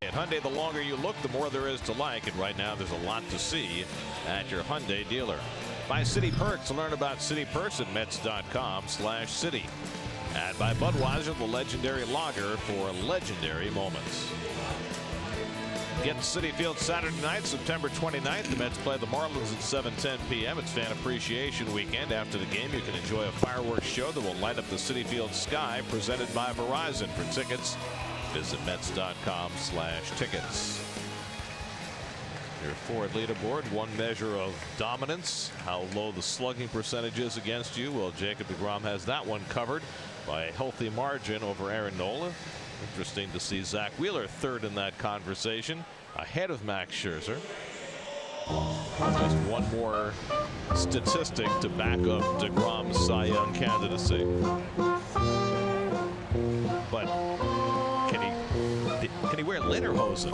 At Hyundai, the longer you look, the more there is to like, and right now there's a lot to see at your Hyundai dealer. Buy City Perks to learn about City Perks at Mets.com/city. And by Budweiser, the legendary lager for legendary moments. Get to Citi Field Saturday night, September 29th. The Mets play the Marlins at 7:10 p.m. It's Fan Appreciation Weekend. After the game, you can enjoy a fireworks show that will light up the Citi Field sky, presented by Verizon. For tickets, visit Mets.com/tickets. Your Ford leaderboard, one measure of dominance. How low the slugging percentage is against you. Well, Jacob deGrom has that one covered by a healthy margin over Aaron Nola. Interesting to see Zach Wheeler third in that conversation, ahead of Max Scherzer. Just one more statistic to back up deGrom's Cy Young candidacy. But can he wear lederhosen?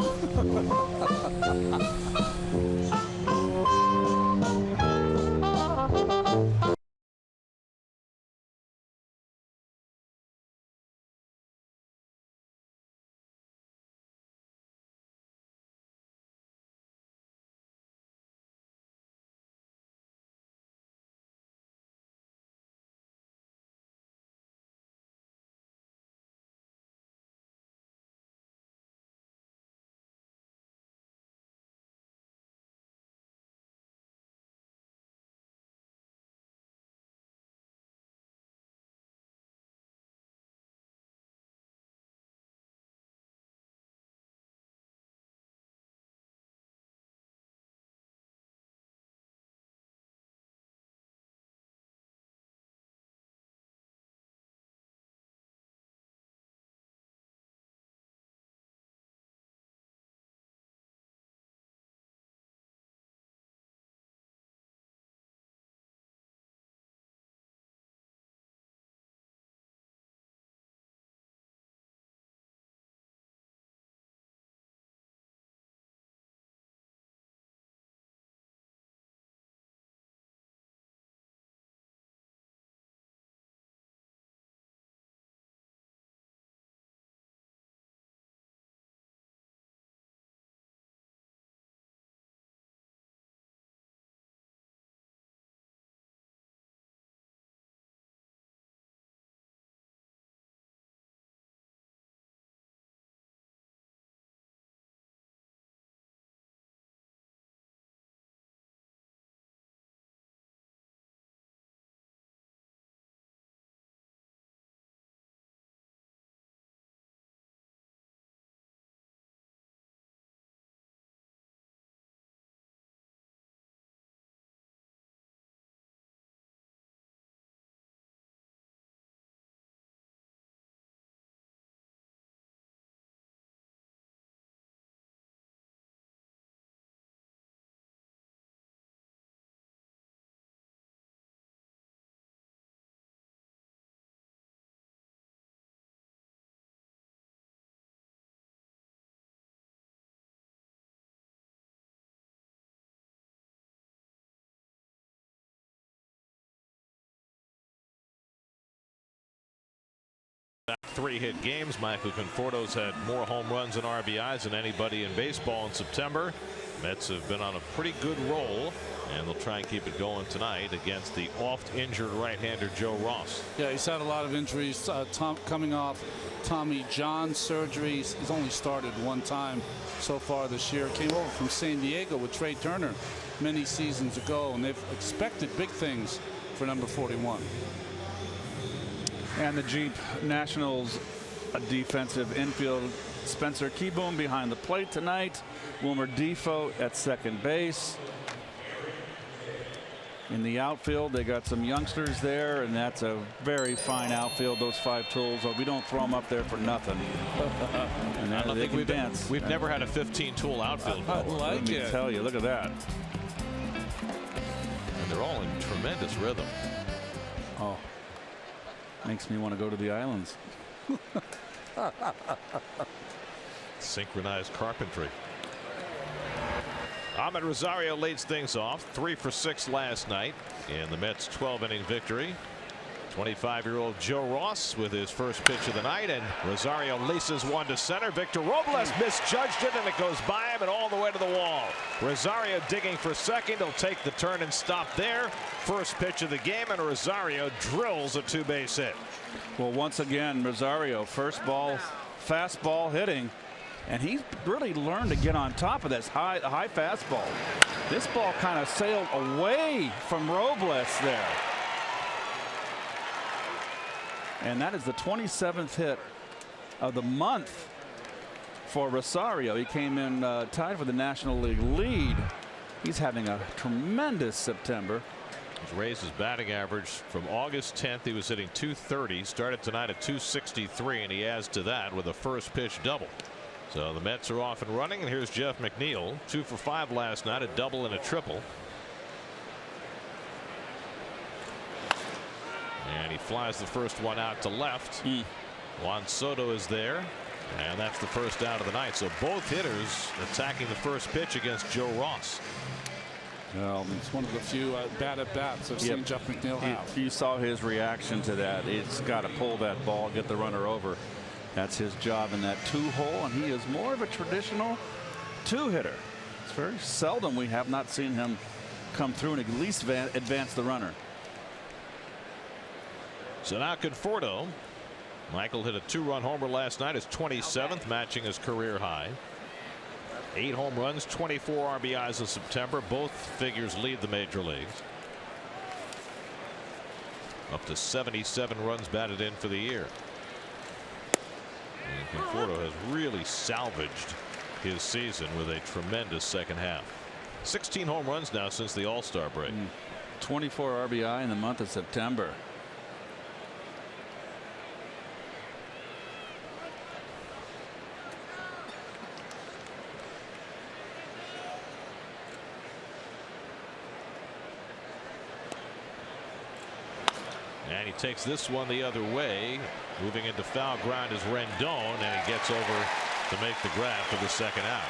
Three-hit games. Michael Conforto's had more home runs and RBIs than anybody in baseball in September. Mets have been on a pretty good roll, and they'll try and keep it going tonight against the oft-injured right-hander Joe Ross. Yeah, he's had a lot of injuries. Coming off Tommy John surgery. He's only started one time so far this year. Came over from San Diego with Trey Turner many seasons ago, and they've expected big things for number 41. And the Jeep Nationals, a defensive infield. Spencer Keyboom behind the plate tonight. Wilmer Defoe at second base. In the outfield, they got some youngsters there, and that's a very fine outfield. Those five tools, we don't throw them up there for nothing. And I don't think we've never had a 15-tool outfield. I like Let me tell you, look at that. And they're all in tremendous rhythm. Oh, makes me want to go to the islands. Synchronized carpentry. Ahmed Rosario leads things off, 3 for 6 last night in the Mets' 12-inning victory. 25-year-old Joe Ross with his first pitch of the night, and Rosario laces one to center. Victor Robles misjudged it, and it goes by him and all the way to the wall. Rosario digging for second. He'll take the turn and stop there. First pitch of the game, and Rosario drills a two-base hit. Well, once again, Rosario, first ball, fastball hitting, and he's really learned to get on top of this high fastball. This ball kind of sailed away from Robles there. And that is the 27th hit of the month for Rosario. He came in tied for the National League lead. He's having a tremendous September. He's raised his batting average from August 10th. He was hitting .230. Started tonight at .263, and he adds to that with a first pitch double. So the Mets are off and running, and here's Jeff McNeil, 2 for 5 last night, a double and a triple. And he flies the first one out to left. Juan Soto is there, and that's the first out of the night. So both hitters attacking the first pitch against Joe Ross. Well, it's one of the few bad at bats I've seen Jeff McNeil have. You saw his reaction to that. It's got to pull that ball, get the runner over. That's his job in that two-hole, and he is more of a traditional two-hitter. It's very seldom we have not seen him come through and at least advance the runner. So now Conforto. Michael hit a 2-run homer last night, his 27th, matching his career high. 8 home runs, 24 RBIs in September. Both figures lead the major leagues. Up to 77 runs batted in for the year. And Conforto has really salvaged his season with a tremendous second half. 16 home runs now since the All-Star break. 24 RBI in the month of September. And he takes this one the other way. Moving into foul ground is Rendon, and he gets over to make the grab for the second out.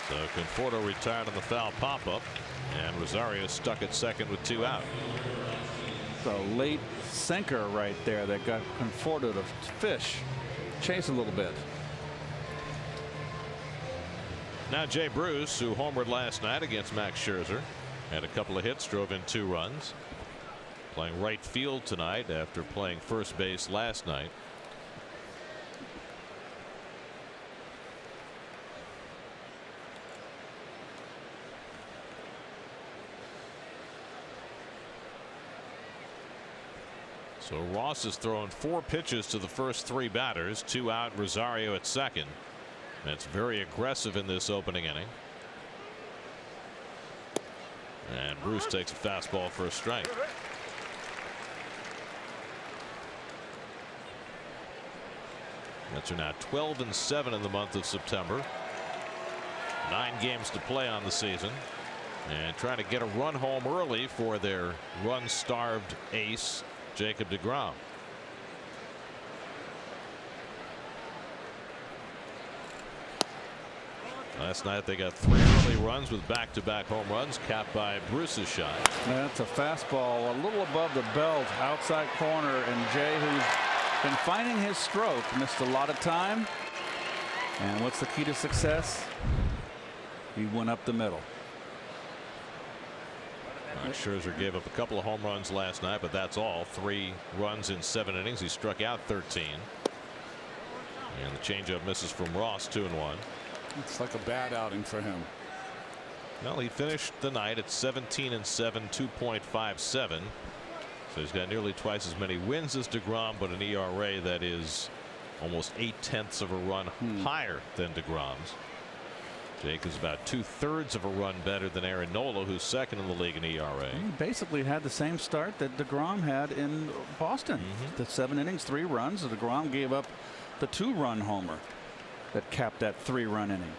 So Conforto retired on the foul pop-up, and Rosario stuck at second with 2 out. The late sinker right there that got Conforto to fish, chase a little bit. Now Jay Bruce, who homered last night against Max Scherzer, had a couple of hits, drove in 2 runs. Playing right field tonight after playing first base last night. So Ross has thrown 4 pitches to the first 3 batters, 2 out, Rosario at second. That's very aggressive in this opening inning. And Bruce takes a fastball for a strike. Mets are now 12-7 in the month of September. 9 games to play on the season, and trying to get a run home early for their run-starved ace, Jacob deGrom. Last night they got 3 early runs with back-to-back home runs, capped by Bruce's shot. That's a fastball a little above the belt, outside corner, and Jay, who's been finding his stroke, missed a lot of time. And what's the key to success? He went up the middle. Scherzer gave up a couple of home runs last night, but that's all. 3 runs in 7 innings. He struck out 13. And the changeup misses from Ross, 2-1. It's like a bad outing for him. Well, he finished the night at 17-7, 2.57. So he's got nearly twice as many wins as deGrom, but an ERA that is almost 0.8 of a run higher than deGrom's. Jake is about 2/3 of a run better than Aaron Nola, who's second in the league in ERA. He basically had the same start that deGrom had in Boston. The 7 innings, 3 runs. deGrom gave up the 2-run homer that capped that 3-run inning.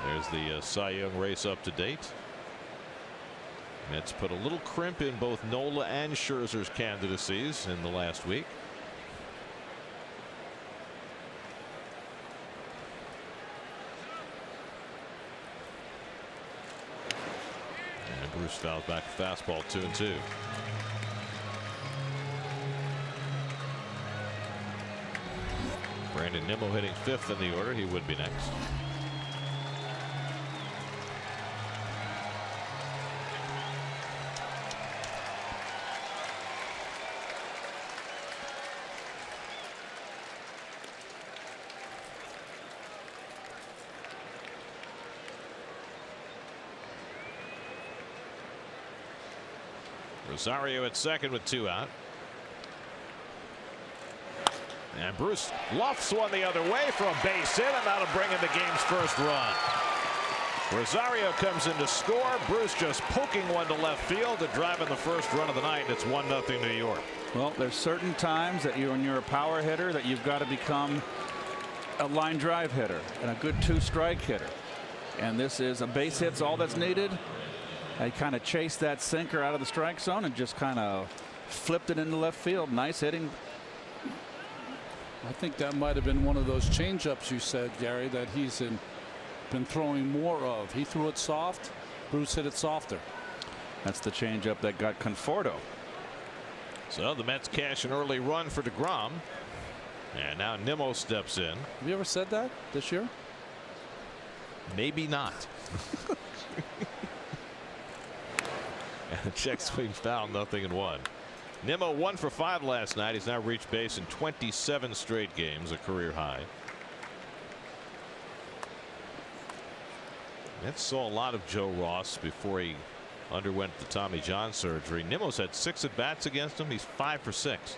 There's the Cy Young race up to date. Mets put a little crimp in both Nola and Scherzer's candidacies in the last week. And Bruce fouls back a fastball, 2-2. Brandon Nimmo hitting 5th in the order. He would be next. Rosario at second with 2 out. And Bruce lofts one the other way for a base hit, and that'll bring in the game's first run. Rosario comes in to score. Bruce just poking one to left field to drive in the first run of the night. It's 1-0 New York. Well, there's certain times that when you're a power hitter that you've got to become a line drive hitter and a good 2-strike hitter. And this is a base hit's all that's needed. I kind of chased that sinker out of the strike zone and just kind of flipped it into left field. Nice hitting. I think that might have been one of those changeups you said, Gary, that he's been throwing more of. He threw it soft. Bruce hit it softer. That's the changeup that got Conforto. So the Mets cash an early run for DeGrom. And now Nimmo steps in. Have you ever said that this year? Maybe not. And a check swing foul, 0-1. Nimmo 1 for 5 last night. He's now reached base in 27 straight games, a career high. Mets saw a lot of Joe Ross before he underwent the Tommy John surgery. Nimmo's had 6 at bats against him. He's 5 for 6.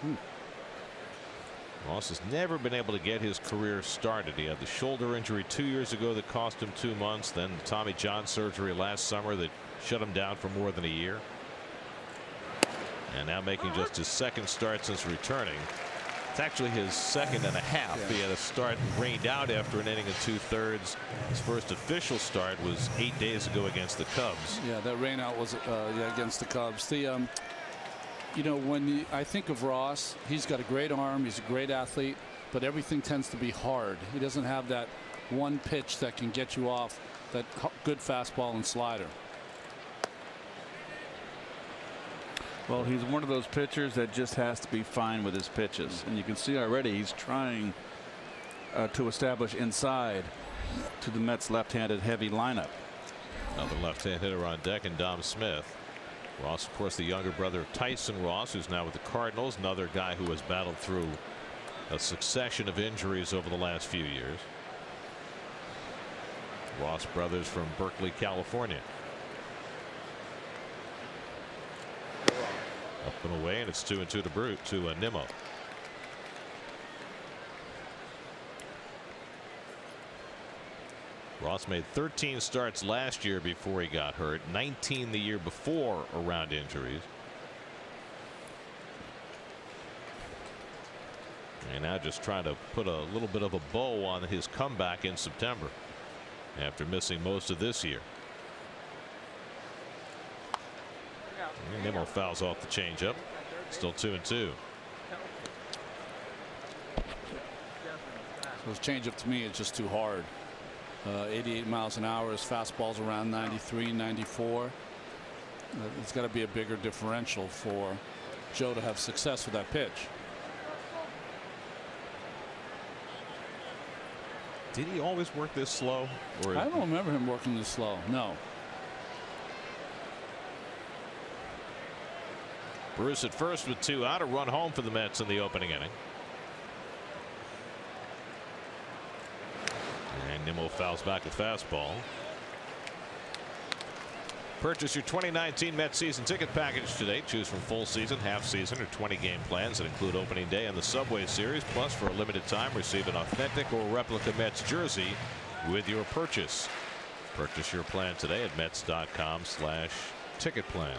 Ross has never been able to get his career started. He had the shoulder injury 2 years ago that cost him 2 months. Then the Tommy John surgery last summer that shut him down for more than a year. And now making just his 2nd start since returning. It's actually his 2nd and a half. He had a start rained out after an inning and 2/3. His first official start was 8 days ago against the Cubs. Yeah, that rain out was against the Cubs. The you know, when I think of Ross, he's got a great arm. He's a great athlete, but everything tends to be hard. He doesn't have that one pitch that can get you off that good fastball and slider. Well, he's one of those pitchers that just has to be fine with his pitches. And you can see already he's trying to establish inside to the Mets left-handed heavy lineup. Another left-hand hitter on deck, and Dom Smith. Ross, of course, the younger brother of Tyson Ross, who's now with the Cardinals. Another guy who has battled through a succession of injuries over the last few years. Ross brothers from Berkeley, California. Up and away, and it's 2-2 to Brute to Nimmo. Ross made 13 starts last year before he got hurt, 19 the year before around injuries. And now just trying to put a little bit of a bow on his comeback in September after missing most of this year. And Nimmo fouls off the changeup. Still 2-2. So his changeup to me is just too hard. 88 miles an hour. His fastball's around 93, 94. It's got to be a bigger differential for Joe to have success with that pitch. Did he always work this slow? Or I don't remember him working this slow. No. Bruce at first with 2 out, a run home for the Mets in the opening inning. And Nimmo fouls back a fastball. Purchase your 2019 Mets season ticket package today. Choose from full season, half season, or 20-game plans that include opening day and the Subway Series. Plus, for a limited time, receive an authentic or replica Mets jersey with your purchase. Purchase your plan today at Mets.com/ticketplan.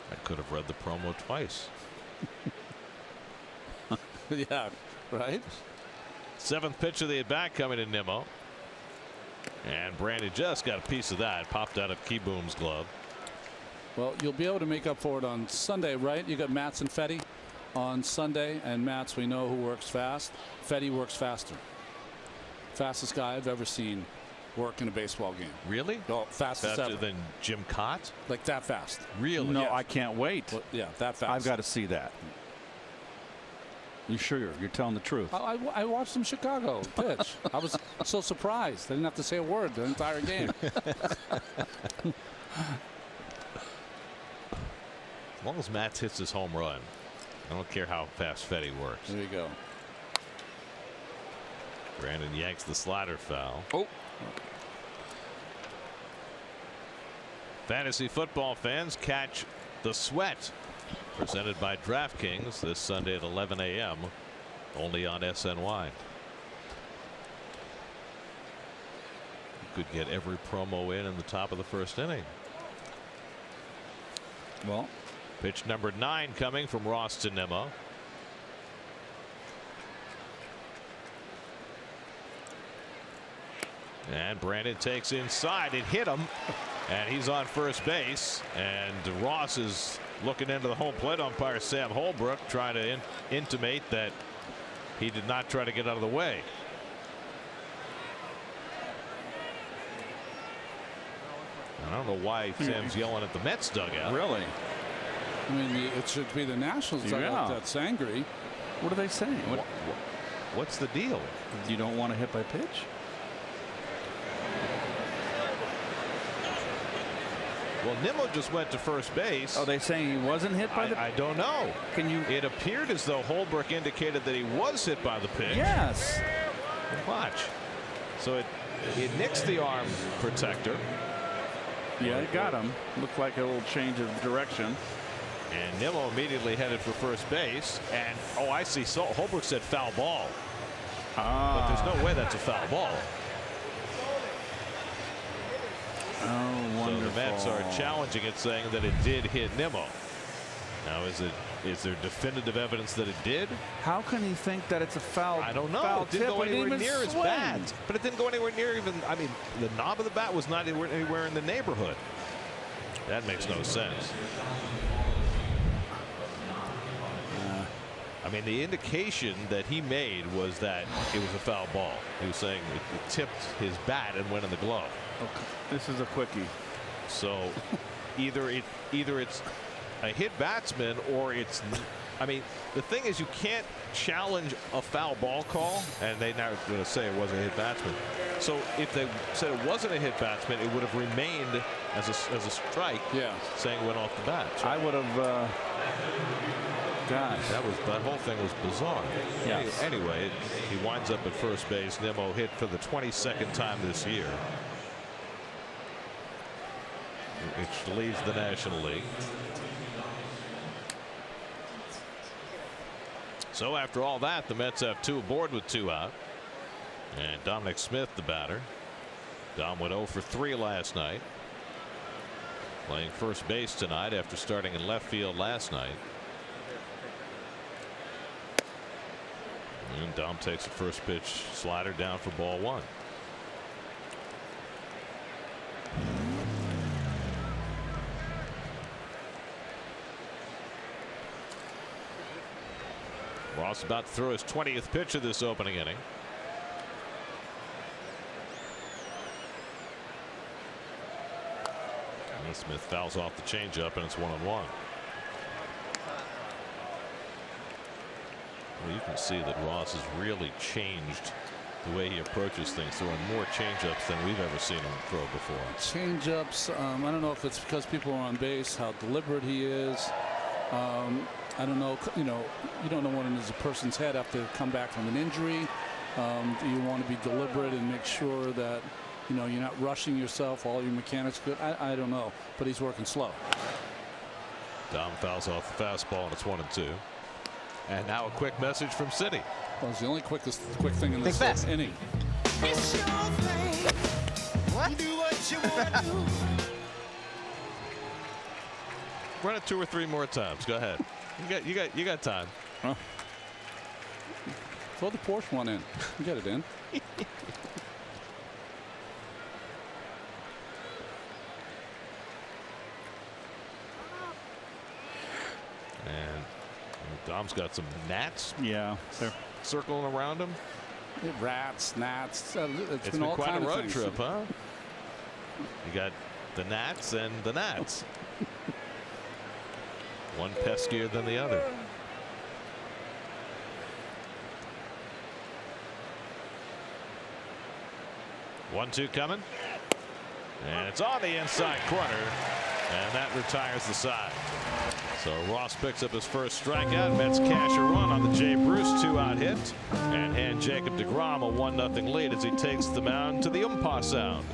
I could have read the promo twice. Yeah, right. 7th pitch of the at bat coming to Nimmo. And Brandon just got a piece of that. Popped out of Keyboom's glove. Well, you'll be able to make up for it on Sunday, right? You got Matz and Fetty on Sunday, and Matz, we know who works fast. Fetty works faster. Fastest guy I've ever seen work in a baseball game. Really? No, fastest Faster ever. than Jim Cott? Like that fast. Really? No, Yeah. I can't wait. Well, yeah, that fast. I've got to see that. You sure you're telling the truth? I watched him Chicago pitch. I was so surprised. I didn't have to say a word the entire game. As long as Matz hits his home run, I don't care how fast Fetty works. There you go. Brandon yanks the slider foul. Oh. Fantasy football fans, catch the sweat. Presented by DraftKings this Sunday at 11 a.m. only on SNY. You could get every promo in the top of the first inning. Well, pitch number 9 coming from Ross to Nimmo. And Brandon takes inside. It hit him, and he's on first base. And Ross is looking into the home plate umpire Sam Holbrook, trying to intimate that he did not try to get out of the way. I don't know why Sam's yelling at the Mets dugout. Really? I mean, it should be the Nationals dugout that's angry. What are they saying? What's the deal? You don't want to hit by pitch? Well, Nimmo just went to first base. Are they saying he wasn't hit by the? I don't know. Can you? It appeared as though Holbrook indicated that he was hit by the pitch. Yes. Watch. So it nicks the arm protector. Yeah, it got him. Looked like a little change of direction. And Nimmo immediately headed for first base. And oh, I see. So Holbrook said foul ball. But there's no way that's a foul ball. Oh, wonderful. So the Mets are challenging it, saying that it did hit Nimmo. Now, is there definitive evidence that it did? How can he think that it's a foul? I don't know. It didn't go anywhere near his bat. But it didn't go anywhere near even. I mean, the knob of the bat was not anywhere in the neighborhood. That makes no sense. I mean, the indication that he made was that it was a foul ball. He was saying it tipped his bat and went in the glove. Okay. This is a quickie. So either it's a hit batsman or it's. I mean, the thing is, you can't challenge a foul ball call, and they're not going to say it wasn't a hit batsman. So if they said it wasn't a hit batsman, it would have remained as a strike. Yeah, saying it went off the bat. So I would have. Gosh, that whole thing was bizarre. Yes. Anyway, he winds up at first base. Nimmo hit for the 22nd time this year, which leads the National League. So after all that, the Mets have 2 aboard with 2 out. And Dominic Smith, the batter. Dom went 0 for 3 last night. Playing first base tonight after starting in left field last night. And Dom takes a first pitch slider down for ball 1. Ross about to throw his 20th pitch of this opening inning. And Smith fouls off the changeup, and it's 1-1. Well, you can see that Ross has really changed the way he approaches things, throwing more changeups than we've ever seen him throw before. Changeups. I don't know if it's because people are on base, how deliberate he is. I don't know. You don't know what is a person's head after they come back from an injury. Do you want to be deliberate and make sure that you're not rushing yourself, all your mechanics good? I don't know, but he's working slow. Dom fouls off the fastball, and it's 1-2. And now a quick message from City. Well, it's the only quick thing in this inning. It's your thing. What? Do what you want to do. Run it 2 or 3 more times. Go ahead. You got time. Huh? Throw the Porsche one in. Get it in. And Dom's got some gnats. Yeah, they're circling around him. Rats, gnats. It's been quite a road trip, huh? You got the gnats and the gnats. One peskier than the other. 1-2 coming. And it's on the inside corner. And that retires the side. So Ross picks up his first strikeout. Mets cash a run on the Jay Bruce 2-out hit and hand Jacob deGrom a 1-0 lead as he takes the mound to the umpire sound.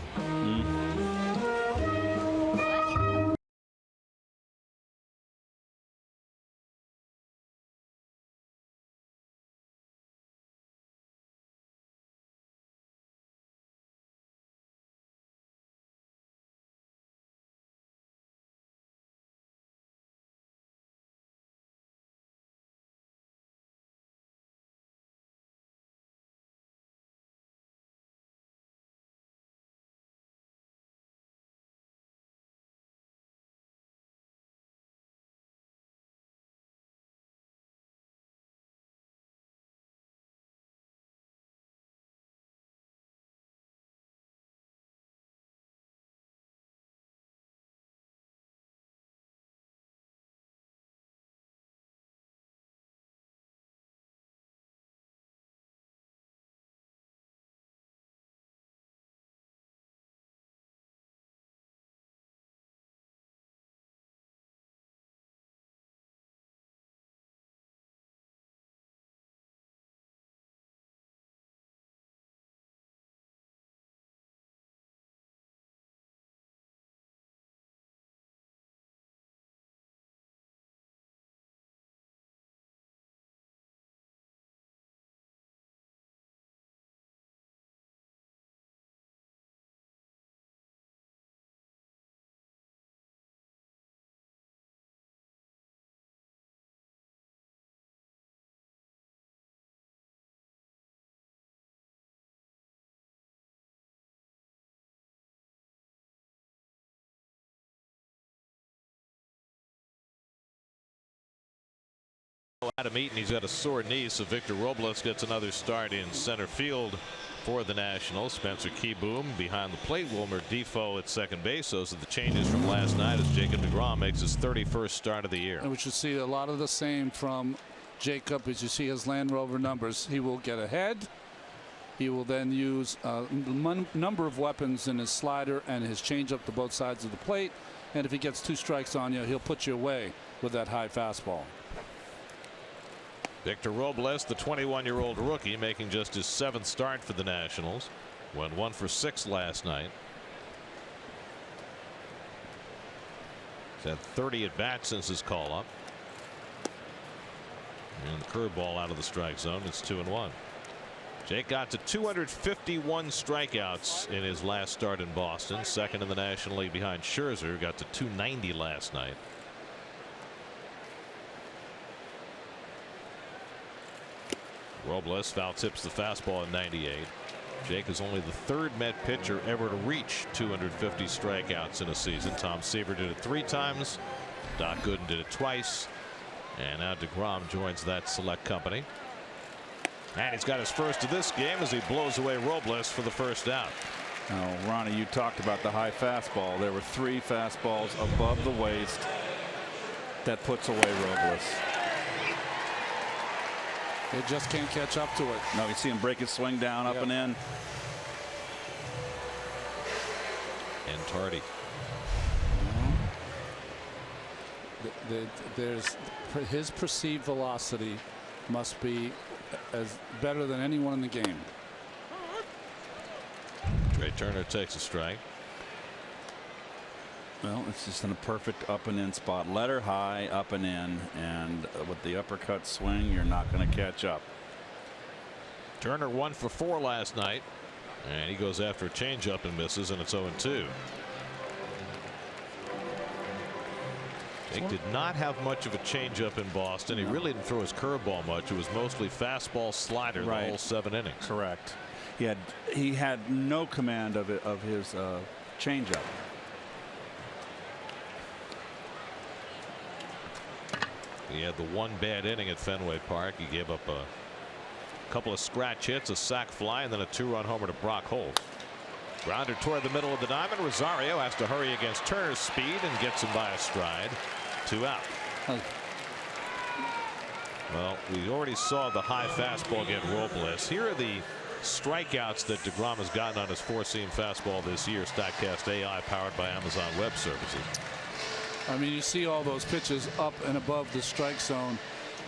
Adam Eaton, he's got a sore knee, so Victor Robles gets another start in center field for the Nationals. Spencer Keyboom behind the plate. Wilmer Defoe at second base. Those are the changes from last night as Jacob deGrom makes his 31st start of the year. And we should see a lot of the same from Jacob as you see his Land Rover numbers. He will get ahead. He will then use a number of weapons in his slider and his changeup to both sides of the plate. And if he gets 2 strikes on you, he'll put you away with that high fastball. Victor Robles, the 21-year-old rookie, making just his 7th start for the Nationals. Went 1 for 6 last night. He's had 30 at bats since his call up. And the curveball out of the strike zone. It's 2-1. Jake got to 251 strikeouts in his last start in Boston, second in the National League behind Scherzer. Got to 290 last night. Robles foul tips the fastball at 98. Jake is only the 3rd Met pitcher ever to reach 250 strikeouts in a season. Tom Seaver did it 3 times. Doc Gooden did it twice. And now deGrom joins that select company. And he's got his first of this game as he blows away Robles for the first out. Now, Ronnie, you talked about the high fastball. There were 3 fastballs above the waist that puts away Robles. They just can't catch up to it. No, you see him break his swing down, up and in. And Tardy. There's his perceived velocity must be as better than anyone in the game. Trey Turner takes a strike. Well, it's just in a perfect up and in spot. Let her high, up and in, and with the uppercut swing, you're not going to catch up. Turner 1 for 4 last night, and he goes after a changeup and misses, and it's 0-2. Jake did not have much of a changeup in Boston. He really didn't throw his curveball much. It was mostly fastball slider the whole 7 innings. Correct. He had no command of his changeup. He had the 1 bad inning at Fenway Park. He gave up a couple of scratch hits, a sac fly, and then a 2-run homer to Brock Holt. Grounder toward the middle of the diamond. Rosario has to hurry against Turner's speed and gets him by a stride. 2 out. Well, we already saw the high fastball get Robles. Here are the strikeouts that DeGrom has gotten on his four-seam fastball this year. Statcast AI powered by Amazon Web Services. I mean, you see all those pitches up and above the strike zone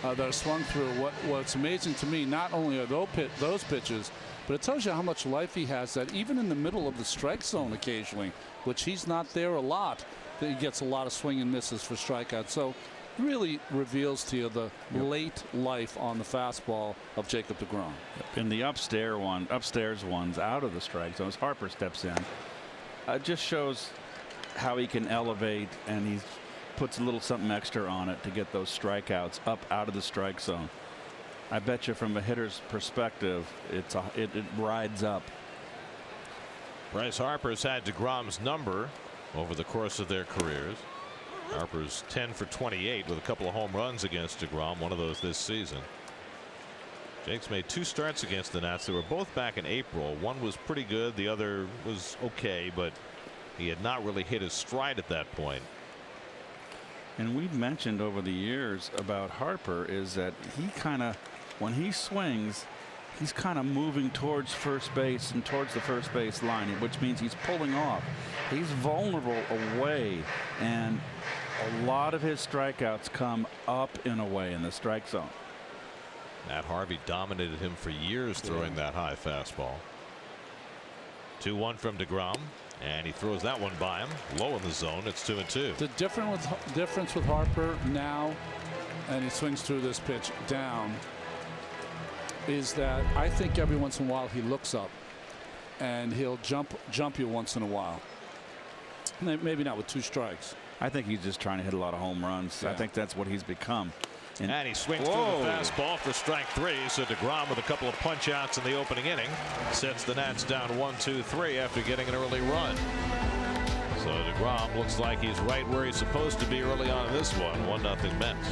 that are swung through. What's amazing to me, not only are those pitches, but it tells you how much life he has, that even in the middle of the strike zone occasionally, which he's not there a lot, that he gets a lot of swing and misses for strikeouts. So really reveals to you the late life on the fastball of Jacob DeGrom. In the upstairs ones out of the strike zone, as Harper steps in, it just shows how he can elevate, and he puts a little something extra on it to get those strikeouts up out of the strike zone. I bet you from a hitter's perspective, it rides up. Bryce Harper's had DeGrom's number over the course of their careers. Harper's 10 for 28 with a couple of home runs against DeGrom, one of those this season. Jake's made 2 starts against the Nats. They were both back in April. One was pretty good, the other was okay, but he had not really hit his stride at that point. And we've mentioned over the years about Harper is that he kind of, when he swings, he's kind of moving towards first base and towards the first base line, which means he's pulling off. He's vulnerable away, and a lot of his strikeouts come up and away in the strike zone. Matt Harvey dominated him for years throwing that high fastball. 2-1 from DeGrom, and he throws that one by him low in the zone. It's 2-2. The difference with Harper now, and he swings through this pitch down, is that I think every once in a while he looks up and he'll jump you once in a while. Maybe not with 2 strikes. I think he's just trying to hit a lot of home runs. Yeah. I think that's what he's become. And he swings through the fastball for strike 3. So DeGrom, with a couple of punch outs in the opening inning, sets the Nats down 1-2-3 after getting an early run. So DeGrom looks like he's right where he's supposed to be early on in this one. 1-0 Mets.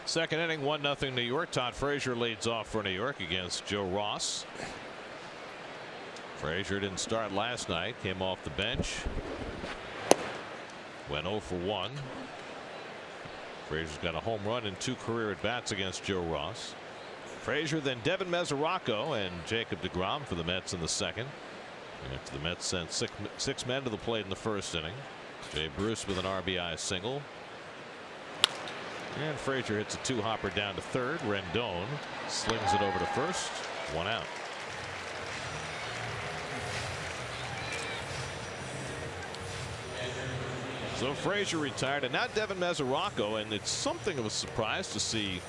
Second inning, 1-0 New York. Todd Frazier leads off for New York against Joe Ross. Frazier didn't start last night, came off the bench, went 0 for 1. Frazier's got a home run and 2 career at bats against Joe Ross. Frazier, then Devin Mesoraco and Jacob DeGrom for the Mets in the second. After the Mets sent six men to the plate in the first inning. Jay Bruce with an RBI single. And Frazier hits a 2-hopper down to third. Rendon slings it over to first. 1 out. So Frazier retired, and now Devin Mesoraco, and it's something of a surprise to see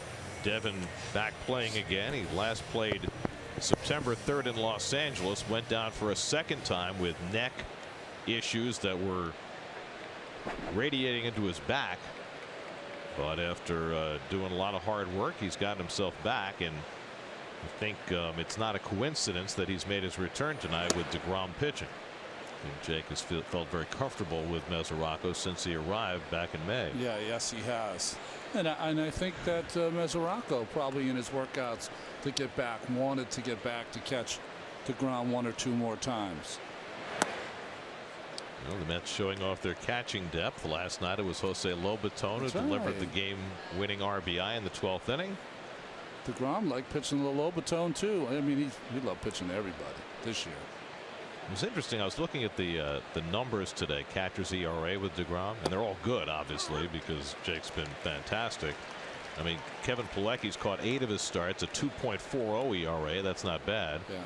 Devin back playing again. He last played September 3rd in Los Angeles, went down for a second time with neck issues that were radiating into his back. But after doing a lot of hard work, he's gotten himself back, and I think it's not a coincidence that he's made his return tonight with DeGrom pitching. And Jake has felt very comfortable with Mesoraco since he arrived back in May. Yeah, yes, he has. And I think that Mesoraco probably in his workouts to get back wanted to get back to catch DeGrom 1 or 2 more times. Well, the Mets showing off their catching depth. Last night it was Jose Lobaton who delivered the game-winning RBI in the 12th inning. DeGrom liked pitching the Lobaton too. I mean, he loved pitching to everybody this year. It was interesting. I was looking at the numbers today. Catcher's ERA with DeGrom, and they're all good, obviously, because Jake's been fantastic. I mean, Kevin Pilecki's caught 8 of his starts, a 2.40 ERA. That's not bad. Yeah.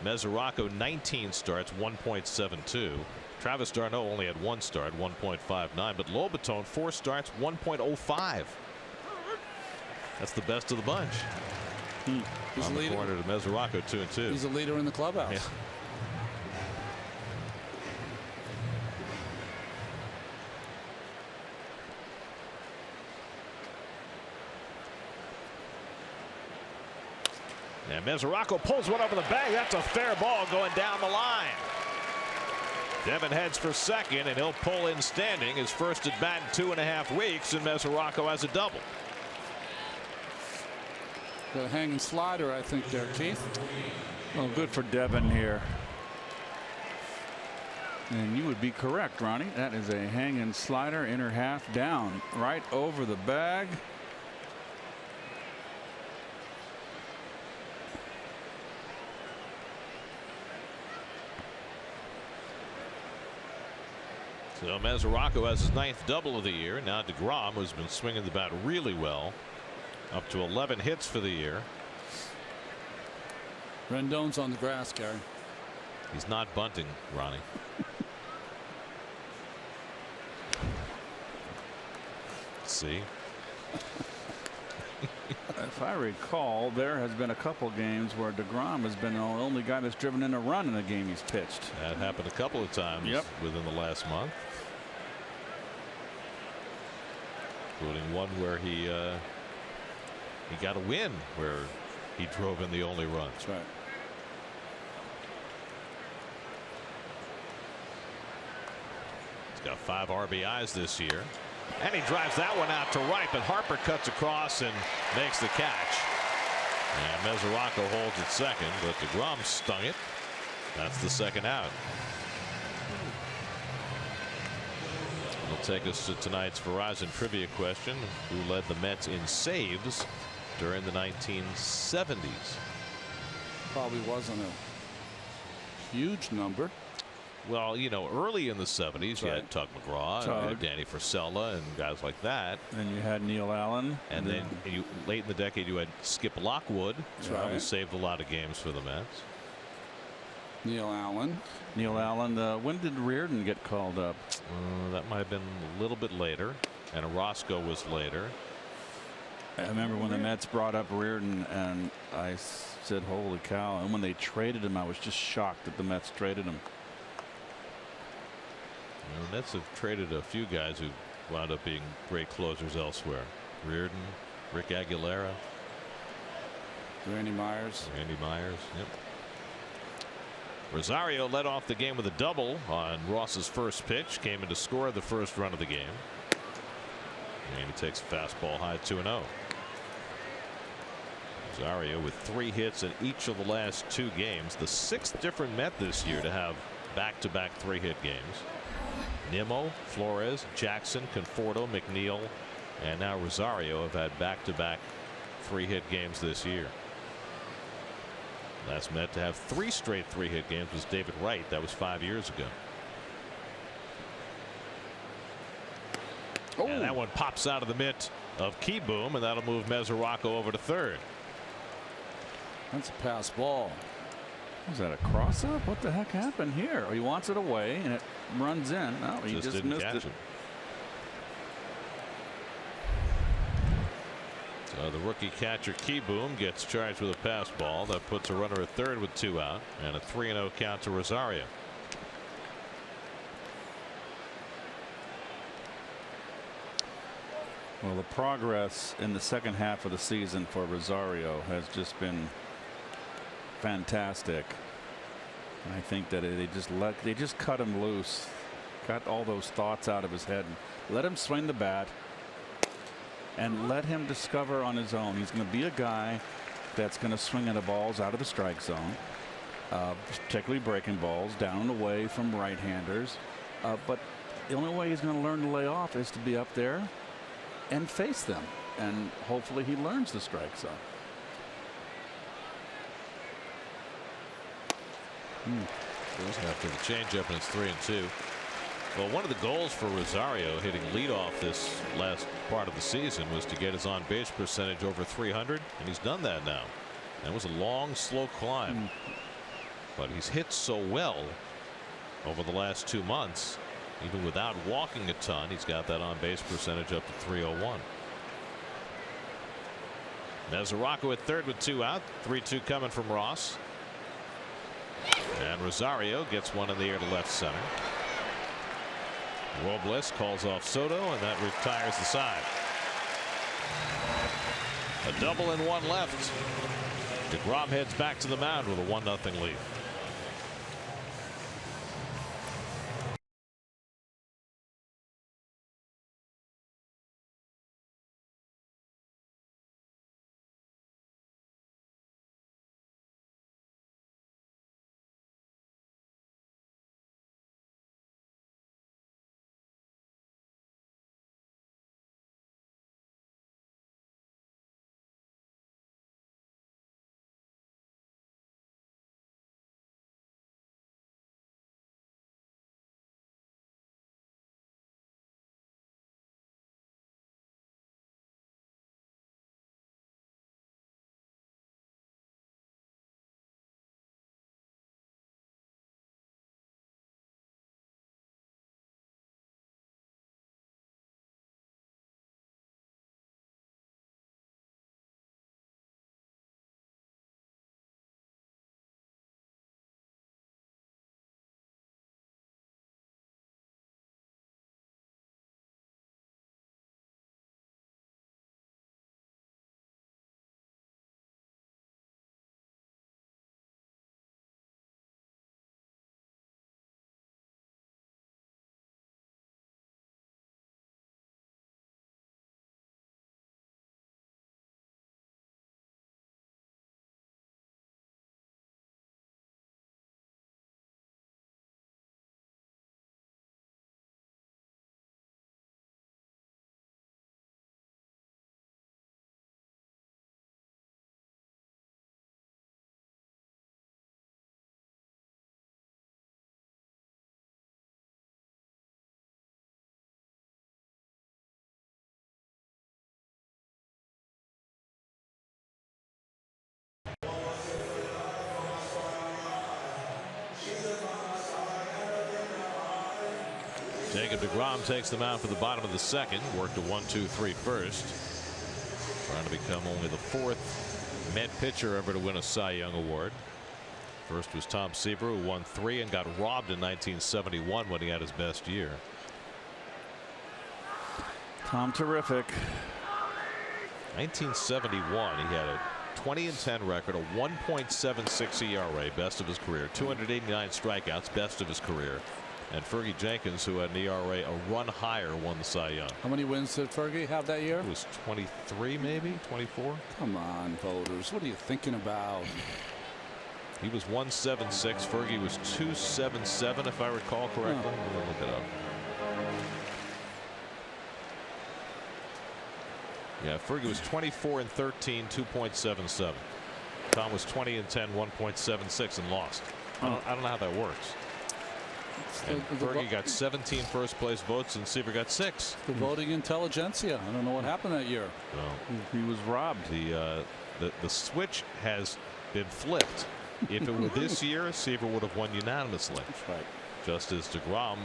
Mesoraco 19 starts, 1.72. Travis d'Arnaud only had 1 start, 1.59. But Lobaton 4 starts, 1.05. That's the best of the bunch. He's on the corner to Mesoraco 2-2. He's a leader in the clubhouse. Yeah. And Mesoraco pulls one over the bag. That's a fair ball going down the line. Devin heads for second, and he'll pull in standing. His first at bat in 2.5 weeks, and Mesoraco has a double. The hanging slider, I think, there, Keith. Well, good for Devin here. And you would be correct, Ronnie. That is a hanging slider, inner half down, right over the bag. So Mesoraco has his 9th double of the year. Now DeGrom, who's been swinging the bat really well, up to 11 hits for the year. Rendon's on the grass, Gary. He's not bunting, Ronnie. See? If I recall, there has been a couple games where DeGrom has been the only guy that's driven in a run in a game he's pitched. That happened a couple of times within the last month. Including one where he got a win where he drove in the only run. That's right. He's got 5 RBIs this year. And he drives that one out to right, but Harper cuts across and makes the catch. And Mesoraco holds at second, but DeGrom stung it. That's the second out. It'll take us to tonight's Verizon trivia question. Who led the Mets in saves during the 1970s? Probably wasn't a huge number. Well, you know, early in the 70s, you had Tug McGraw, and Danny Frisella, and guys like that. And you had Neil Allen. And then late in the decade, you had Skip Lockwood, who saved a lot of games for the Mets. Neil Allen. When did Reardon get called up? That might have been a little bit later. And Orozco was later. I remember when the Mets brought up Reardon, and I said, holy cow. And when they traded him, I was just shocked that the Mets traded him. The Mets have traded a few guys who wound up being great closers elsewhere. Reardon, Rick Aguilera, Randy Myers. Yep. Rosario led off the game with a double on Ross's first pitch. Came in to score the first run of the game. And he takes a fastball high 2-0. Rosario with 3 hits in each of the last 2 games. The 6th different Met this year to have back-to-back 3-hit games. Nimmo, Flores, Jackson, Conforto, McNeil, and now Rosario have had back-to-back 3-hit games this year. Last Met to have 3 straight 3-hit games was David Wright. That was 5 years ago. And that one pops out of the mitt of Keyboom, and that'll move Mesoraco over to third. That's a pass ball. Was that a cross up? What the heck happened here? He wants it away and it runs in. No, he just missed it. The rookie catcher Keyboom gets charged with a pass ball that puts a runner at third with 2 out and a 3-0 count to Rosario. Well, the progress in the second half of the season for Rosario has just been fantastic. I think that they just cut him loose, got all those thoughts out of his head, and let him swing the bat, and let him discover on his own. He's going to be a guy that's going to swing at the balls out of the strike zone, particularly breaking balls down and away from right-handers. But the only way he's going to learn to lay off is to be up there and face them, and hopefully he learns the strike zone. Goes after the changeup, and it's 3-2. Well, one of the goals for Rosario hitting leadoff this last part of the season was to get his on-base percentage over 300, and he's done that now. That was a long, slow climb, but he's hit so well over the last 2 months. Even without walking a ton, he's got that on-base percentage up to 301. Mesoraco at third with 2 out. 3-2 coming from Ross. And Rosario gets one in the air to left center. Robles calls off Soto, and that retires the side. A double and 1 left. DeGrom heads back to the mound with a 1-0 lead. Jacob deGrom takes the mound for the bottom of the second. Worked a 1-2-3 first. Trying to become only the 4th Met pitcher ever to win a Cy Young award. First was Tom Seaver, who won 3 and got robbed in 1971 when he had his best year. Tom terrific. 1971 he had a 20-10 record, a 1.76 ERA, best of his career, 289 strikeouts, best of his career. And Fergie Jenkins, who had an ERA a run higher, won the Cy Young. How many wins did Fergie have that year? It was 23, maybe 24. Come on, voters, what are you thinking about? He was 176. Fergie was 277, if I recall correctly. I'm gonna look it up. Yeah, Fergie was 24 and 13, 2.77. Tom was 20 and 10, 1.76, and lost. I don't know how that works. And Fergie got 17 first place votes, and Seaver got 6. The voting intelligentsia. I don't know what happened that year. Well, he was robbed. The switch has been flipped. If it were this year, Seaver would have won unanimously. That's right. Just as DeGrom,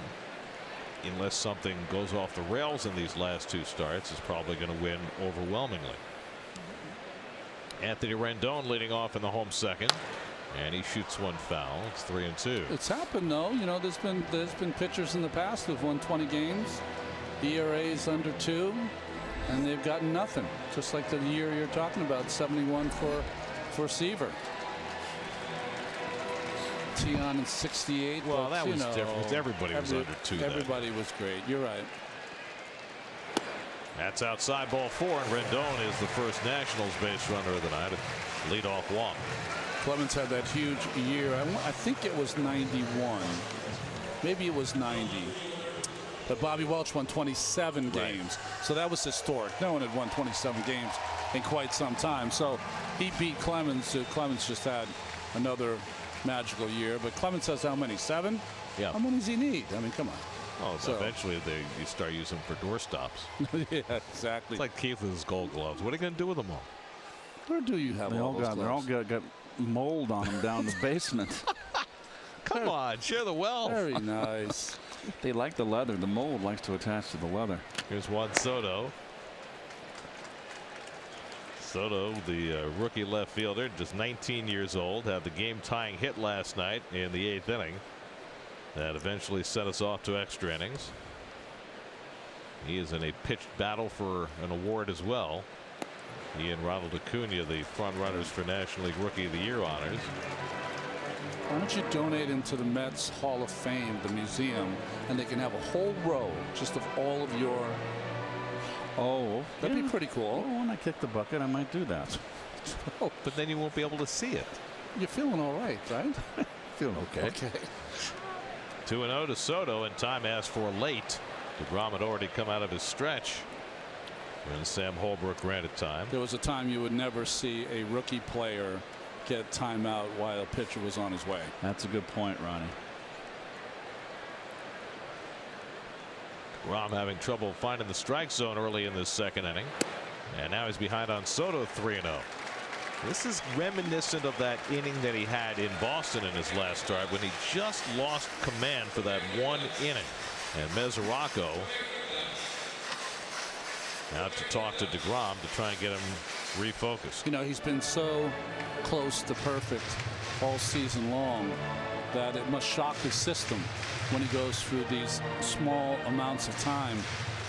unless something goes off the rails in these last 2 starts, is probably going to win overwhelmingly. Anthony Rendon leading off in the home second, and he shoots one foul. It's 3-2. It's happened though. You know, there's been pitchers in the past who've won 20 games. ERA's under 2, and they've gotten nothing. Just like the year you're talking about, 71 for Seaver. Tion in 68. Well, but, that was different. Everybody was under 2. Everybody was great. You're right. That's outside ball 4, and Rendon is the first Nationals base runner of the night. Leadoff walk. Clemens had that huge year. I think it was 91. Maybe it was 90. But Bobby Welch won 27 games. So that was historic. No one had won 27 games in quite some time. So he beat Clemens. Clemens just had another magical year. But Clemens has how many? 7? Yeah. How many does he need? I mean, come on. Oh, so eventually you start using them for doorstops. Yeah, exactly. It's like Keith with his gold gloves. What are you going to do with them all? Where do you have all those gloves? They're all got mold on them down the basement. Come on, share the wealth. Very nice. They like the leather. The mold likes to attach to the leather. Here's Juan Soto. Soto, the rookie left fielder, just 19 years old, had the game-tying hit last night in the 8th inning. That eventually set us off to extra innings. He is in a pitched battle for an award as well. He and Ronald Acuna, the front runners for National League Rookie of the Year honors. Why don't you donate him to the Mets Hall of Fame, the museum, and they can have a whole row just of all of your. Oh, that'd be pretty cool. Well, when I kick the bucket, I might do that. Oh, but then you won't be able to see it. You're feeling all right, right? Feeling okay. Okay. 2-0 to Soto, and time asked for late. DeGrom had already come out of his stretch when Sam Holbrook granted time. There was a time you would never see a rookie player get timeout while a pitcher was on his way. That's a good point, Ronnie. DeGrom having trouble finding the strike zone early in this second inning, and now he's behind on Soto 3-0. This is reminiscent of that inning that he had in Boston in his last start when he just lost command for that one inning. And Mesoraco out to talk to DeGrom to try and get him refocused. You know, he's been so close to perfect all season long that it must shock his system when he goes through these small amounts of time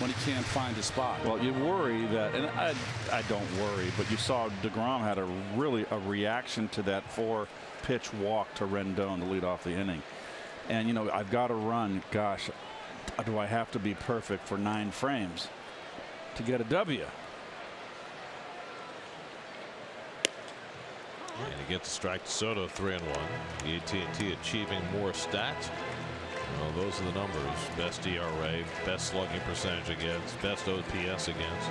when he can't find a spot. Well, you worry that, and I don't worry, but you saw DeGrom had a reaction to that 4-pitch walk to Rendon to lead off the inning. And, you know, I've got to run. Gosh, do I have to be perfect for 9 frames to get a W? And he gets a strike to Soto, 3-1. The AT&T achieving more stats. Well, those are the numbers. Best ERA, best slugging percentage against, best OPS against.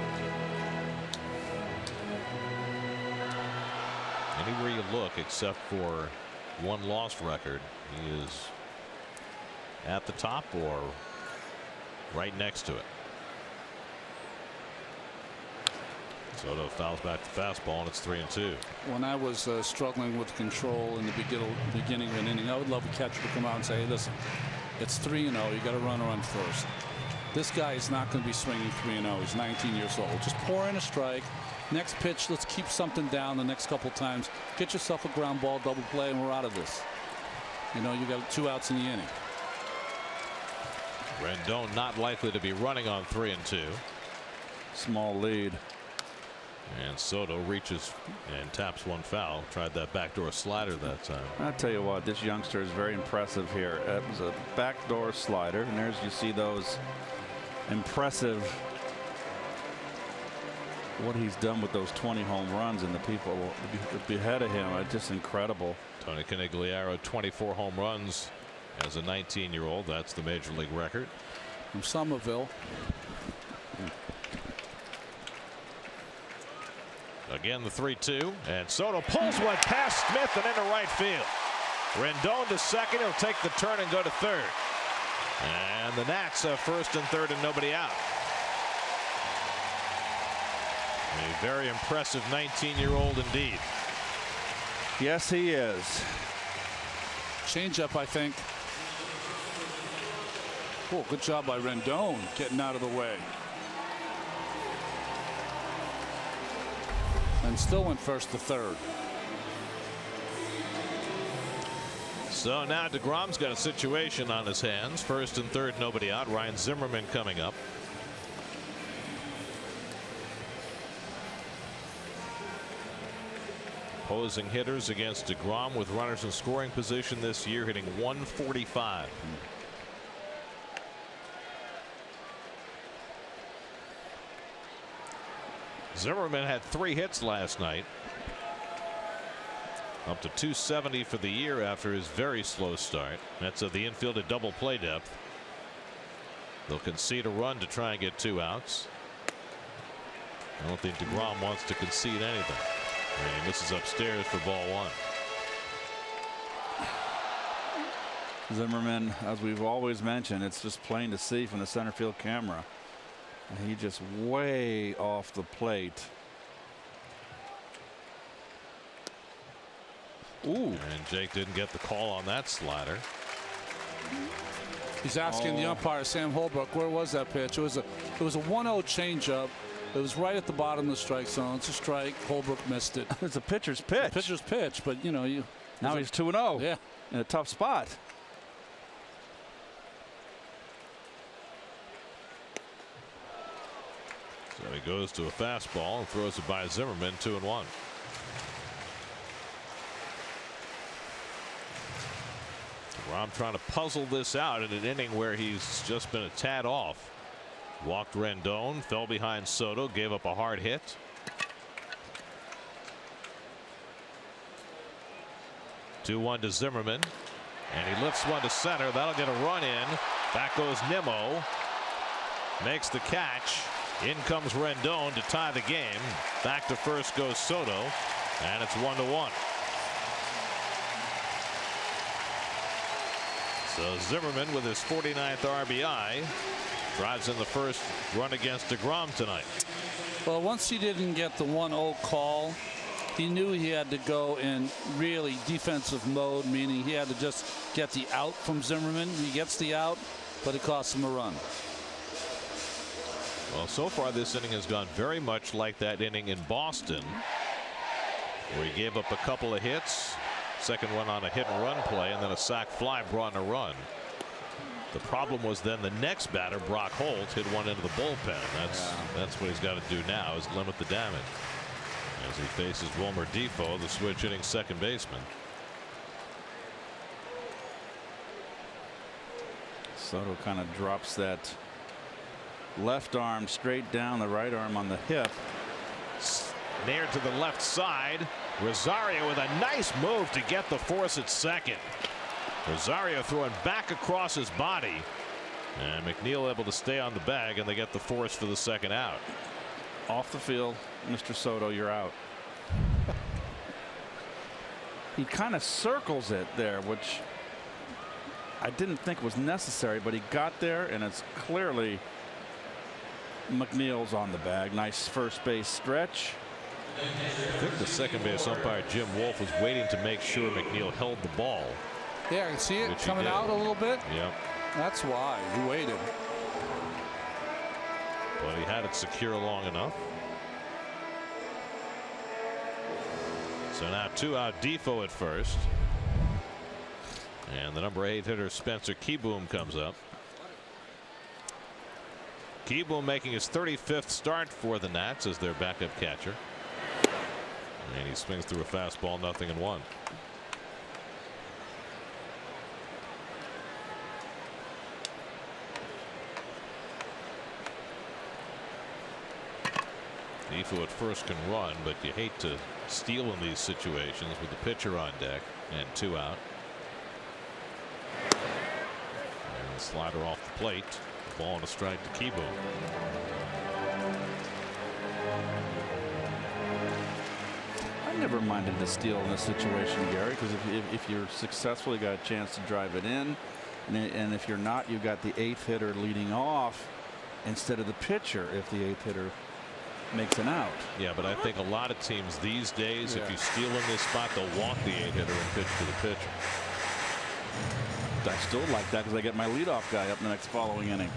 Anywhere you look except for one loss record, he is at the top or right next to it. Soto fouls back the fastball, and it's 3-2. When I was struggling with control in the beginning of an inning, I would love a catcher to come out and say, hey, listen, it's 3-0. You got to run on first. This guy is not going to be swinging 3-0. He's 19 years old. Just pour in a strike. Next pitch, let's keep something down the next couple times. Get yourself a ground ball, double play, and we're out of this. You know, you got 2 outs in the inning. Rendon not likely to be running on 3-2. Small lead. And Soto reaches and taps one foul. Tried that backdoor slider that time. I'll tell you what, this youngster is very impressive here. It was a backdoor slider, and there's you see those impressive what he's done with those 20 home runs, and the people ahead of him are just incredible. Tony Conigliaro, 24 home runs as a 19-year-old. That's the major league record. From Somerville. Again, the 3-2, and Soto pulls one past Smith and into right field. Rendon to second. He'll take the turn and go to third. And the Nats have first and third and nobody out. A very impressive 19-year-old indeed. Yes, he is. Changeup, I think. Oh, good job by Rendon getting out of the way. and still went first to third. So now DeGrom's got a situation on his hands. First and third, nobody out. Ryan Zimmerman coming up. Opposing hitters against DeGrom with runners in scoring position this year, hitting 145. Zimmerman had 3 hits last night. Up to 270 for the year after his very slow start. That's at the infield at double play depth. They'll concede a run to try and get 2 outs. I don't think DeGrom wants to concede anything. And he misses upstairs for ball 1. Zimmerman, as we've always mentioned, it's just plain to see from the center field camera. He just way off the plate. Ooh. And Jake didn't get the call on that slider. He's asking the umpire, Sam Holbrook, where was that pitch? It was a 1-0 changeup. It was right at the bottom of the strike zone. It's a strike. Holbrook missed it. It's a pitcher's pitch. Pitcher's pitch, but you know, now he's 2-0. Yeah, in a tough spot. So he goes to a fastball and throws it by Zimmerman. 2-1. Rom trying to puzzle this out in an inning where he's just been a tad off. Walked Rendon, fell behind Soto, gave up a hard hit. Two-1 to Zimmerman, and he lifts one to center. That'll get a run in. Back goes Nimmo. Makes the catch. In comes Rendon to tie the game. Back to first goes Soto, and it's 1-1. So Zimmerman with his 49th RBI drives in the first run against DeGrom tonight. Well, once he didn't get the 1-0 call, he knew he had to go in really defensive mode, meaning he had to just get the out from Zimmerman. He gets the out, but it costs him a run. Well, so far this inning has gone very much like that inning in Boston, where he gave up a couple of hits. Second one on a hit and run play, and then a sac fly brought in a run. The problem was then the next batter, Brock Holt, hit one into the bullpen. That's what he's got to do now, is limit the damage as he faces Wilmer Defoe, the switch hitting second baseman. Soto kind of drops that left arm straight down, the right arm on the hip. Near to the left side. Rosario with a nice move to get the force at second. Rosario throwing back across his body, and McNeil able to stay on the bag, and they get the force for the second out. Off the field, Mr. Soto, you're out. He kind of circles it there, which I didn't think was necessary, but he got there, and it's clearly McNeil's on the bag. Nice first base stretch. I think the second base umpire, Jim Wolf, was waiting to make sure McNeil held the ball. Yeah, I can see it coming out a little bit. Yep. That's why he waited. But he had it secure long enough. So now 2 out, Defoe at first. And the number 8 hitter, Spencer Kieboom, comes up. Kieboom making his 35th start for the Nats as their backup catcher. And he swings through a fastball, 0-1. Defoe at first can run, but you hate to steal in these situations with the pitcher on deck and 2 out. And the slider off the plate. Ball and a strike to Kieboom. I never minded the steal in this situation, Gary, because if you're successful, you got a chance to drive it in, and if you're not, you got the 8th hitter leading off instead of the pitcher if the 8th hitter makes an out. Yeah, but I think a lot of teams these days, if you steal in this spot, they'll walk the 8th hitter and pitch to the pitcher. I still like that because I get my leadoff guy up in the next following inning.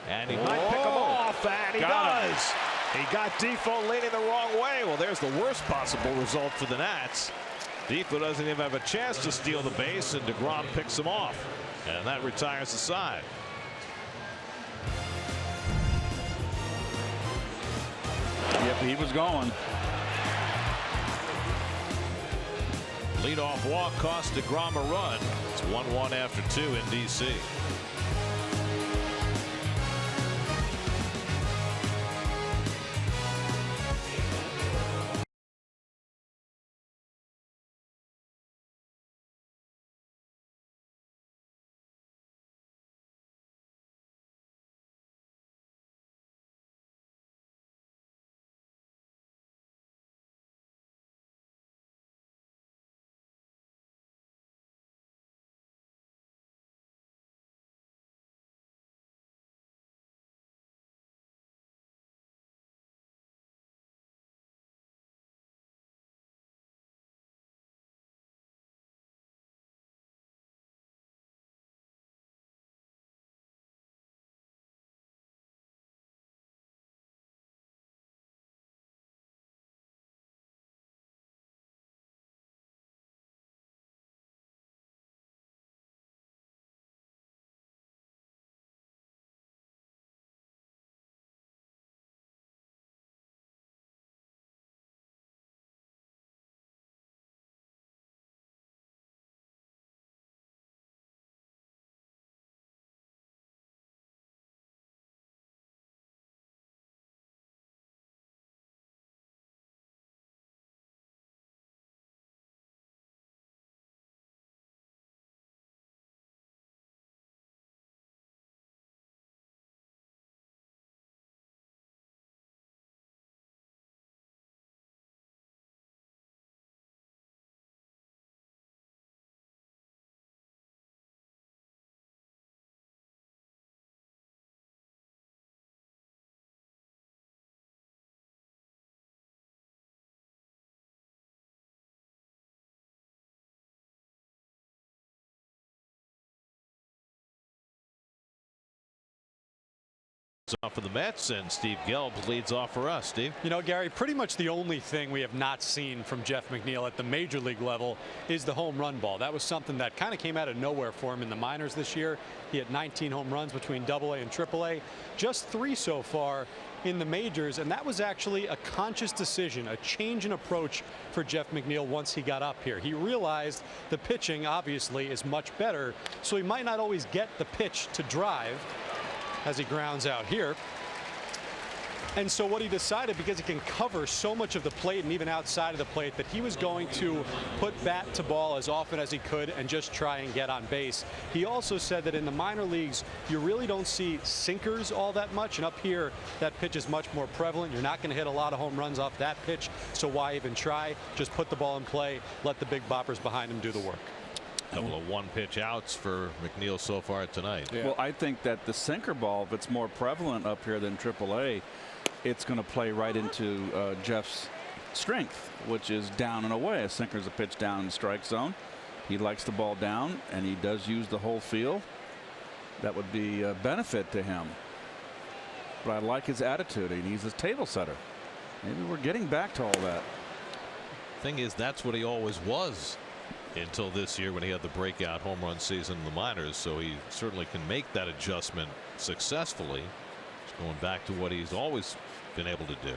And he might pick him off, and he does. He got Defoe leaning the wrong way. Well, there's the worst possible result for the Nats. Defoe doesn't even have a chance to steal the base, and DeGrom picks him off. And that retires the side. Yep, he was going. Leadoff walk cost DeGrom a run. It's 1-1 after 2 in D.C. Off for the Mets, and Steve Gelb leads off for us. Steve? You know, Gary, pretty much the only thing we have not seen from Jeff McNeil at the major league level is the home run ball. That was something that kind of came out of nowhere for him in the minors this year. He had 19 home runs between AA and AAA, just 3 so far in the majors, and that was actually a conscious decision, a change in approach for Jeff McNeil once he got up here. He realized the pitching obviously is much better, so he might not always get the pitch to drive as he grounds out here. And so what he decided, because he can cover so much of the plate and even outside of the plate, that he was going to put bat to ball as often as he could and just try and get on base. He also said that in the minor leagues, you really don't see sinkers all that much, and up here, that pitch is much more prevalent. You're not going to hit a lot of home runs off that pitch, so why even try? Just put the ball in play, let the big boppers behind him do the work. Couple of one-pitch outs for McNeil so far tonight. Yeah. Well, I think that the sinker ball, if it's more prevalent up here than AAA, it's going to play right into Jeff's strength, which is down and away. A sinker's a pitch down in the strike zone. He likes the ball down, and he does use the whole field. That would be a benefit to him. But I like his attitude. He's a table setter. Maybe we're getting back to all that. Thing is, that's what he always was until this year when he had the breakout home run season in the minors, so he certainly can make that adjustment successfully. Just going back to what he's always been able to do.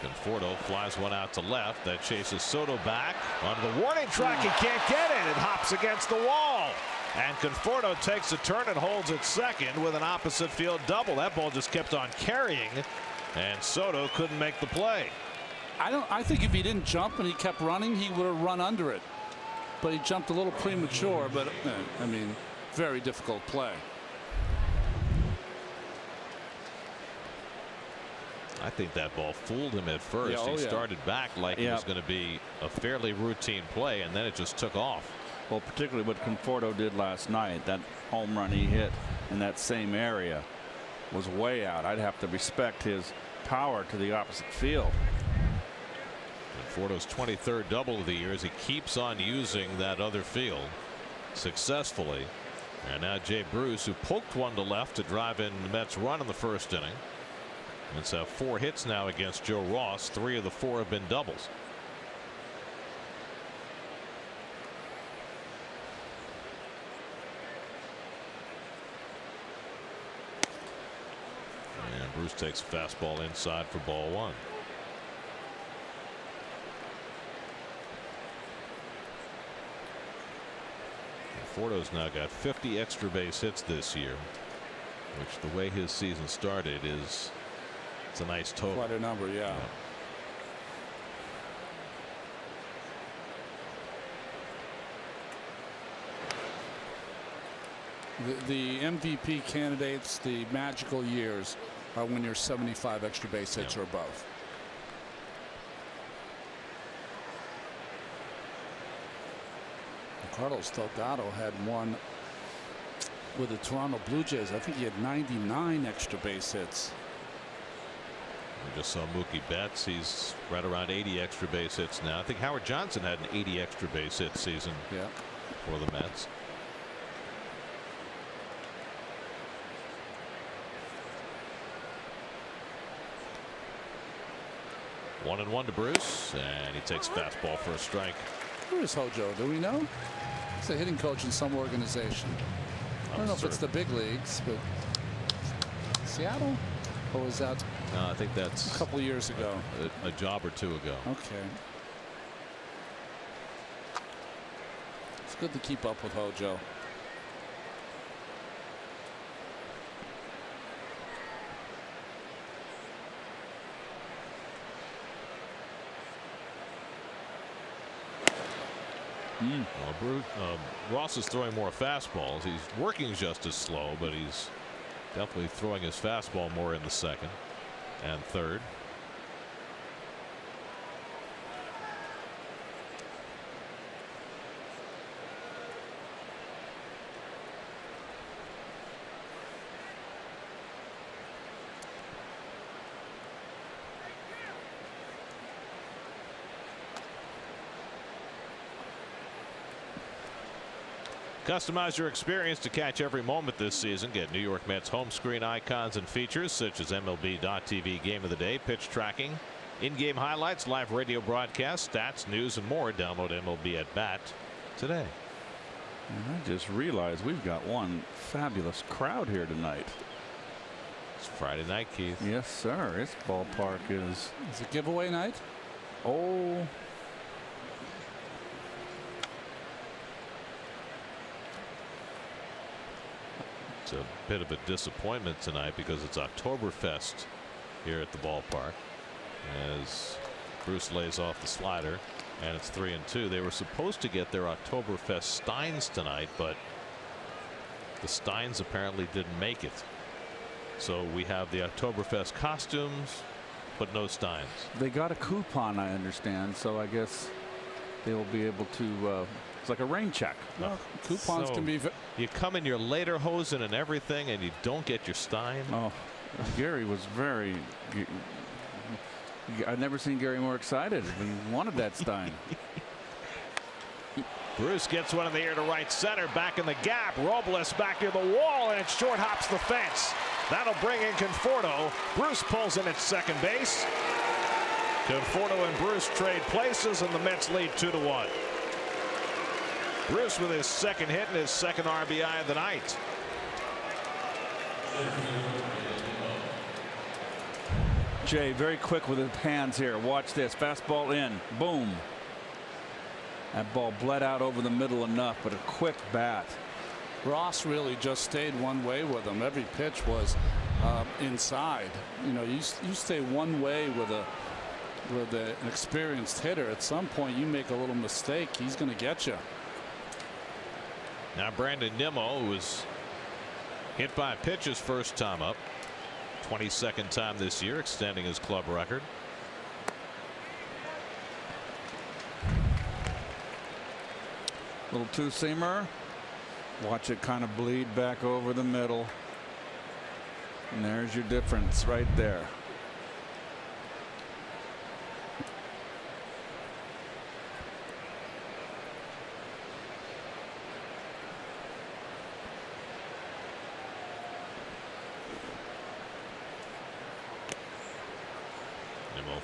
Conforto flies one out to left. That chases Soto back onto the warning track. He can't get it. It hops against the wall. And Conforto takes a turn and holds it second with an opposite field double. That ball just kept on carrying, and Soto couldn't make the play. I think if he didn't jump and he kept running, he would have run under it. But he jumped a little premature, but I mean, very difficult play. I think that ball fooled him at first. Yeah, he started back like it was going to be a fairly routine play, and then it just took off. Well, particularly what Conforto did last night, that home run he hit in that same area was way out. I'd have to respect his power to the opposite field. Conforto's 23rd double of the year as he keeps on using that other field successfully. And now Jay Bruce, who poked one to left to drive in the Mets run in the first inning. Mets have 4 hits now against Joe Ross. 3 of the 4 have been doubles. And Bruce takes a fastball inside for ball 1. Fordo's now got 50 extra base hits this year, which the way his season started it's a nice total. Quite a number, yeah. The MVP candidates, the magical years, are when you're 75 extra base hits or above. Carlos Delgado had one with the Toronto Blue Jays. I think he had 99 extra base hits. We just saw Mookie Betts. He's right around 80 extra base hits now. I think Howard Johnson had an 80 extra base hit season for the Mets. One and one to Bruce, and he takes fastball for a strike. Who is Hojo? Do we know? He's a hitting coach in some organization. I don't know if it's the big leagues, but Seattle, or was that? No, I think that's a couple of years ago. A job or 2 ago. Okay. It's good to keep up with Hojo. Well, Ross is throwing more fastballs. He's working just as slow, but he's definitely throwing his fastball more in the second and third. Customize your experience to catch every moment this season. Get New York Mets home screen icons and features such as MLB.tv Game of the Day, pitch tracking, in-game highlights, live radio broadcasts, stats, news, and more. Download MLB at Bat today. And I just realized we've got one fabulous crowd here tonight. It's Friday night, Keith. Yes, sir. This ballpark is. Is it giveaway night? Oh. It's a bit of a disappointment tonight because it's Oktoberfest here at the ballpark as Bruce lays off the slider, and it's 3-2. They were supposed to get their Oktoberfest Steins tonight, but the Steins apparently didn't make it. So we have the Oktoberfest costumes, but no Steins. They got a coupon, I understand, so I guess they will be able to. It's like a rain check. Well, coupons So can be. You come in your lederhosen and everything, and you don't get your Stein. Oh, Gary was very. I've never seen Gary more excited. He wanted that Stein. Bruce gets one in the air to right center, back in the gap. Robles back near the wall, and it short hops the fence. That'll bring in Conforto. Bruce pulls in at second base. Conforto and Bruce trade places, and the Mets lead 2-1. Bruce with his second hit and his second RBI of the night. Jay very quick with his hands here. Watch this. Fastball in. Boom. That ball bled out over the middle enough, but a quick bat. Ross really just stayed one way with him. Every pitch was inside. You know, you stay one way with an experienced hitter. At some point, you make a little mistake, he's going to get you. Now Brandon Nimmo was hit by a pitch his first time up. 22nd time this year, extending his club record. Little two-seamer. Watch it kind of bleed back over the middle. And there's your difference right there.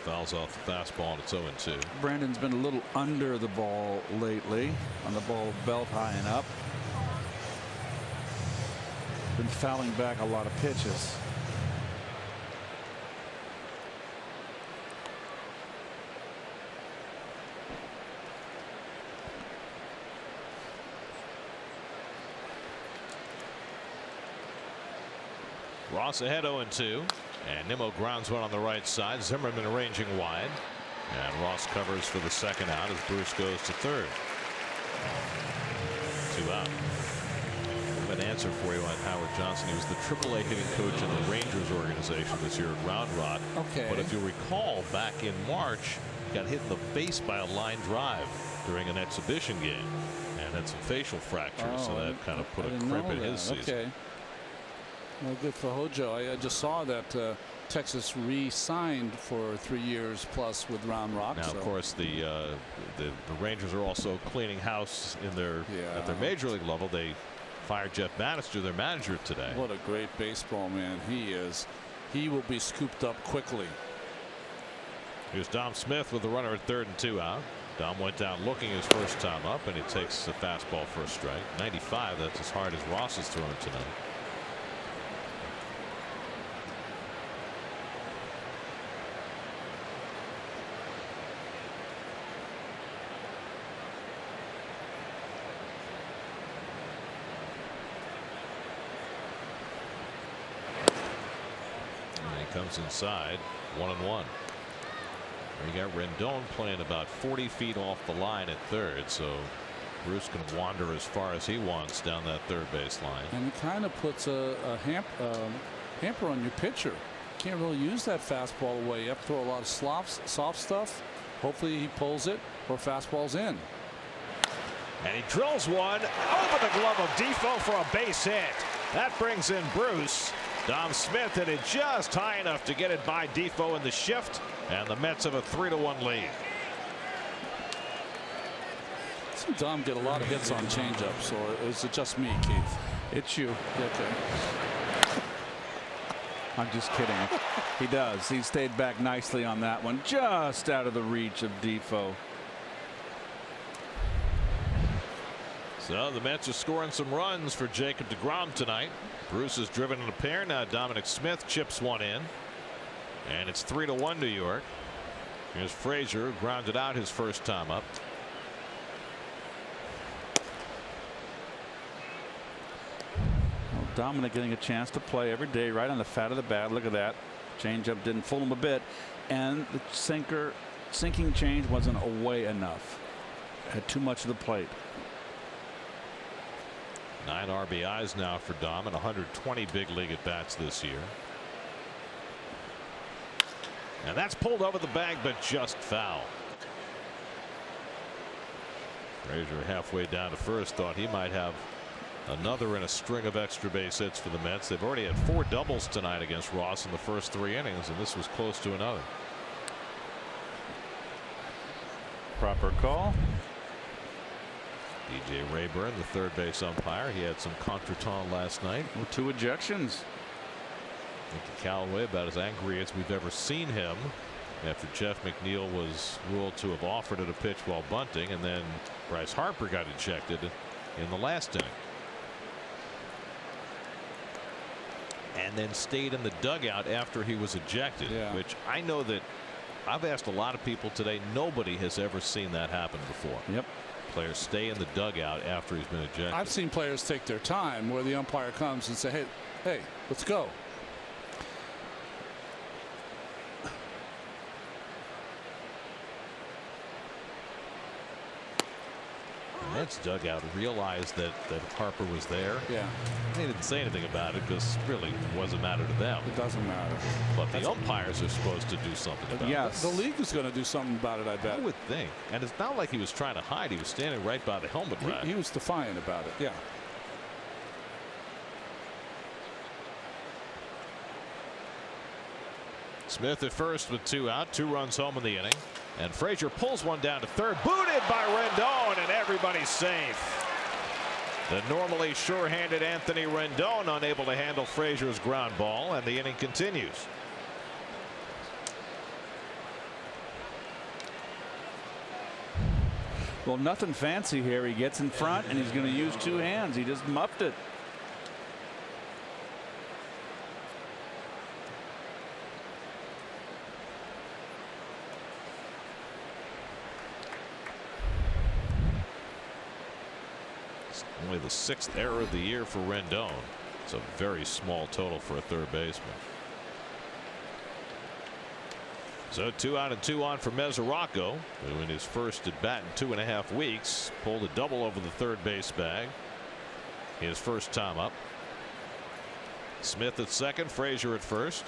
Fouls off the fastball, and it's 0-2. Brandon's been a little under the ball lately, on the ball belt high and up. Been fouling back a lot of pitches. Ross ahead 0-2, and Nimmo grounds one on the right side. Zimmerman arranging wide, and Ross covers for the second out as Bruce goes to third. 2 out. I have an answer for you on Howard Johnson. He was the AAA hitting coach in the Rangers organization this year at Round Rock. Okay. But if you recall, back in March, he got hit in the face by a line drive during an exhibition game, and had some facial fractures, so that kind of put a crimp in his season. Okay. Well, good for Hojo. I just saw that Texas re-signed for 3 years plus with Round Rock. Now, of course, the Rangers are also cleaning house in their at their major league level. They fired Jeff Bannister, their manager, today. What a great baseball man he is. He will be scooped up quickly. Here's Dom Smith with the runner at third and 2 out. Dom went down looking his first time up, and he takes a fastball for a strike. 95. That's as hard as Ross has thrown tonight. Comes inside, 1-1. You got Rendon playing about 40 feet off the line at third, so Bruce can wander as far as he wants down that third base line. And it kind of puts a hamper on your pitcher. Can't really use that fastball away. You have to throw a lot of soft stuff. Hopefully he pulls it or fastball's in. And he drills one over the glove of Defoe for a base hit. That brings in Bruce. Dom Smith hit it just high enough to get it by Defoe in the shift, and the Mets have a 3-1 lead. I've seen Dom get a lot of hits on changeups, or is it just me, Keith? It's you. Okay. I'm just kidding. He does. He stayed back nicely on that one, just out of the reach of Defoe. So the Mets are scoring some runs for Jacob deGrom tonight. Bruce has driven in a pair. Now Dominic Smith chips one in, and it's 3-1 New York. Here's Frazier, who grounded out his first time up. Well, Dominic getting a chance to play every day, right on the fat of the bat. Look at that. Changeup didn't fool him a bit, and the sinking change wasn't away enough. Had too much of the plate. 9 RBIs now for Dom and 120 big league at bats this year. And that's pulled over the bag, but just foul. Frazier halfway down to first thought he might have another in a string of extra base hits for the Mets. They've already had 4 doubles tonight against Ross in the first 3 innings, and this was close to another. Proper call. DJ Rayburn, the third base umpire. He had some contretemps last night. Well, 2 ejections. Mickey Callaway about as angry as we've ever seen him after Jeff McNeil was ruled to have offered it a pitch while bunting, and then Bryce Harper got ejected in the last inning. And then stayed in the dugout after he was ejected, which I know that I've asked a lot of people today. Nobody has ever seen that happen before. Yep. Players stay in the dugout after he's been ejected. I've seen players take their time where the umpire comes and say, hey, let's go. The Mets dugout realized that Harper was there. Yeah. They didn't say anything about it because it really wasn't matter to them. It doesn't matter. But the umpires are supposed to do something about it. The league is going to do something about it, I bet. I would think. And it's not like he was trying to hide. He was standing right by the helmet rack. He was defiant about it. Yeah. Smith at first with 2 out, 2 runs home in the inning. And Frazier pulls one down to third, booted by Rendon, and everybody's safe. The normally sure-handed Anthony Rendon unable to handle Frazier's ground ball, and the inning continues. Well, nothing fancy here. He gets in front and he's going to use two hands. He just muffed it. It's only the 6th error of the year for Rendon. It's a very small total for a third baseman. So 2 out and 2 on for Mesoraco, who in his first at bat in 2.5 weeks pulled a double over the third base bag. His first time up. Smith at second, Frazier at first.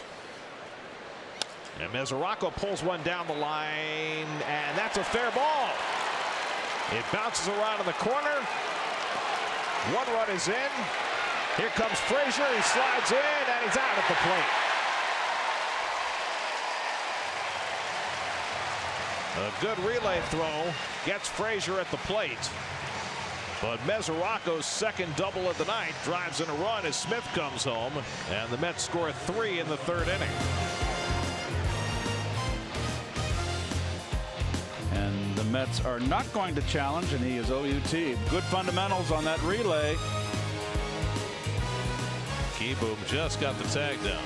And Mesoraco pulls one down the line, and that's a fair ball. It bounces around in the corner. 1 run is in. Here comes Frazier. He slides in, and he's out at the plate. A good relay throw gets Frazier at the plate. But Mesoraco's second double of the night drives in a run as Smith comes home, and the Mets score 3 in the 3rd inning. And the Mets are not going to challenge, and he is OUT. Good fundamentals on that relay. Keyboom just got the tag down.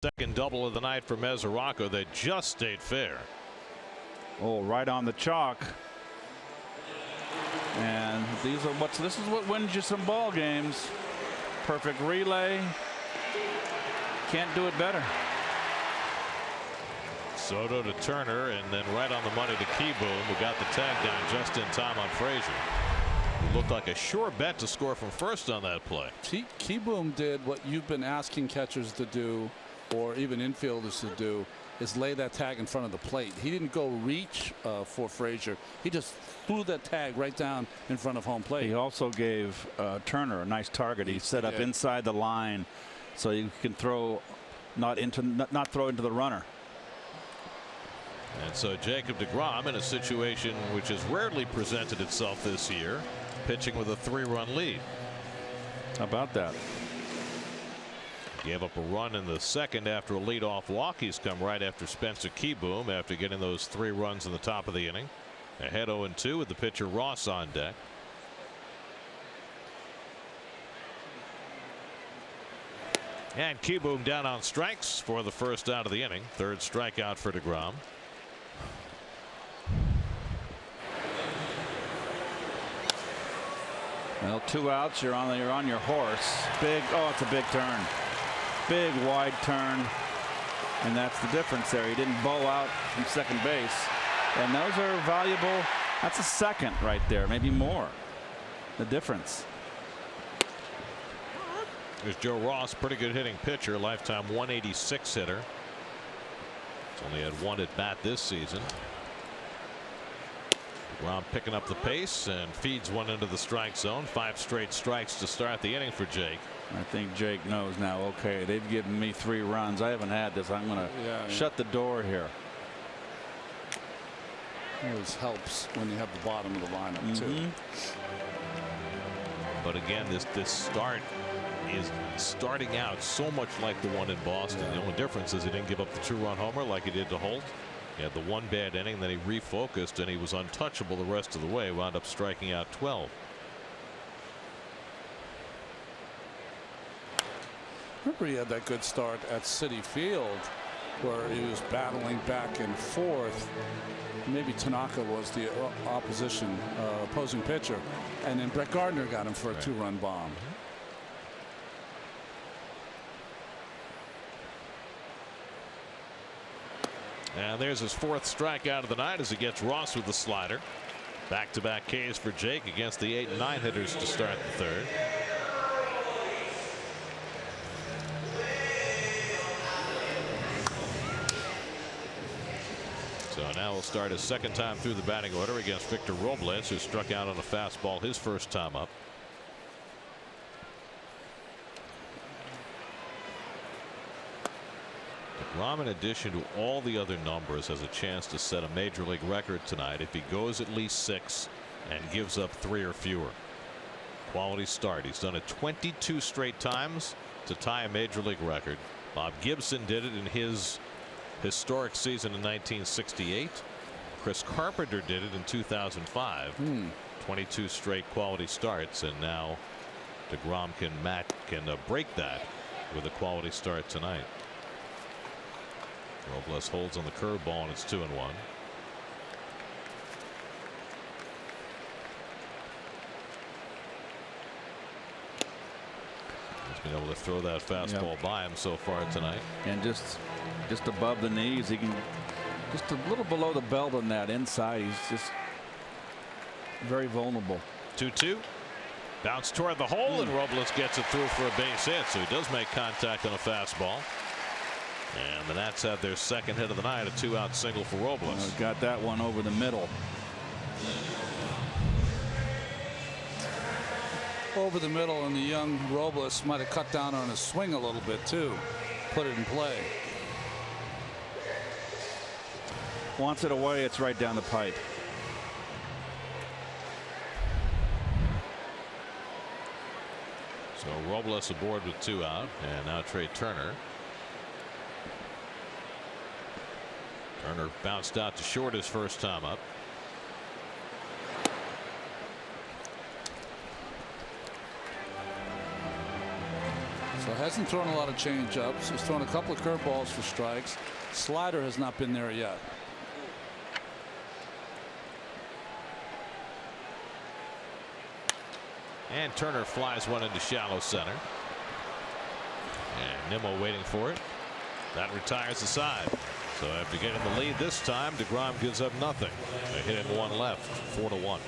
Second double of the night for Mesoraco. They just stayed fair. Oh, right on the chalk. And this is what wins you some ball games. Perfect relay. Can't do it better. Soto to Turner, and then right on the money to Keyboom, who got the tag down just in time on Frazier. It looked like a sure bet to score from first on that play. Keyboom did what you've been asking catchers to do, or even infielders to do, is lay that tag in front of the plate. He didn't go reach for Frazier. He just threw that tag right down in front of home plate. He also gave Turner a nice target. He set up inside the line so you can throw not throw into the runner. And so Jacob deGrom in a situation which has rarely presented itself this year, pitching with a 3-run lead. How about that? Gave up a run in the second after a leadoff walk. He's come right after Spencer Keyboom after getting those 3 runs in the top of the inning. Ahead 0-2 with the pitcher Ross on deck. And Keyboom down on strikes for the first out of the inning. 3rd strikeout for deGrom. Well, 2 outs. You're on your horse. Big. Oh, it's a big turn. Big wide turn, and that's the difference there. He didn't bow out from second base, and those are valuable. That's a second right there, maybe more. The difference. There's Joe Ross, pretty good hitting pitcher, lifetime 186 hitter. He's only had one at bat this season. DeGrom picking up the pace and feeds one into the strike zone. 5 straight strikes to start the inning for Jake. I think Jake knows now, okay, they've given me 3 runs. I haven't had this. I'm going to shut the door here. Always helps when you have the bottom of the lineup, too. But again, this start is starting out so much like the one in Boston. The only difference is he didn't give up the 2-run homer like he did to Holt. He had the 1 bad inning, then he refocused and he was untouchable the rest of the way. Wound up striking out 12. Remember, he had that good start at Citi Field where he was battling back and forth. Maybe Tanaka was the opposing pitcher, and then Brett Gardner got him for a 2-run bomb. And there's his 4th strikeout of the night as he gets Ross with the slider. Back-to-back Ks for Jake against the 8 and 9 hitters to start the 3rd. So now we'll start his 2nd time through the batting order against Victor Robles, who struck out on a fastball his first time up. DeGrom, in addition to all the other numbers, has a chance to set a major league record tonight if he goes at least 6 and gives up 3 or fewer. Quality start. He's done it 22 straight times to tie a major league record. Bob Gibson did it in his historic season in 1968. Chris Carpenter did it in 2005. 22 straight quality starts, and now DeGrom can break that with a quality start tonight. Robles holds on the curveball and it's 2-1. He's been able to throw that fastball by him so far tonight. And just above the knees, he can just a little below the belt on that inside. He's just very vulnerable. 2-2. Bounce toward the hole and Robles gets it through for a base hit, so he does make contact on a fastball. And the Nats have their 2nd hit of the night, a 2-out single for Robles. Got that one over the middle. Over the middle, and the young Robles might have cut down on his swing a little bit too. Put it in play. Wants it away, it's right down the pipe. So Robles aboard with 2 out, and now Trey Turner. Turner bounced out to short his first time up. So hasn't thrown a lot of change-ups. He's thrown a couple of curveballs for strikes. Slider has not been there yet. And Turner flies one into shallow center. And Nimmo waiting for it. That retires the side. So after getting the lead this time, DeGrom gives up nothing. They hit him 1 left, 4-1.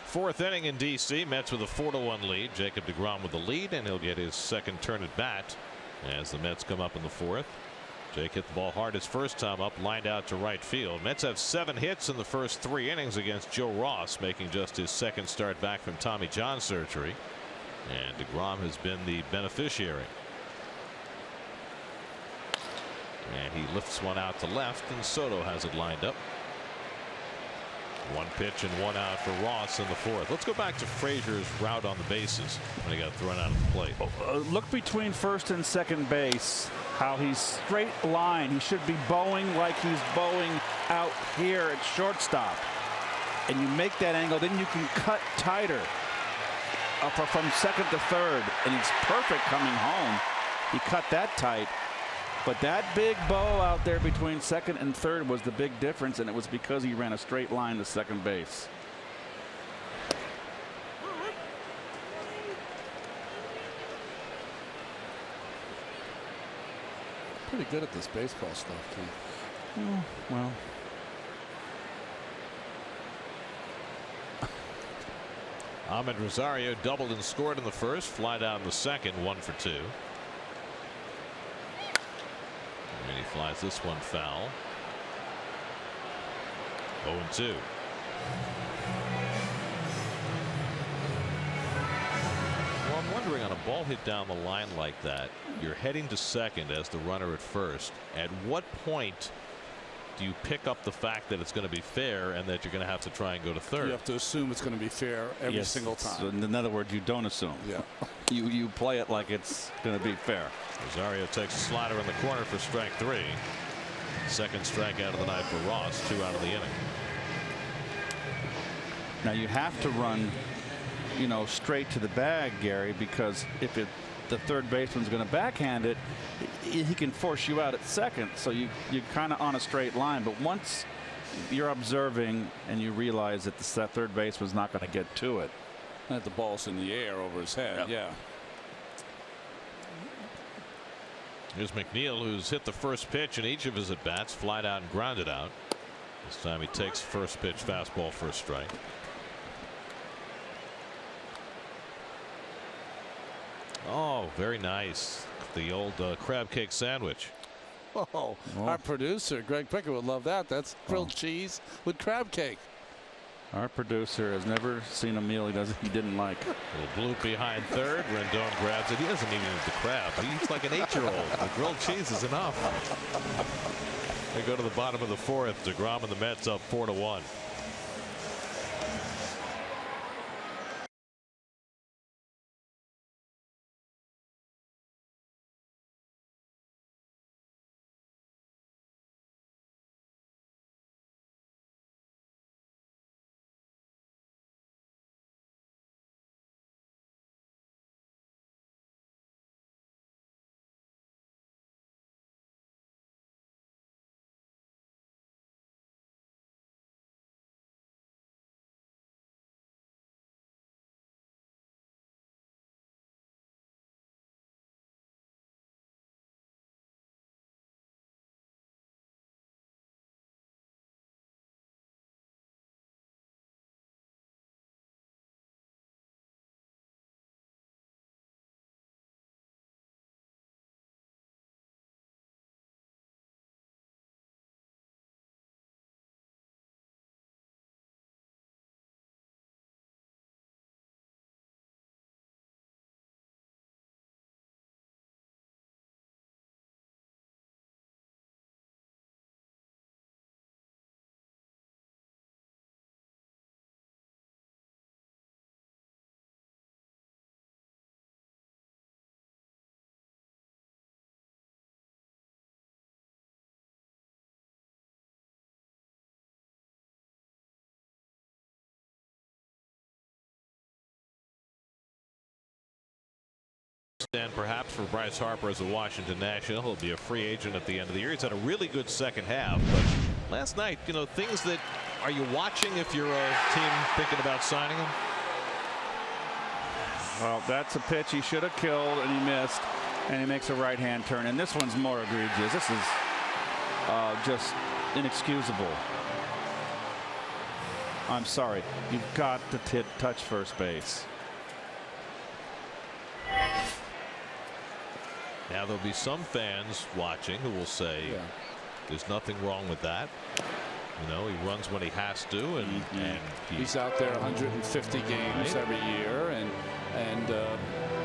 Fourth inning in D.C. Mets with a 4-1 lead. Jacob deGrom with the lead, and he'll get his second turn at bat as the Mets come up in the fourth. Jake hit the ball hard his first time up, lined out to right field. Mets have 7 hits in the first 3 innings against Joe Ross, making just his second start back from Tommy John surgery. And deGrom has been the beneficiary. And he lifts one out to left, and Soto has it lined up. 1 pitch and 1 out for Ross in the fourth. Let's go back to Frazier's route on the bases when he got thrown out of the plate. Look between first and second base, how he's straight line. He should be bowing like he's bowing out here at shortstop. And you make that angle, then you can cut tighter from second to third, and he's perfect coming home. He cut that tight. But that big bow out there between second and third was the big difference, and it was because he ran a straight line to second base. Pretty good at this baseball stuff, too. Oh, well. Ahmed Rosario doubled and scored in the first. Fly down the second, 1 for 2. And he flies this one foul. 0-2. Well, I'm wondering, on a ball hit down the line like that, you're heading to second as the runner at first. At what point do you pick up the fact that it's going to be fair and that you're going to have to try and go to third? You have to assume it's going to be fair every single time. So in other words, you don't assume. Yeah. You play it like it's going to be fair. Rosario takes a slider in the corner for strike 3. Second strikeout of the night for Ross. 2 out of the inning. Now you have to run, straight to the bag, Gary, because if the third baseman's going to backhand it, he can force you out at second. So you're kind of on a straight line. But once you're observing and you realize that the third baseman's not going to get to it, that the ball's in the air over his head. Yep. Yeah. Here's McNeil, who's hit the first pitch in each of his at bats, flied out and grounded out. This time he takes first pitch fastball for a strike. Oh, very nice. The old crab cake sandwich. Oh, our producer, Greg Pickett, would love that. That's grilled cheese with crab cake. Our producer has never seen a meal he didn't like. A little bloop behind third. Rendon grabs it. He doesn't even eat the crab. He eats like an 8-year-old. The grilled cheese is enough. They go to the bottom of the fourth. deGrom and the Mets up 4-1. And perhaps for Bryce Harper as a Washington National, he'll be a free agent at the end of the year. He's had a really good second half, but last night, things that are you watching if you're a team thinking about signing him? Well, that's a pitch he should have killed, and he missed, and he makes a right-hand turn. And this one's more egregious. This is just inexcusable. I'm sorry. You've got to touch first base. Now there'll be some fans watching who will say there's nothing wrong with that. You know, he runs when he has to, and he's out there 150 games every year, and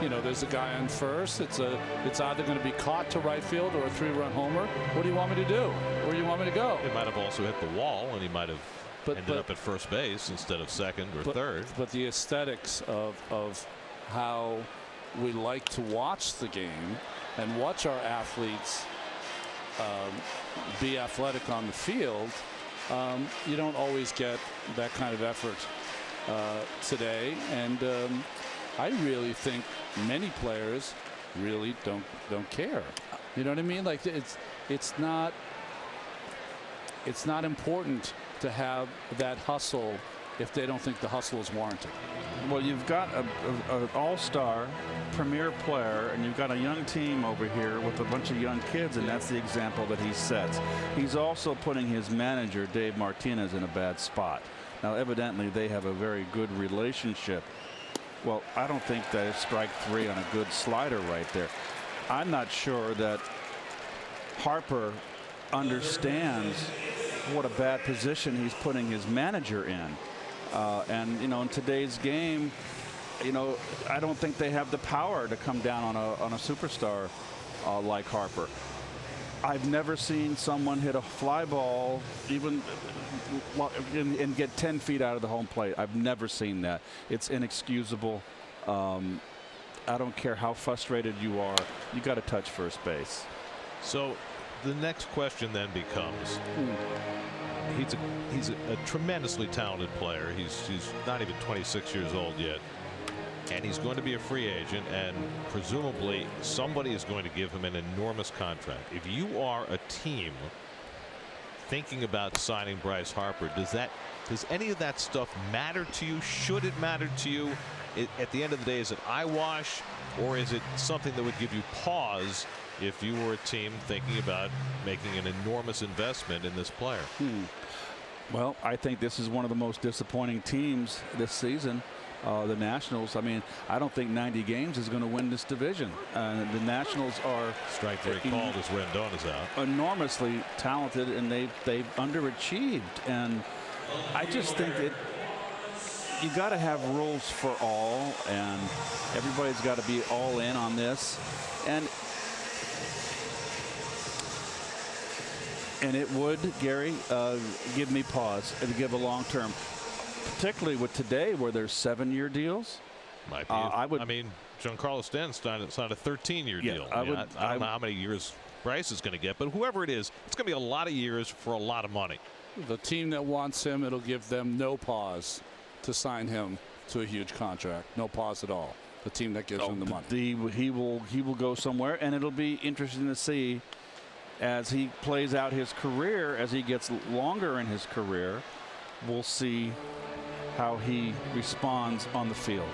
you know, there's a guy on first. It's either going to be caught to right field or a 3-run homer. What do you want me to do? Where do you want me to go? He might have also hit the wall, and he might have ended up at first base instead of second or third. But the aesthetics of how we like to watch the game and watch our athletes be athletic on the field, you don't always get that kind of effort today, and I really think many players really don't care. You know what I mean? Like it's not important to have that hustle if they don't think the hustle is warranted. Well, you've got an all-star premier player, and you've got a young team over here with a bunch of young kids, and that's the example that he sets. He's also putting his manager, Dave Martinez, in a bad spot. Now, evidently, they have a very good relationship. Well, I don't think that is strike 3 on a good slider right there. I'm not sure that Harper understands what a bad position he's putting his manager in. And, you know, in today's game, you know, I don't think they have the power to come down on a superstar like Harper. I've never seen someone hit a fly ball even and get 10 feet out of the home plate. I've never seen that. It's inexcusable. I don't care how frustrated you are. You got to touch first base. So the next question then becomes, he's a tremendously talented player. He's not even 26 years old yet, and he's going to be a free agent, and presumably somebody is going to give him an enormous contract. If you are a team thinking about signing Bryce Harper, does any of that stuff matter to you? Should it matter to you? At the end of the day, is it eyewash, or is it something that would give you pause if you were a team thinking about making an enormous investment in this player? Well, I think this is one of the most disappointing teams this season. The Nationals, I mean, I don't think 90 games is going to win this division. The Nationals are strike 3 called as Rendon is out. Enormously talented, and they've underachieved. And I just think that you got to have rules for all, and everybody's got to be all in on this. And it would, Gary, give me pause and give a long term. Particularly with today, where there's 7-year deals. Might be. I mean, Giancarlo Stanton signed a 13-year deal. I don't know how many years Bryce is going to get, but whoever it is, it's going to be a lot of years for a lot of money. The team that wants him, it'll give them no pause to sign him to a huge contract. No pause at all. The team that gives him the money. He will go somewhere, and it'll be interesting to see as he plays out his career, as he gets longer in his career. We'll see how he responds on the field.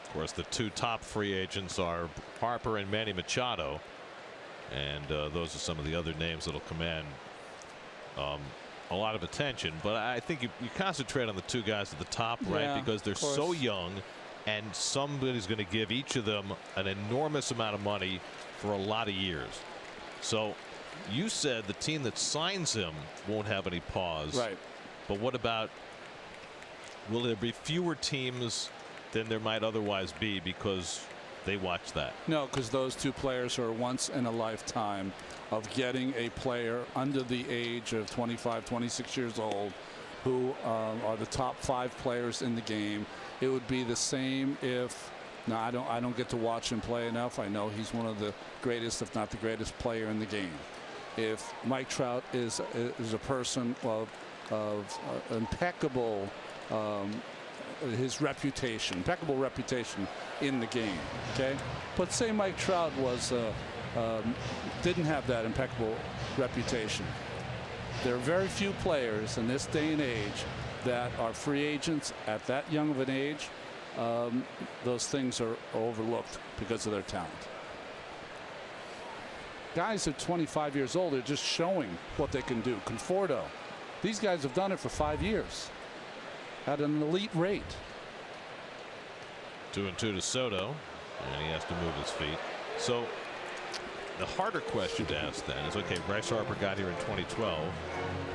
Of course, the two top free agents are Harper and Manny Machado, and those are some of the other names that'll command a lot of attention. But I think you concentrate on the two guys at the top, right? Because they're so young, and somebody's going to give each of them an enormous amount of money for a lot of years. So you said the team that signs him won't have any pause. Right. But what about, will there be fewer teams than there might otherwise be because they watch that? No, because those two players are once in a lifetime of getting a player under the age of 25, 26 years old who are the top 5 players in the game. It would be the same if, now I don't get to watch him play enough. I know he's one of the greatest, if not the greatest player in the game. If Mike Trout is a person of impeccable, his reputation, impeccable reputation in the game. Okay, but say Mike Trout was didn't have that impeccable reputation. There are very few players in this day and age that are free agents at that young of an age those things are overlooked because of their talent. Guys at 25 years old are just showing what they can do. Conforto, these guys have done it for 5 years at an elite rate. 2-2 to Soto, and he has to move his feet. So the harder question to ask then is, okay, Bryce Harper got here in 2012.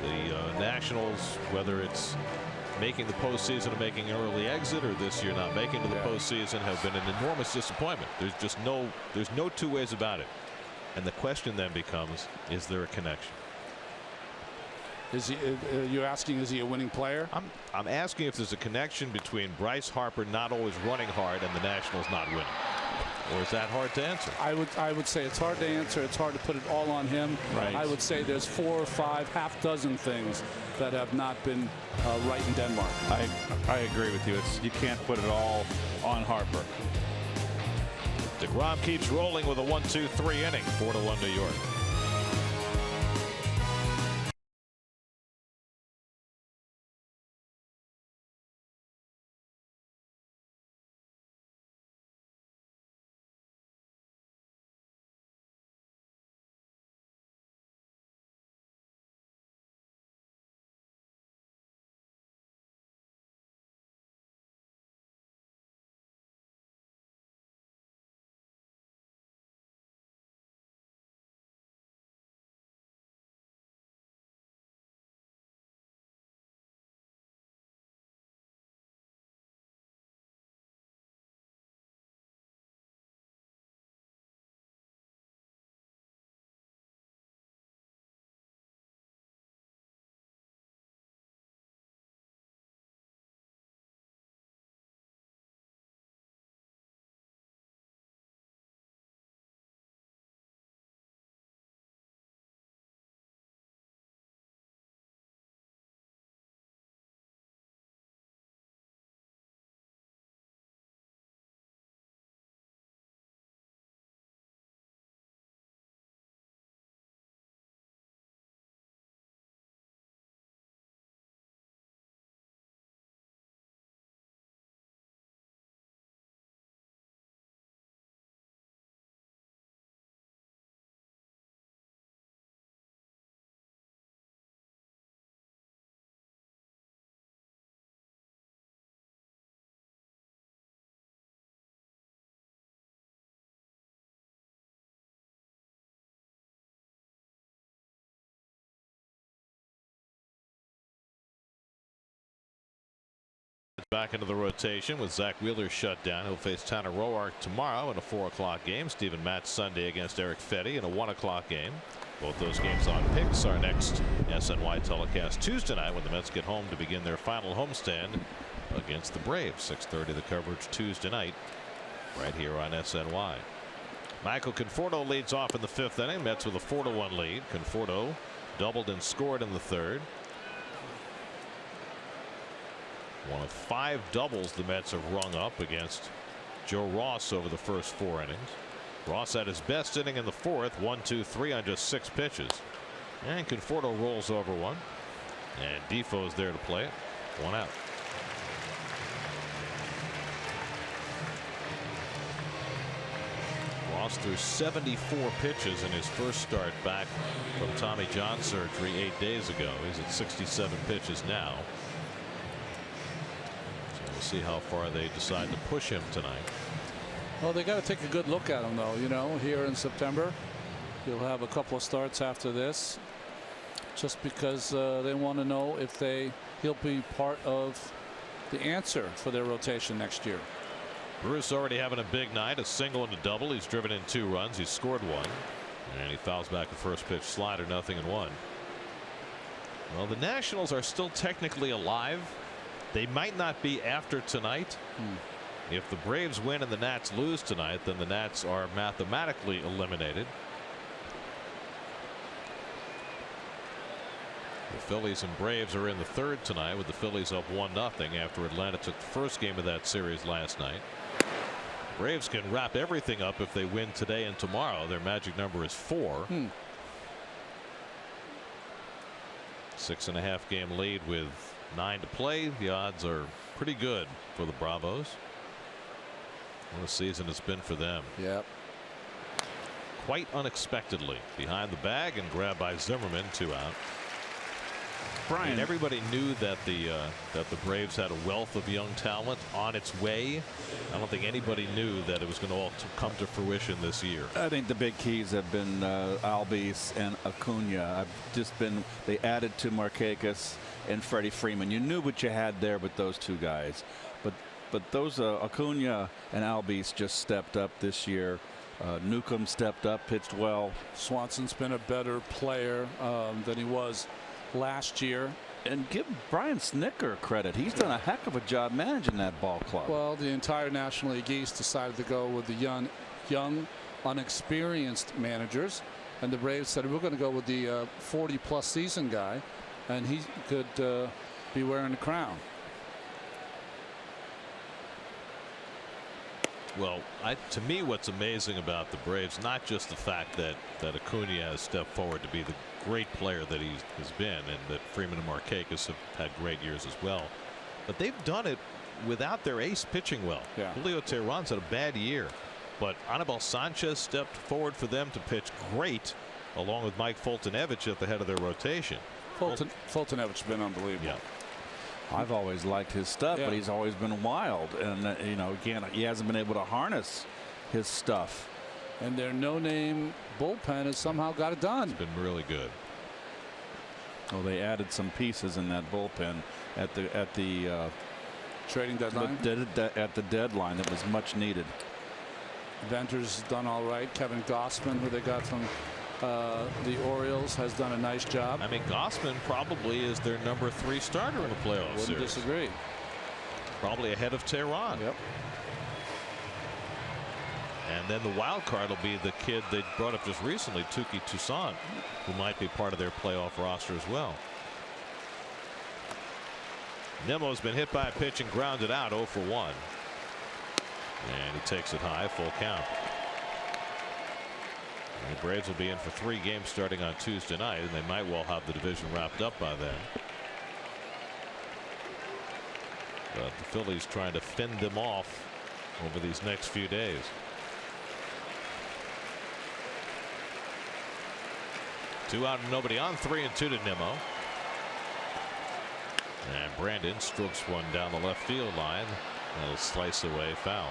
The Nationals, whether it's making the postseason or making an early exit, or this year not making to the postseason, have been an enormous disappointment. There's no two ways about it. And the question then becomes, is there a connection? Is he? You're asking, is he a winning player? I'm asking if there's a connection between Bryce Harper not always running hard and the Nationals not winning. Or is that hard to answer? I would say it's hard to answer. It's hard to put it all on him. Right. I would say there's 4 or 5, half dozen things that have not been right in Denmark. I agree with you. You can't put it all on Harper. DeGrom keeps rolling with a 1-2-3 inning, 4-1 New York. Back into the rotation with Zach Wheeler shut down. He'll face Tanner Roark tomorrow in a 4 o'clock game. Stephen Matz Sunday against Eric Fetty in a 1 o'clock game. Both those games on Picks. Our next SNY telecast Tuesday night when the Mets get home to begin their final homestand against the Braves. 6:30 the coverage Tuesday night right here on SNY. Michael Conforto leads off in the 5th inning. Mets with a 4-1 lead. Conforto doubled and scored in the 3rd. One of 5 doubles the Mets have rung up against Joe Ross over the first 4 innings. Ross had his best inning in the 4th, 1-2-3 on just 6 pitches. And Conforto rolls over one. And Defoe's there to play it. 1 out. Ross threw 74 pitches in his first start back from Tommy John surgery 8 days ago. He's at 67 pitches now. See how far they decide to push him tonight. Well, they got to take a good look at him, though. You know, here in September, he'll have a couple of starts after this, just because they want to know if he'll be part of the answer for their rotation next year. Bruce already having a big night, a single and a double. He's driven in 2 runs. He's scored 1, and he fouls back a first pitch slider, 0-1. Well, the Nationals are still technically alive. They might not be after tonight. If the Braves win and the Nats lose tonight, then the Nats are mathematically eliminated. The Phillies and Braves are in the 3rd tonight, with the Phillies up 1-0 after Atlanta took the first game of that series last night. Braves can wrap everything up if they win today and tomorrow. Their magic number is 4. 6.5 game lead with 9 to play. The odds are pretty good for the Bravos. What a season it's been for them. Yep. Quite unexpectedly behind the bag and grabbed by Zimmerman, 2 out. Brian, And everybody knew that the Braves had a wealth of young talent on its way. I don't think anybody knew that it was going to all come to fruition this year. I think the big keys have been Albies and Acuna. They added to Markakis and Freddie Freeman. You knew what you had there with those two guys, but those Acuna and Albies just stepped up this year. Newcomb stepped up, pitched well. Swanson's been a better player than he was last year. And give Brian Snitker credit. He's done a heck of a job managing that ball club. Well, the entire National League East decided to go with the young, unexperienced managers, and the Braves said we're going to go with the 40-plus season guy, and he could be wearing the crown. Well, to me, what's amazing about the Braves, not just the fact that Acuna has stepped forward to be the great player that he has been, and that Freeman and Markakis have had great years as well, but they've done it without their ace pitching well. Yeah. Julio Teheran's had a bad year, but Anibal Sanchez stepped forward for them to pitch great, along with Mike Foltynewicz at the head of their rotation. Foltynewicz has been unbelievable. Yeah. I've always liked his stuff, Yeah. but he's always been wild, and again, he hasn't been able to harness his stuff. And their no-name bullpen has somehow got it done. It's been really good. Oh, they added some pieces in that bullpen at the Trading deadline. at the deadline that was much needed. Venter's done all right. Kevin Gossman, who they got from the Orioles, has done a nice job. I mean, Gossman probably is their number 3 starter in the playoff Wouldn't series. disagree. Probably ahead of Teheran. Yep. And then the wild card will be the kid they brought up just recently, Touki Toussaint, who might be part of their playoff roster as well. Nimmo's been hit by a pitch and grounded out 0 for 1. And he takes it high, full count. And the Braves will be in for 3 games starting on Tuesday night, and they might well have the division wrapped up by then. But the Phillies trying to fend them off over these next few days. Two out and nobody on, 3-2 to Nimmo. And Brandon strokes one down the left field line. That'll slice away, foul.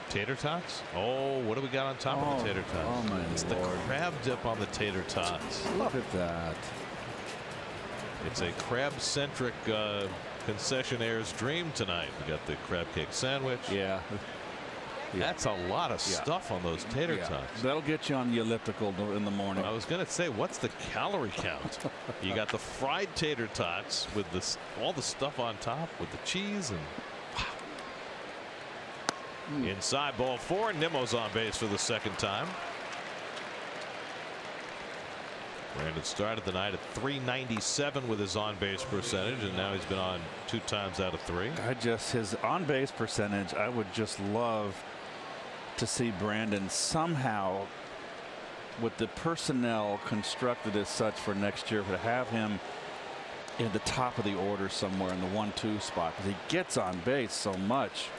Tater tots? Oh, what do we got on top of the tater tots? Oh my It's Lord. the crab dip on the tater tots. Look at that. It's a crab-centric concessionaire's dream tonight. We got the crab cake sandwich. Yeah. That's a lot of stuff on those tater tots. That'll get you on the elliptical in the morning. I was going to say, what's the calorie count? You got the fried tater tots with all the stuff on top with the cheese and inside ball 4. Nimmo's on base for the 2nd time. Brandon started the night at .397 with his on base percentage, and now he's been on 2 times out of 3. His on base percentage, I would just love to see Brandon somehow, with the personnel constructed as such for next year, to have him in the top of the order somewhere in the 1-2 spot, because he gets on base so much.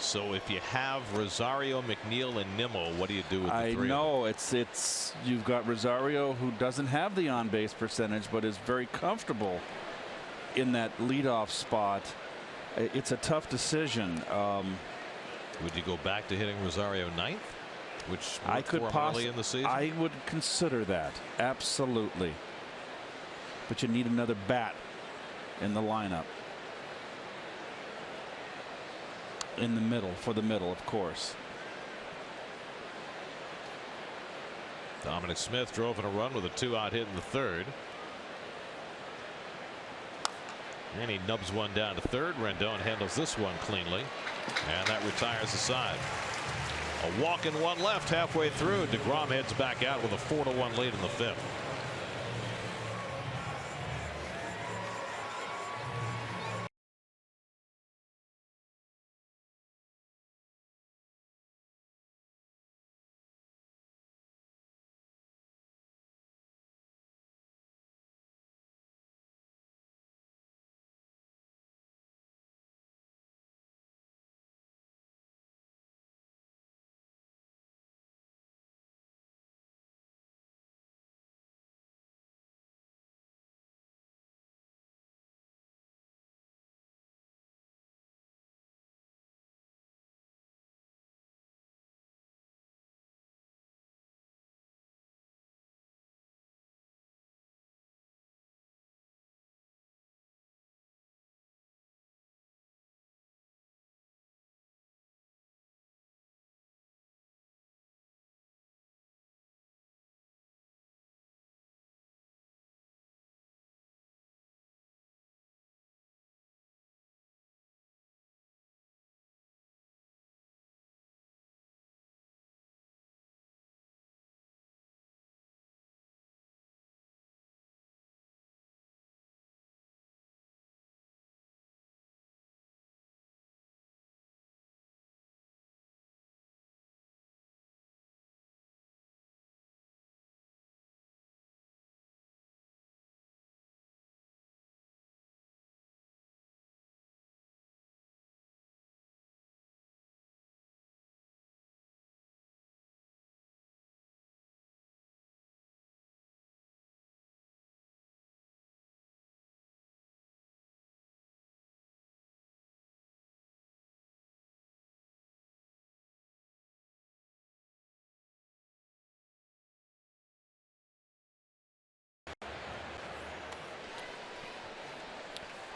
So if you have Rosario, McNeil, and Nimmo, what do you do with the 3 of them? I know it's you've got Rosario, who doesn't have the on base percentage but is very comfortable in that leadoff spot. It's a tough decision. Would you go back to hitting Rosario 9th, which I could early in the season? I would consider that, absolutely. But you need another bat in the lineup. In the middle, for the middle, of course. Dominic Smith drove in a run with a 2-out hit in the 3rd. And he nubs one down to 3rd. Rendon handles this one cleanly, and that retires the side. A walk and 1 left halfway through. DeGrom heads back out with a 4-1 lead in the 5th.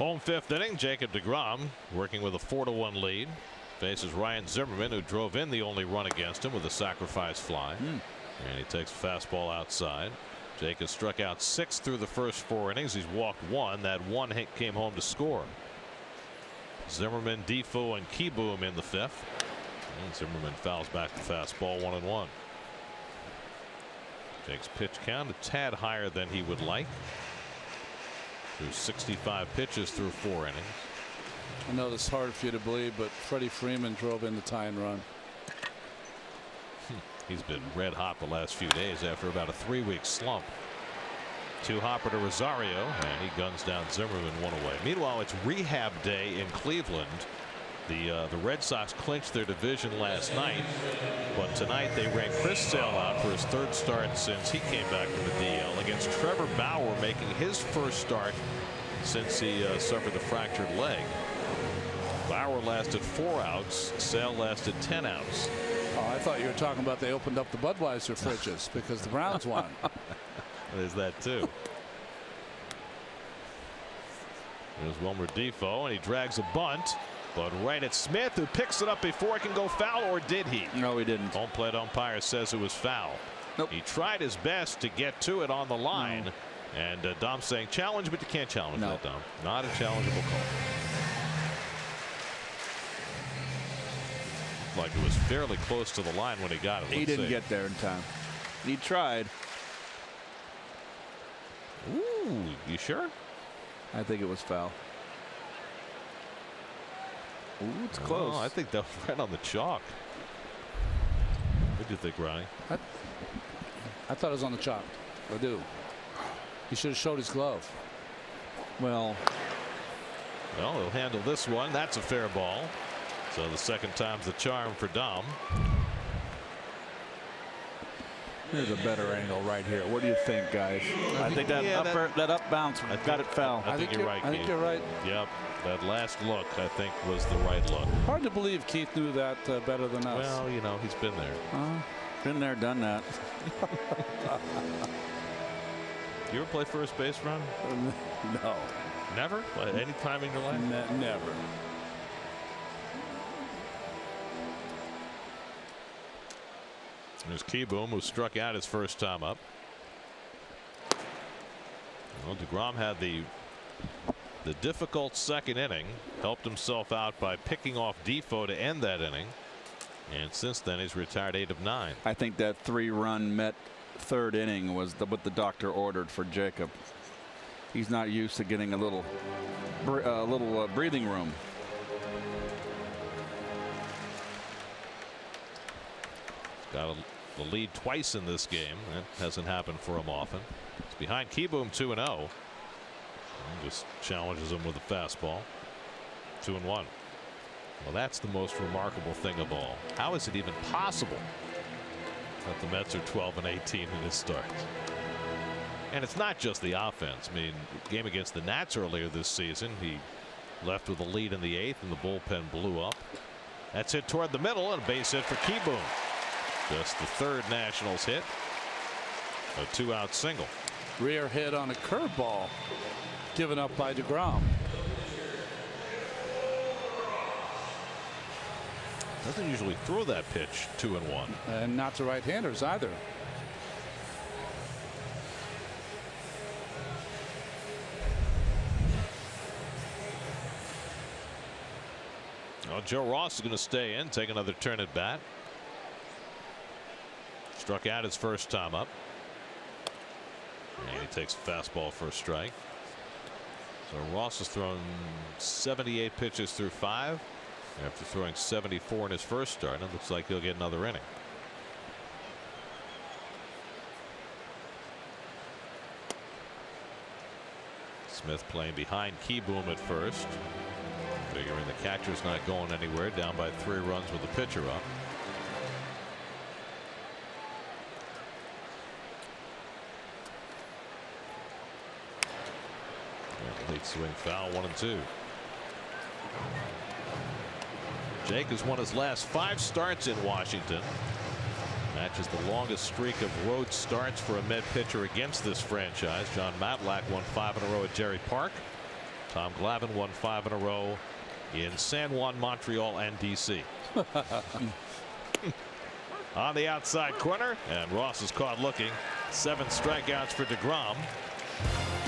Home fifth inning, Jacob deGrom working with a 4-1 lead. Faces Ryan Zimmerman, who drove in the only run against him with a sacrifice fly. And he takes a fastball outside. Jake has struck out 6 through the first 4 innings. He's walked 1. That 1 hit came home to score. Zimmerman, Defoe, and Keyboom in the 5th. And Zimmerman fouls back the fastball 1-1. Jake's pitch count a tad higher than he would like. Through 65 pitches through 4 innings. I know this is hard for you to believe, but Freddie Freeman drove in the tying run. He's been red hot the last few days after about a 3-week slump. 2 hopper to Rosario, and he guns down Zimmerman 1 away. Meanwhile, it's rehab day in Cleveland. The Red Sox clinched their division last night, but tonight they ran Chris Sale out for his 3rd start since he came back from the DL against Trevor Bauer, making his first start since he suffered the fractured leg. Bauer lasted 4 outs. Sale lasted 10 outs. Oh, I thought you were talking about they opened up the Budweiser fridges because the Browns won. There's that too. There's Wilmer Defoe, and he drags a bunt, but right at Smith, who picks it up before it can go foul, or did he? No, he didn't. Home plate umpire says it was foul. Nope. He tried his best to get to it on the line, and Dom saying challenge, but you can't challenge that, Dom. Not a challengeable call. Like it was fairly close to the line when he got it. He didn't get there in time. He tried. Ooh, you sure? I think it was foul. Ooh, it's close. Oh, I think that was right on the chalk. What do you think, Ronnie? I thought it was on the chalk. I do. He should have showed his glove. Well, he'll handle this one. That's a fair ball. So the second time's the charm for Dom. Here's a better angle right here. What do you think, guys? I think that up bounce got it foul. I think you're right, Keith. I think you're right. Yep. That last look, I think, was the right look. Hard to believe Keith knew that better than us. Well, you know, he's been there. Been there, done that. You ever play first base, Ron? No. Never? Any time in your life? Never. There's Keyboom, who struck out his first time up. Well, deGrom had the difficult second inning, helped himself out by picking off Defoe to end that inning, and since then he's retired 8 of 9. I think that 3-run Met 3rd inning was what the doctor ordered for Jacob. He's not used to getting a little breathing room. Got the lead twice in this game. That hasn't happened for him often. It's behind Keyboom 2-0. Just challenges him with a fastball. 2-1. Well, that's the most remarkable thing of all. How is it even possible that the Mets are 12-18 in his starts? And it's not just the offense. I mean, game against the Nats earlier this season, he left with a lead in the 8th, and the bullpen blew up. That's hit toward the middle, and a base hit for Keyboom. Just the 3rd Nationals hit. A 2-out single. Rear hit on a curveball given up by deGrom. Doesn't usually throw that pitch 2-1. And not to right-handers either. Well, Joe Ross is going to stay in, take another turn at bat. Struck out his first time up. And he takes a fastball for a strike. So Ross has thrown 78 pitches through 5 after throwing 74 in his first start. And it looks like he'll get another inning. Smith playing behind Keyboom at first. Figuring the catcher's not going anywhere, down by 3 runs with the pitcher up. Late swing foul, 1-2. Jake has won his last 5 starts in Washington. Matches the longest streak of road starts for a Met pitcher against this franchise. John Matlack won 5 in a row at Jerry Park. Tom Glavine won 5 in a row in San Juan, Montreal, and D.C. On the outside corner, and Ross is caught looking. 7 strikeouts for DeGrom,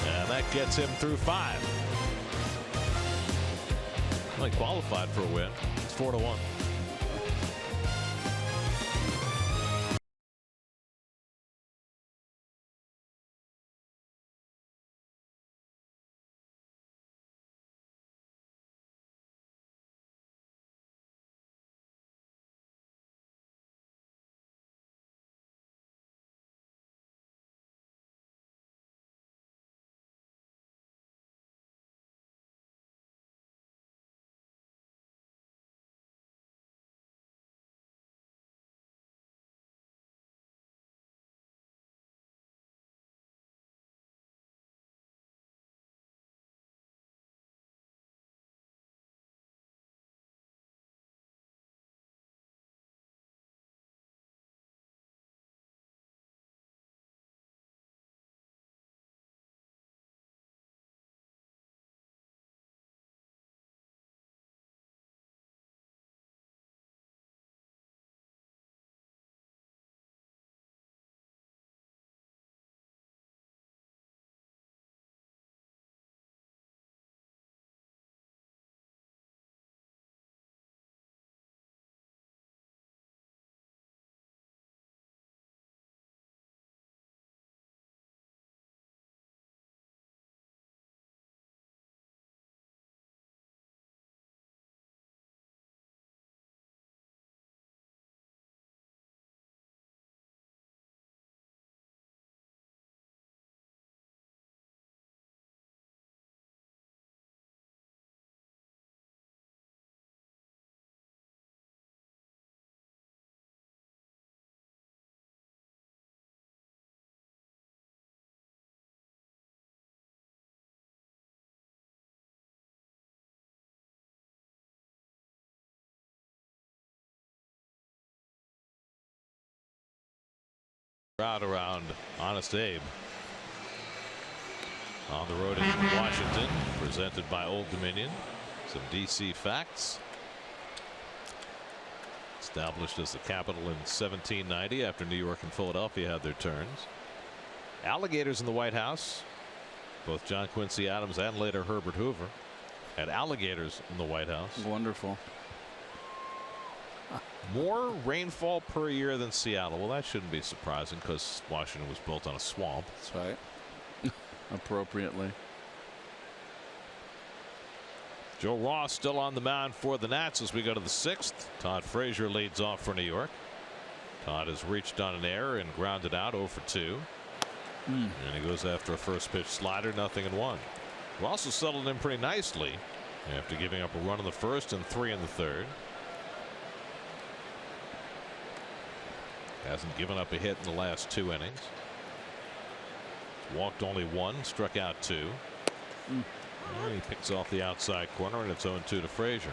and that gets him through 5. Well, he qualified for a win. It's 4-1. Crowd around Honest Abe on the road in Washington, presented by Old Dominion. Some DC facts. Established as the capital in 1790 after New York and Philadelphia had their turns. Alligators in the White House. Both John Quincy Adams and later Herbert Hoover had alligators in the White House. Wonderful. More rainfall per year than Seattle. Well, that shouldn't be surprising because Washington was built on a swamp. That's right. Appropriately. Joe Ross still on the mound for the Nats as we go to the 6th. Todd Frazier leads off for New York. Todd has reached on an error and grounded out 0 for 2. And he goes after a first pitch slider, 0-1. Ross has settled in pretty nicely after giving up a run in the first and 3 in the third. Hasn't given up a hit in the last 2 innings. Walked only 1, struck out 2. And he picks off the outside corner, and it's 0-2 to Frazier.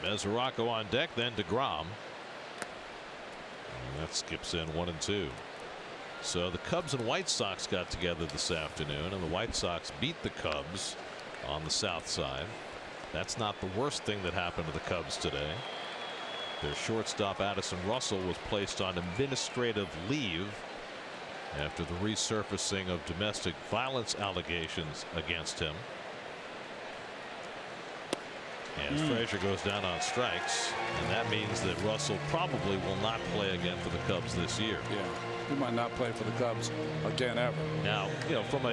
Mesoraco on deck, then DeGrom. And that skips in 1-2. So the Cubs and White Sox got together this afternoon, and the White Sox beat the Cubs on the south side. That's not the worst thing that happened to the Cubs today. Their shortstop Addison Russell was placed on administrative leave after the resurfacing of domestic violence allegations against him. And Frazier goes down on strikes, and that means that Russell probably will not play again for the Cubs this year. Yeah, he might not play for the Cubs again ever. Now, you know, from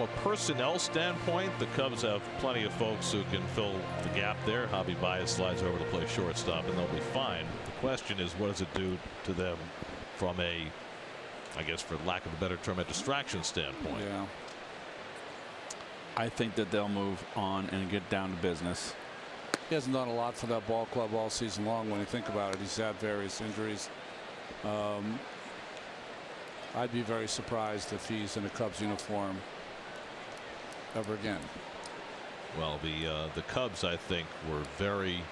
a personnel standpoint, the Cubs have plenty of folks who can fill the gap there. Javi Baez slides over to play shortstop, and they'll be fine. The question is, what does it do to them from a, I guess, for lack of a better term, a distraction standpoint? Yeah. I think that they'll move on and get down to business. He hasn't done a lot for that ball club all season long. When you think about it, he's had various injuries. I'd be very surprised if he's in a Cubs uniform ever again. Well, the Cubs, I think, were very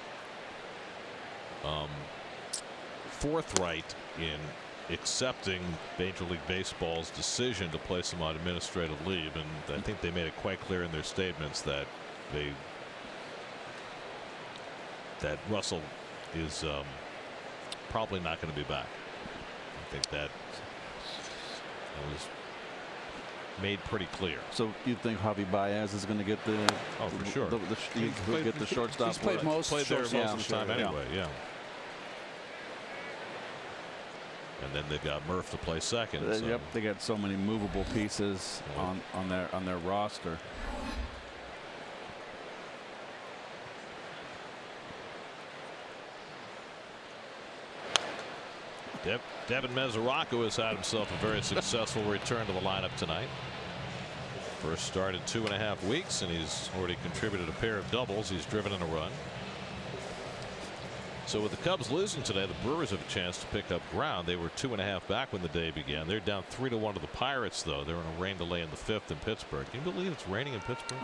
forthright in accepting Major League Baseball's decision to place him on administrative leave, and I think they made it quite clear in their statements that Russell is probably not going to be back. I think that was made pretty clear. So you think Javi Baez is going to get the? Oh, for sure. He'll get the shortstop. He's played most there most shortstop. of the time anyway. Yeah. And then they've got Murph to play second. So. Yep, they got so many movable pieces on their roster. Devin Mesoraco has had himself a very successful return to the lineup tonight. First start in 2.5 weeks, and he's already contributed a pair of doubles. He's driven in a run. So with the Cubs losing today, the Brewers have a chance to pick up ground. They were 2.5 back when the day began. They're down 3-1 to the Pirates, though. They're in a rain delay in the 5th in Pittsburgh. Can you believe it's raining in Pittsburgh?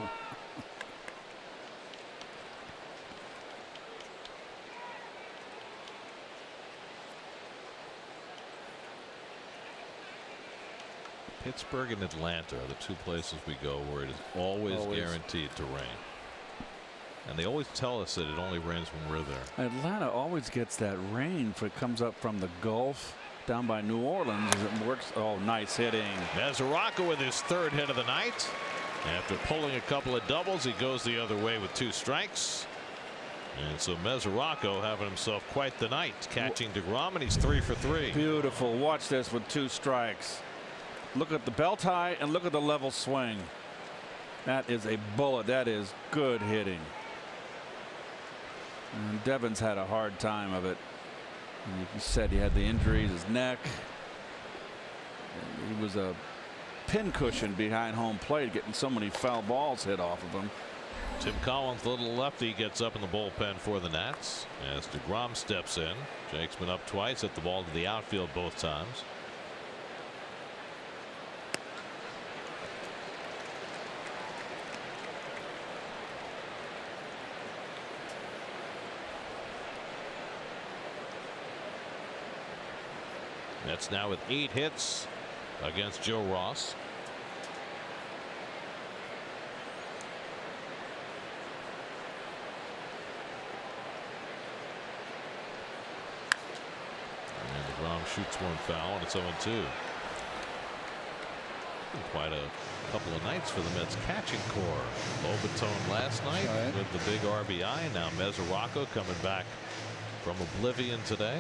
Pittsburgh and Atlanta are the two places we go where it is always guaranteed to rain. And they always tell us that it only rains when we're there. Atlanta always gets that rain if it comes up from the Gulf down by New Orleans. As it works. Oh, nice hitting. Mesoraco with his 3rd hit of the night. After pulling a couple of doubles, he goes the other way with 2 strikes. And so Mesoraco having himself quite the night, catching DeGrom, and he's 3 for 3. Beautiful. Watch this with 2 strikes. Look at the belt high and look at the level swing. That is a bullet. That is good hitting. And Devin's had a hard time of it. And you said he had the injuries, his neck. And he was a pincushion behind home plate, getting so many foul balls hit off of him. Tim Collins, little lefty, gets up in the bullpen for the Nats as DeGrom steps in. Jake's been up twice, hit the ball to the outfield both times. That's now with 8 hits against Joe Ross. And DeGrom shoots one foul, and it's 0-2. Quite a couple of nights for the Mets catching core. Lobatone last night with the big RBI. Now Mesoraco coming back from oblivion today.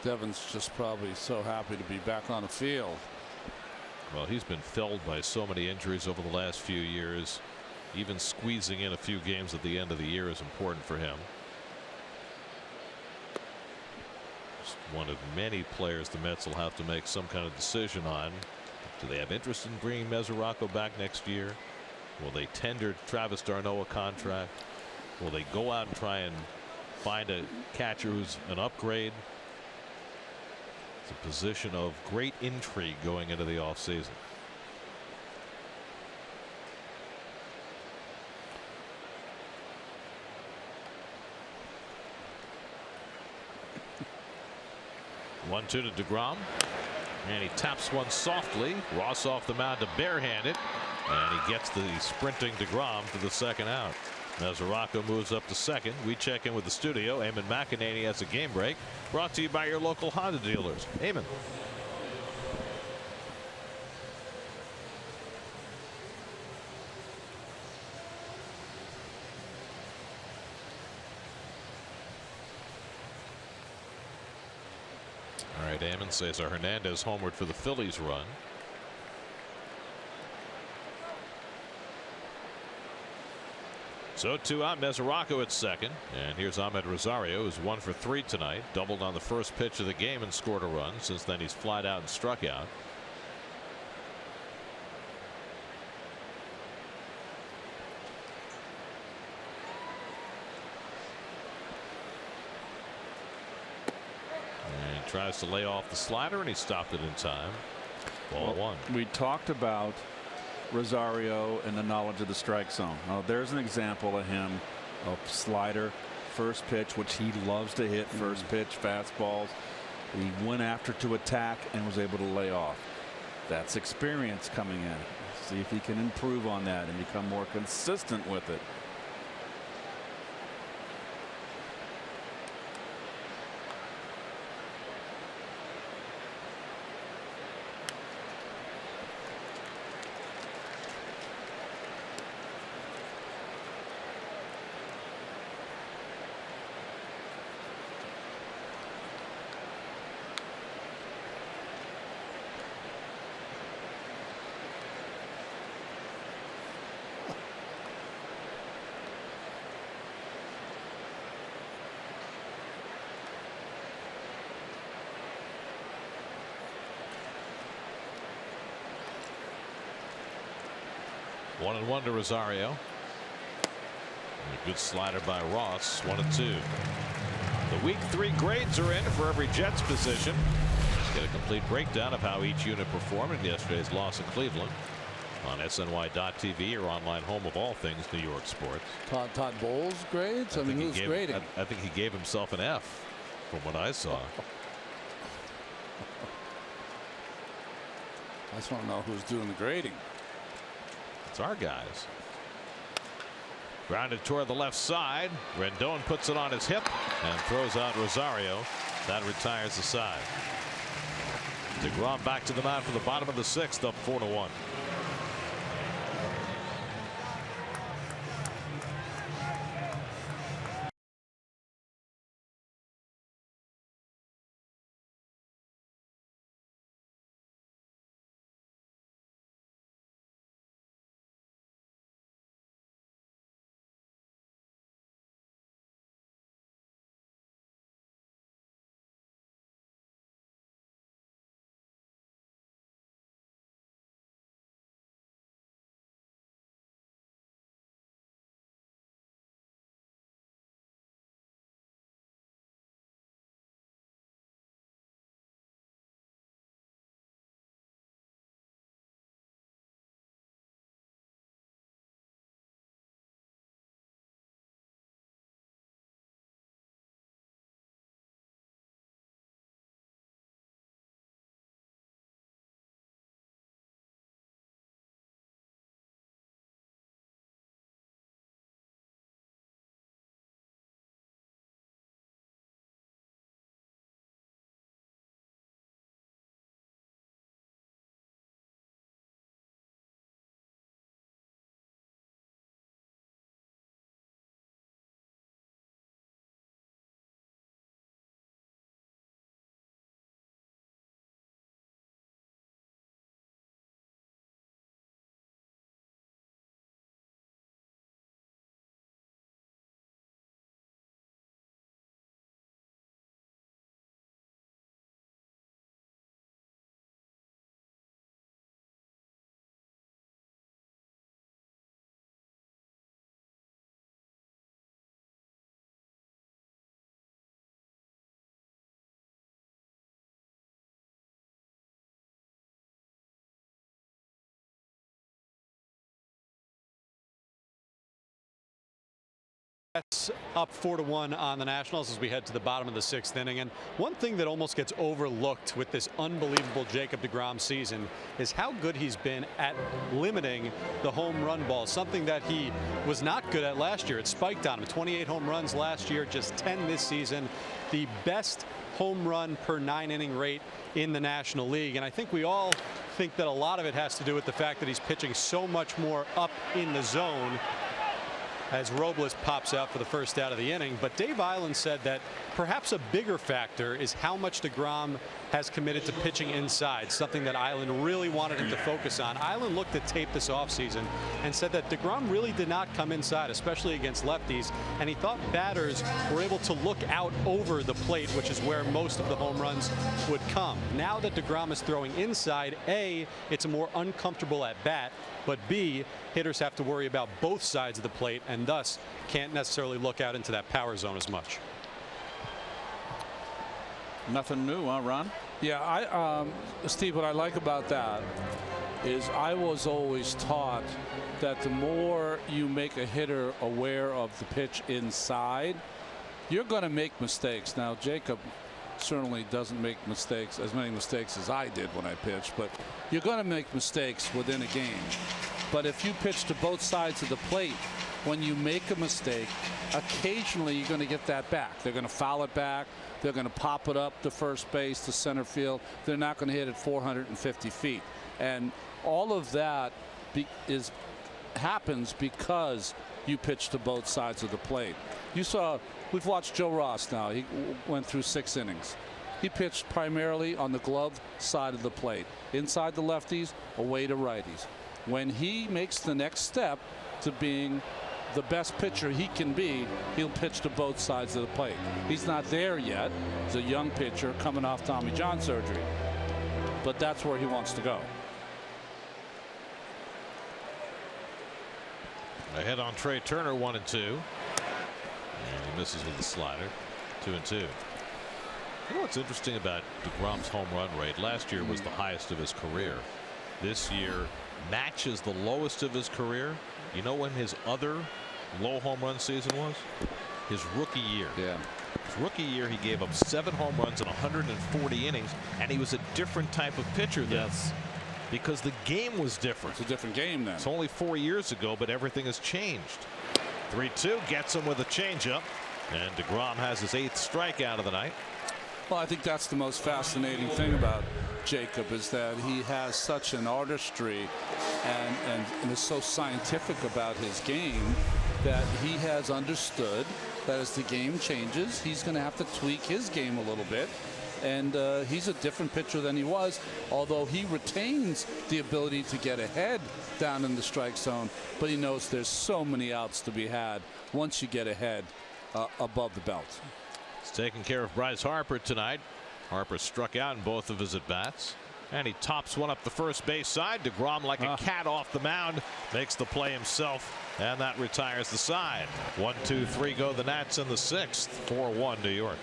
Devin's just probably so happy to be back on the field. Well, he's been felled by so many injuries over the last few years. Even squeezing in a few games at the end of the year is important for him. Just one of many players the Mets will have to make some kind of decision on. Do they have interest in bringing Mesoraco back next year? Will they tender Travis d'Arnaud a contract? Will they go out and try and find a catcher who's an upgrade? It's a position of great intrigue going into the offseason. One-two to DeGrom, and he taps one softly. Ross off the mound to barehand it, and he gets the sprinting DeGrom to the second out. Mesoraco moves up to second. We check in with the studio. Eamon McEnany has a game break. Brought to you by your local Honda dealers. Eamon. All right, Eamon says Hernandez homered for the Phillies run. So 2 out, Mesoraco at second, and here's Ahmed Rosario, who's 1 for 3 tonight, doubled on the first pitch of the game and scored a run. Since then he's flied out and struck out. And he tries to lay off the slider, and he stopped it in time. Ball 1. We talked about Rosario and the knowledge of the strike zone. Now, there's an example of him A slider, first pitch, which he loves to hit. First pitch, fastballs. He went after to attack and was able to lay off. That's experience coming in. See if he can improve on that and become more consistent with it. One and one to Rosario. And a good slider by Ross. 1-2. The week 3 grades are in for every Jets position. Let's get a complete breakdown of how each unit performed in yesterday's loss in Cleveland on SNY.TV, your online home of all things New York sports. Todd Bowles grades. I mean, who's grading? I think he gave himself an F from what I saw. I just want to know who's doing the grading. It's our guys. Grounded toward the left side. Rendon puts it on his hip and throws out Rosario. That retires the side. DeGrom back to the mound for the bottom of the 6th, up 4-1. That's up 4-1 on the Nationals as we head to the bottom of the 6th inning. And one thing that almost gets overlooked with this unbelievable Jacob deGrom season is how good he's been at limiting the home run ball, something that he was not good at last year. It spiked on him. 28 home runs last year, just 10 this season. The best home run per 9-inning rate in the National League. And I think we all think that a lot of it has to do with the fact that he's pitching so much more up in the zone as Robles pops out for the first out of the inning. But Dave Eiland said that perhaps a bigger factor is how much deGrom has committed to pitching inside, something that Eiland really wanted him to focus on. Eiland looked at tape this offseason and said that deGrom really did not come inside, especially against lefties, and he thought batters were able to look out over the plate, which is where most of the home runs would come. Now that deGrom is throwing inside, A, it's a more uncomfortable at bat, but B, hitters have to worry about both sides of the plate and thus can't necessarily look out into that power zone as much. Nothing new, huh, Ron? Yeah, Steve, what I like about that is I was always taught that the more you make a hitter aware of the pitch inside, you're going to make mistakes. Now, Jacob certainly doesn't make mistakes, as many mistakes as I did when I pitched, but you're going to make mistakes within a game. But if you pitch to both sides of the plate, when you make a mistake, occasionally you're going to get that back. They're going to foul it back. They're going to pop it up to first base, to center field. They're not going to hit it 450 feet. And all of that happens because you pitch to both sides of the plate. You saw, we've watched Joe Ross now. He went through 6 innings. He pitched primarily on the glove side of the plate, inside the lefties, away to righties. When he makes the next step to being the best pitcher he can be, he'll pitch to both sides of the plate. He's not there yet. He's a young pitcher coming off Tommy John surgery, but that's where he wants to go. A hit on Trey Turner, 1-2. And he misses with the slider, 2-2. You know what's interesting about DeGrom's home run rate? Last year was the highest of his career. This year matches the lowest of his career. You know when his other low home run season was? His rookie year. Yeah. His rookie year, he gave up 7 home runs in 140 innings, and he was a different type of pitcher then. Yes. Because the game was different. It's a different game then. It's only 4 years ago, but everything has changed. 3-2 gets him with a changeup, and DeGrom has his 8th strikeout of the night. Well, I think that's the most fascinating thing about Jacob, is that he has such an artistry and is so scientific about his game that he has understood that as the game changes, he's going to have to tweak his game a little bit. And he's a different pitcher than he was, although he retains the ability to get ahead down in the strike zone. But he knows there's so many outs to be had once you get ahead above the belt. He's taking care of Bryce Harper tonight. Harper struck out in both of his at-bats. And he tops one up the first base side. DeGrom, like a cat off the mound, makes the play himself, and that retires the side. 1-2-3 go the Nats in the 6th. 4-1 New York.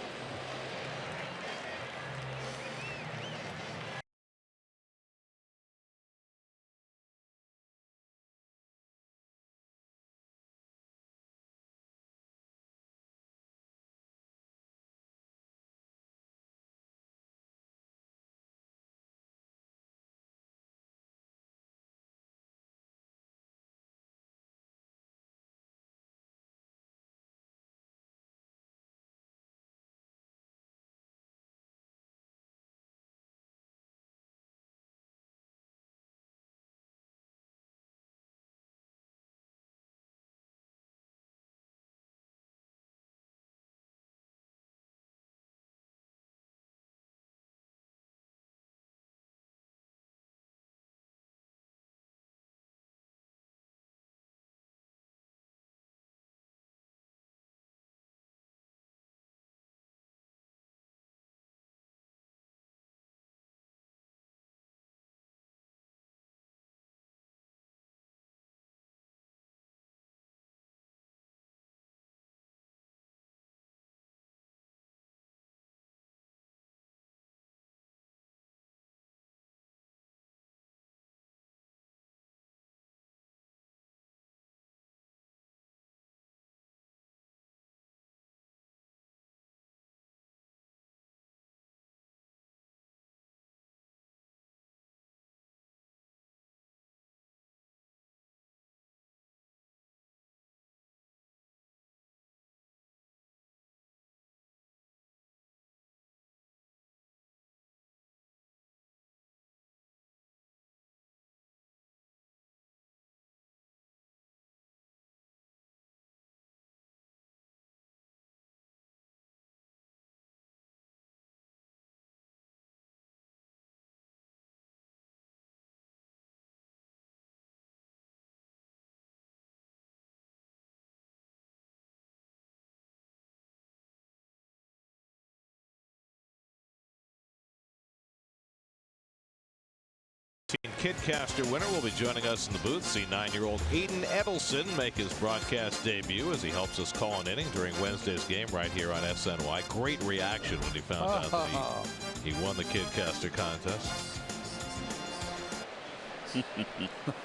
Kidcaster winner will be joining us in the booth. See 9-year-old Aiden Edelson make his broadcast debut as he helps us call an inning during Wednesday's game right here on SNY. Great reaction when he found out that he won the Kidcaster contest.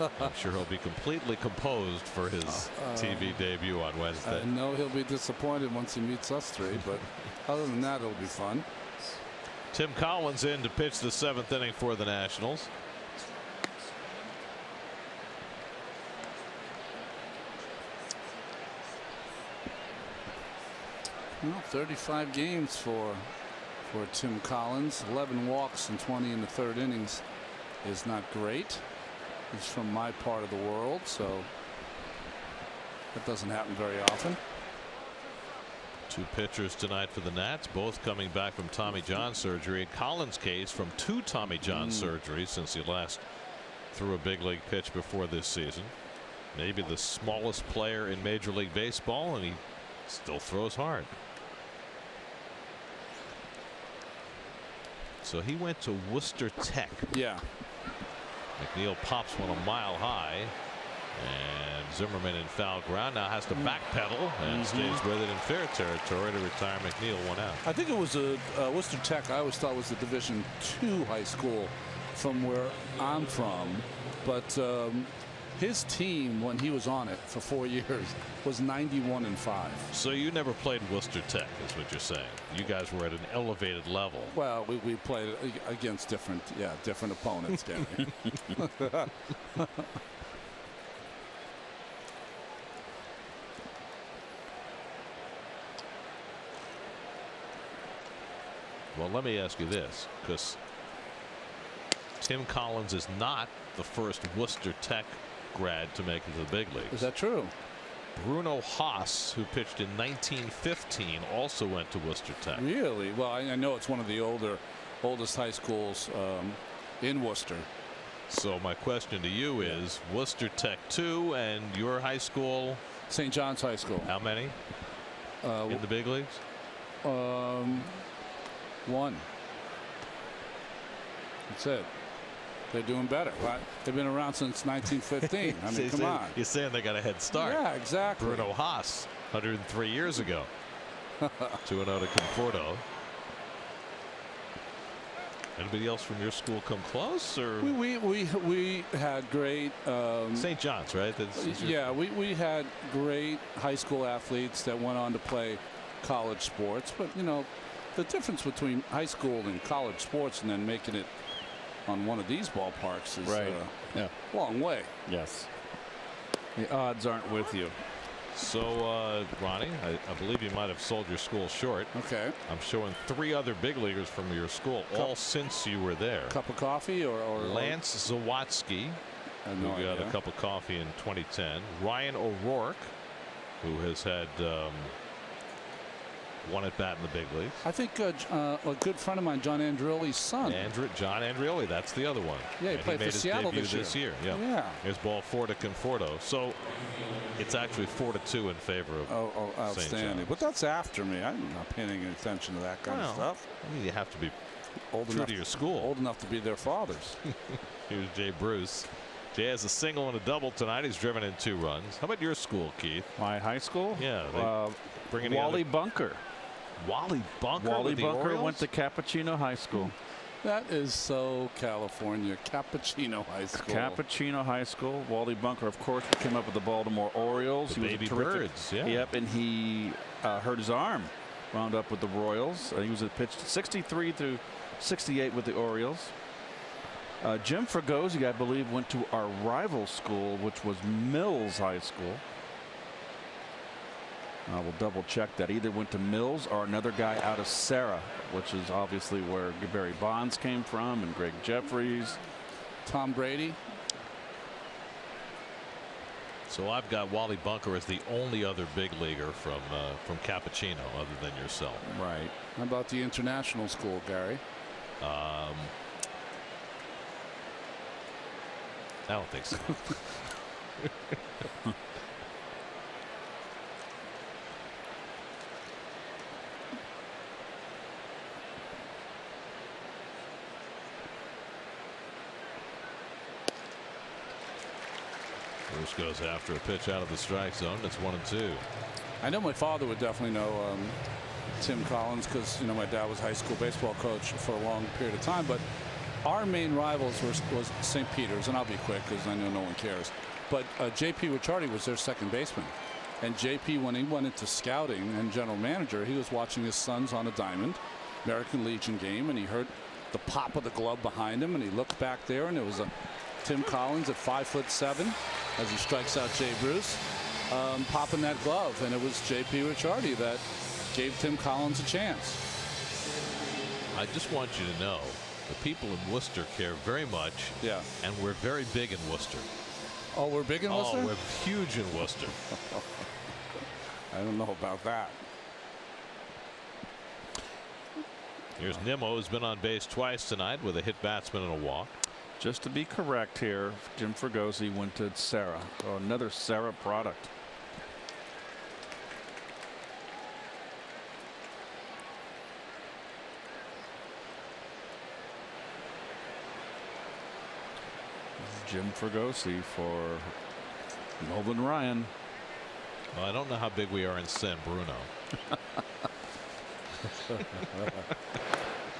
I'm sure he'll be completely composed for his TV debut on Wednesday. I know he'll be disappointed once he meets us three, but other than that, it'll be fun. Tim Collins in to pitch the 7th inning for the Nationals. Well, 35 games for Tim Collins. 11 walks and 20 in the 3rd innings is not great. He's from my part of the world, so that doesn't happen very often. 2 pitchers tonight for the Nats, both coming back from Tommy John surgery. In Collins' case, from 2 Tommy John surgeries since he last threw a big league pitch before this season. Maybe the smallest player in Major League Baseball, and he still throws hard. So he went to Worcester Tech. Yeah. McNeil pops one a mile high, and Zimmerman in foul ground now has to backpedal and stays with it in fair territory to retire McNeil 1 out. I think it was Worcester Tech. I always thought was the Division II high school from where I'm from, but his team when he was on it for 4 years was 91-5. So you never played Worcester Tech, is what you're saying. You guys were at an elevated level. Well, we played against different opponents, Gary. Well, let me ask you this, because Tim Collins is not the first Worcester Tech grad to make it to the big leagues. Is that true? Bruno Haas, who pitched in 1915, also went to Worcester Tech. Really? Well, I know it's one of the oldest high schools in Worcester. So my question to you is Worcester Tech 2 and your high school? St. John's High School. How many in the big leagues? 1. That's it. They're doing better. Right? They've been around since 1915. I mean, come on. You're saying they got a head start. Yeah, exactly. Bruno Haas, 103 years ago. 2-0 to Conforto. Anybody else from your school come close? Or we had great St. John's, right? Yeah, we had great high school athletes that went on to play college sports. But you know, the difference between high school and college sports and then making it on one of these ballparks is a long way. Yes. The odds aren't with you. So, Ronnie, I believe you might have sold your school short. Okay. I'm showing 3 other big leaguers from your school, all since you were there. Cup of coffee or Lance Zawatsky, who got a cup of coffee in 2010. Ryan O'Rourke, who has had 1 at bat in the big leagues. I think a good friend of mine, John Andrioli's son. John Andrioli, that's the other one. Yeah, he played made for his Seattle debut this year. Yeah. Here's ball 4 to Conforto. So it's actually 4-2 in favor of outstanding. But that's after me. I'm not paying any attention to that kind of stuff. I mean, you have to be old true enough to your school. Old enough to be their fathers. Here's Jay Bruce. Jay has a single and a double tonight. He's driven in 2 runs. How about your school, Keith? My high school? Yeah. Wally Bunker. Wally Bunker. Wally Bunker went to Cappuccino High School. That is so California. Cappuccino High School. Cappuccino High School. Wally Bunker, of course, came up with the Baltimore Orioles. The baby birds. Yeah. Yep, and he hurt his arm. Wound up with the Royals. He was pitched 63 through 68 with the Orioles. Jim Fregosi, I believe, went to our rival school, which was Mills High School. I will double check that. Either went to Mills or another guy out of Sarah, which is obviously where Barry Bonds came from, and Greg Jeffries. Tom Brady. So I've got Wally Bunker as the only other big leaguer from Cappuccino other than yourself. Right. How about the international school, Gary? I don't think so. Bruce goes after a pitch out of the strike zone. It's 1-2. I know my father would definitely know Tim Collins because, you know, my dad was high school baseball coach for a long period of time. But our main rivals was St. Peter's, and I'll be quick because I know no one cares. But J.P. Ricciardi was their second baseman. And J.P., when he went into scouting and general manager, he was watching his sons on a diamond, American Legion game, and he heard the pop of the glove behind him, and he looked back there, and it was a Tim Collins at 5'7" as he strikes out Jay Bruce, popping that glove, and it was J.P. Ricciardi that gave Tim Collins a chance. I just want you to know the people in Worcester care very much. Yeah. And we're very big in Worcester. Oh, we're big in Worcester? Oh, we're huge in Worcester. I don't know about that. Here's Nimmo, who's been on base twice tonight with a hit batsman and a walk. Just to be correct here, Jim Fregosi went to Sarah, so another Sarah product. Jim Fregosi for Nolan Ryan. Well, I don't know how big we are in San Bruno.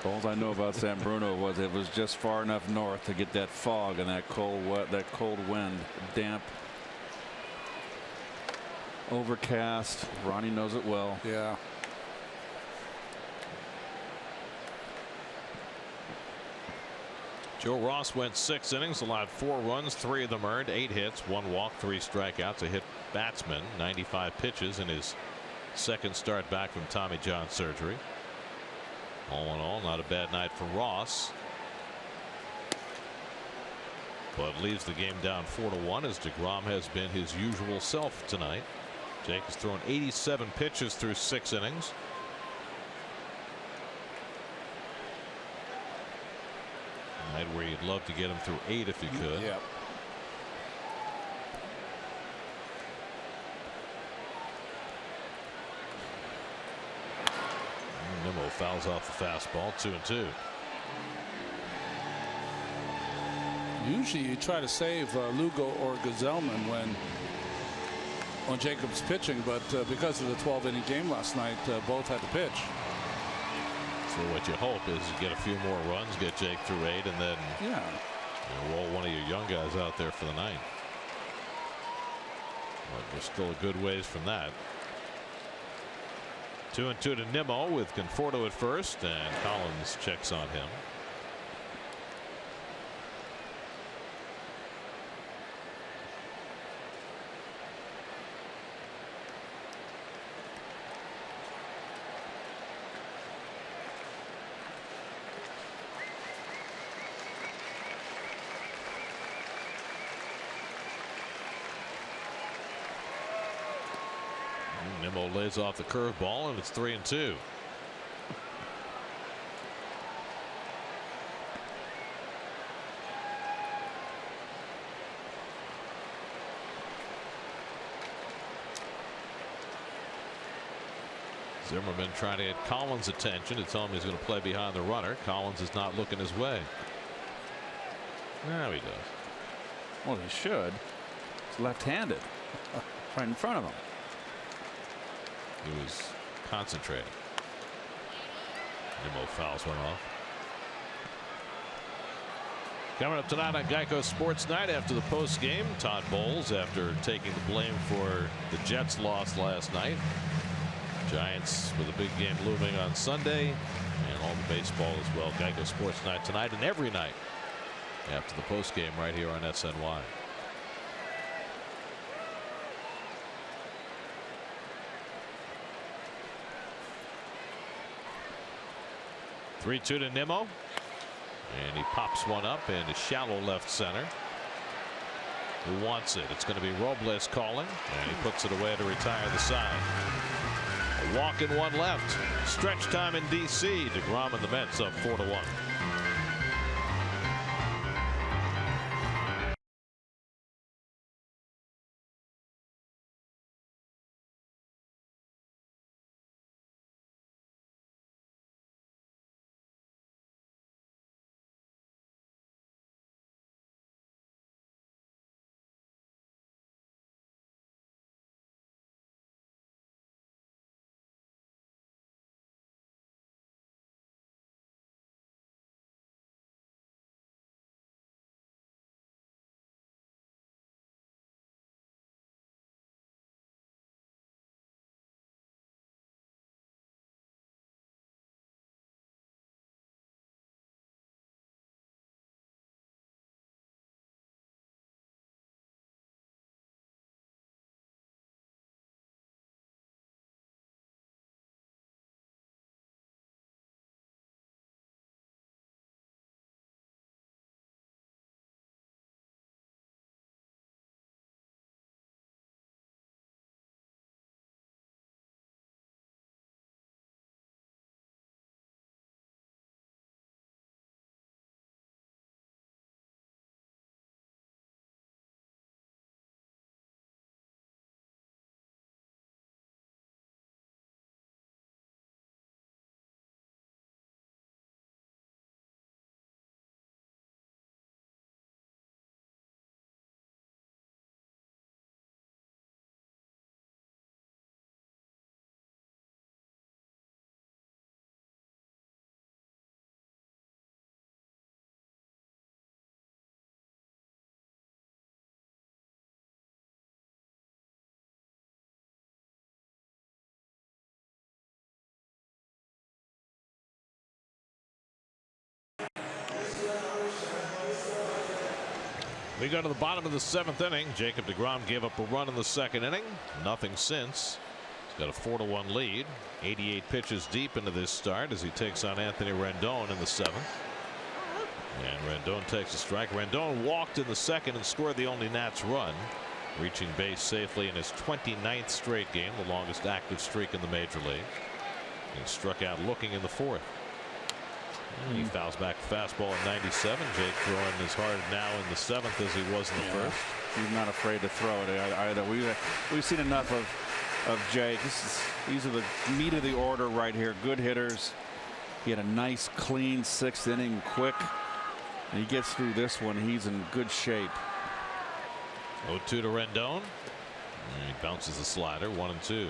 All I know about San Bruno was it was just far enough north to get that fog and that cold wind, damp, overcast. Ronnie knows it well. Yeah. Joe Ross went 6 innings, allowed 4 runs, 3 of them earned, 8 hits, 1 walk, 3 strikeouts, a hit batsman, 95 pitches in his second start back from Tommy John surgery. All in all, not a bad night for Ross, but leaves the game down 4-1 as DeGrom has been his usual self tonight. Jake has thrown 87 pitches through 6 innings. Night where you'd love to get him through 8 if you could. Yeah. Nimmo fouls off the fastball, 2-2. Usually you try to save Lugo or Gazelman when Jacob's pitching, but because of the 12-inning game last night, both had to pitch. So what you hope is you get a few more runs, get Jake through 8, and then roll one of your young guys out there for the night. But we're still a good ways from that. 2-2 to Nimmo with Conforto at first, and Collins checks on him. Nimmo lays off the curveball, and it's 3-2. Zimmerman trying to get Collins' attention to tell him he's going to play behind the runner. Collins is not looking his way. Now he does. Well, he should. He's left-handed. Right in front of him. He was concentrating. Nimmo fouls one off. Coming up tonight on Geico Sports Night after the post game, Todd Bowles, after taking the blame for the Jets' loss last night. Giants with a big game looming on Sunday, and all the baseball as well. Geico Sports Night tonight and every night after the post game right here on SNY. 3-2 to Nimmo, and he pops one up into shallow left center. Who wants it? It's going to be Robles calling, and he puts it away to retire the side. A walk in one left. Stretch time in D.C. DeGrom and the Mets up 4-1. We go to the bottom of the 7th inning. Jacob deGrom gave up a run in the 2nd inning. Nothing since. He's got a 4-1 lead. 88 pitches deep into this start as he takes on Anthony Rendon in the 7th. And Rendon takes a strike. Rendon walked in the 2nd and scored the only Nats run, reaching base safely in his 29th straight game, the longest active streak in the major league. And struck out looking in the 4th. He fouls back a fastball at 97. Jake throwing as hard now in the 7th as he was in the 1st. He's not afraid to throw it either. We've seen enough of Jake. These are the meat of the order right here. Good hitters. He had a nice clean 6th inning, quick, and he gets through this one. He's in good shape. 0-2 to Rendon. And he bounces the slider. 1-2.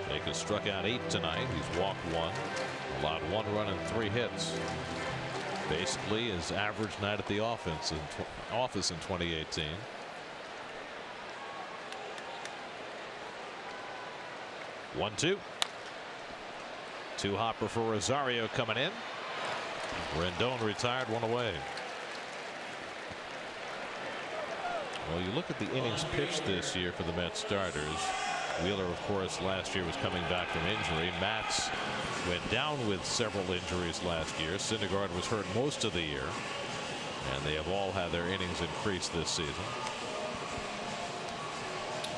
Jake has struck out 8 tonight. He's walked 1, allowed 1 run and 3 hits. Basically his average night at the office in 2018. One two. 2-hopper for Rosario coming in. Rendon retired, 1 away. Well, you look at the innings pitched this year for the Mets starters. Wheeler, of course, last year was coming back from injury. Matz went down with several injuries last year. Syndergaard was hurt most of the year. And they have all had their innings increased this season.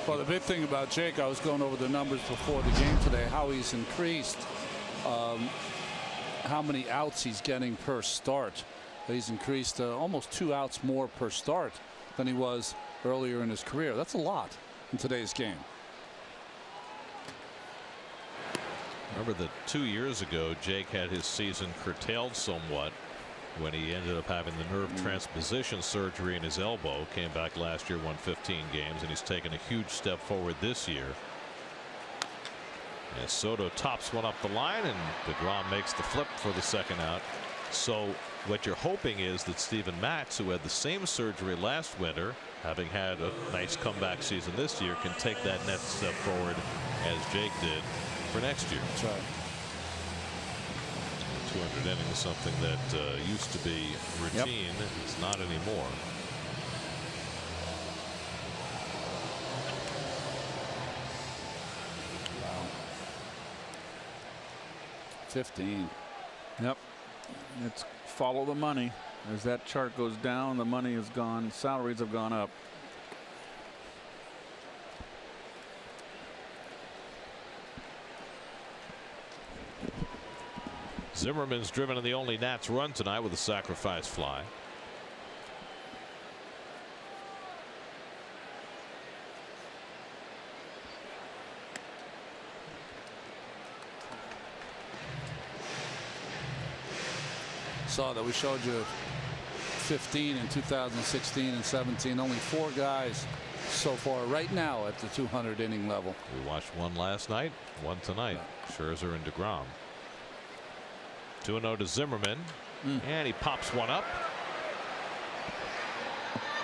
Well, the big thing about Jake, I was going over the numbers before the game today, how he's increased, how many outs he's getting per start. He's increased almost 2 outs more per start than he was earlier in his career. That's a lot in today's game. Remember that 2 years ago, Jake had his season curtailed somewhat when he ended up having the nerve transposition surgery in his elbow. Came back last year, won 15 games, and he's taken a huge step forward this year. And Soto tops one up the line, and deGrom makes the flip for the 2nd out. So what you're hoping is that Steven Matz, who had the same surgery last winter, having had a nice comeback season this year, can take that next step forward as Jake did for next year. That's right. 200 innings is something that used to be routine. Yep. It's not anymore. Wow. 15. Yep. It's follow the money. As that chart goes down, the money is gone. Salaries have gone up. Zimmerman's driven in the only Nats run tonight with a sacrifice fly. Saw that we showed you 15 in 2016 and 17. Only 4 guys so far right now at the 200 inning level. We watched one last night, one tonight. Scherzer and deGrom. 2-0 to Zimmerman, and he pops one up.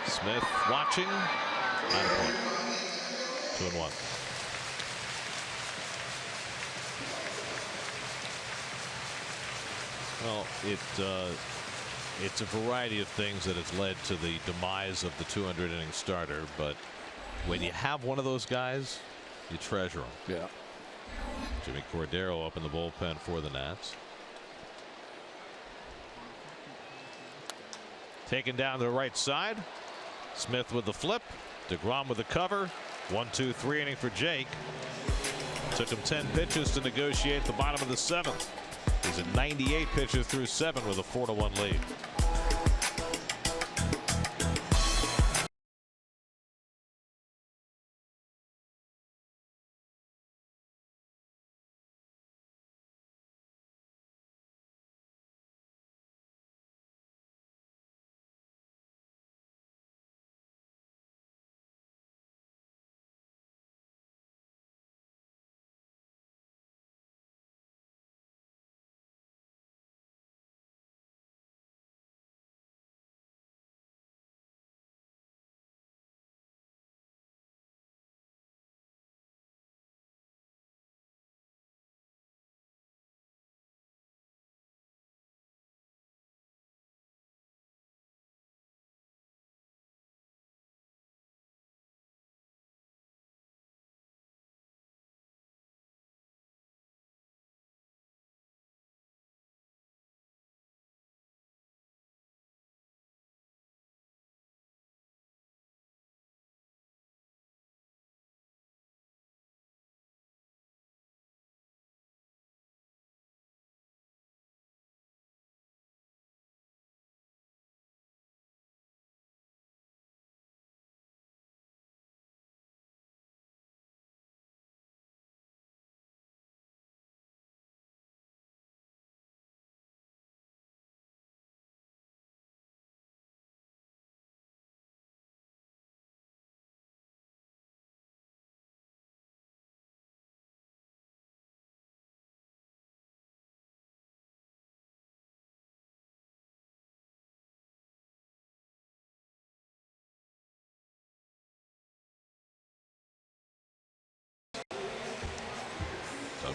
Smith watching. 9 point. 2-1. Well, it's a variety of things that has led to the demise of the 200 inning starter, but when you have one of those guys, you treasure them. Yeah. Jimmy Cordero up in the bullpen for the Nats. Taken down to the right side. Smith with the flip. deGrom with the cover. 1-2-3 inning for Jake. Took him 10 pitches to negotiate the bottom of the 7th. He's at 98 pitches through 7 with a 4-1 lead.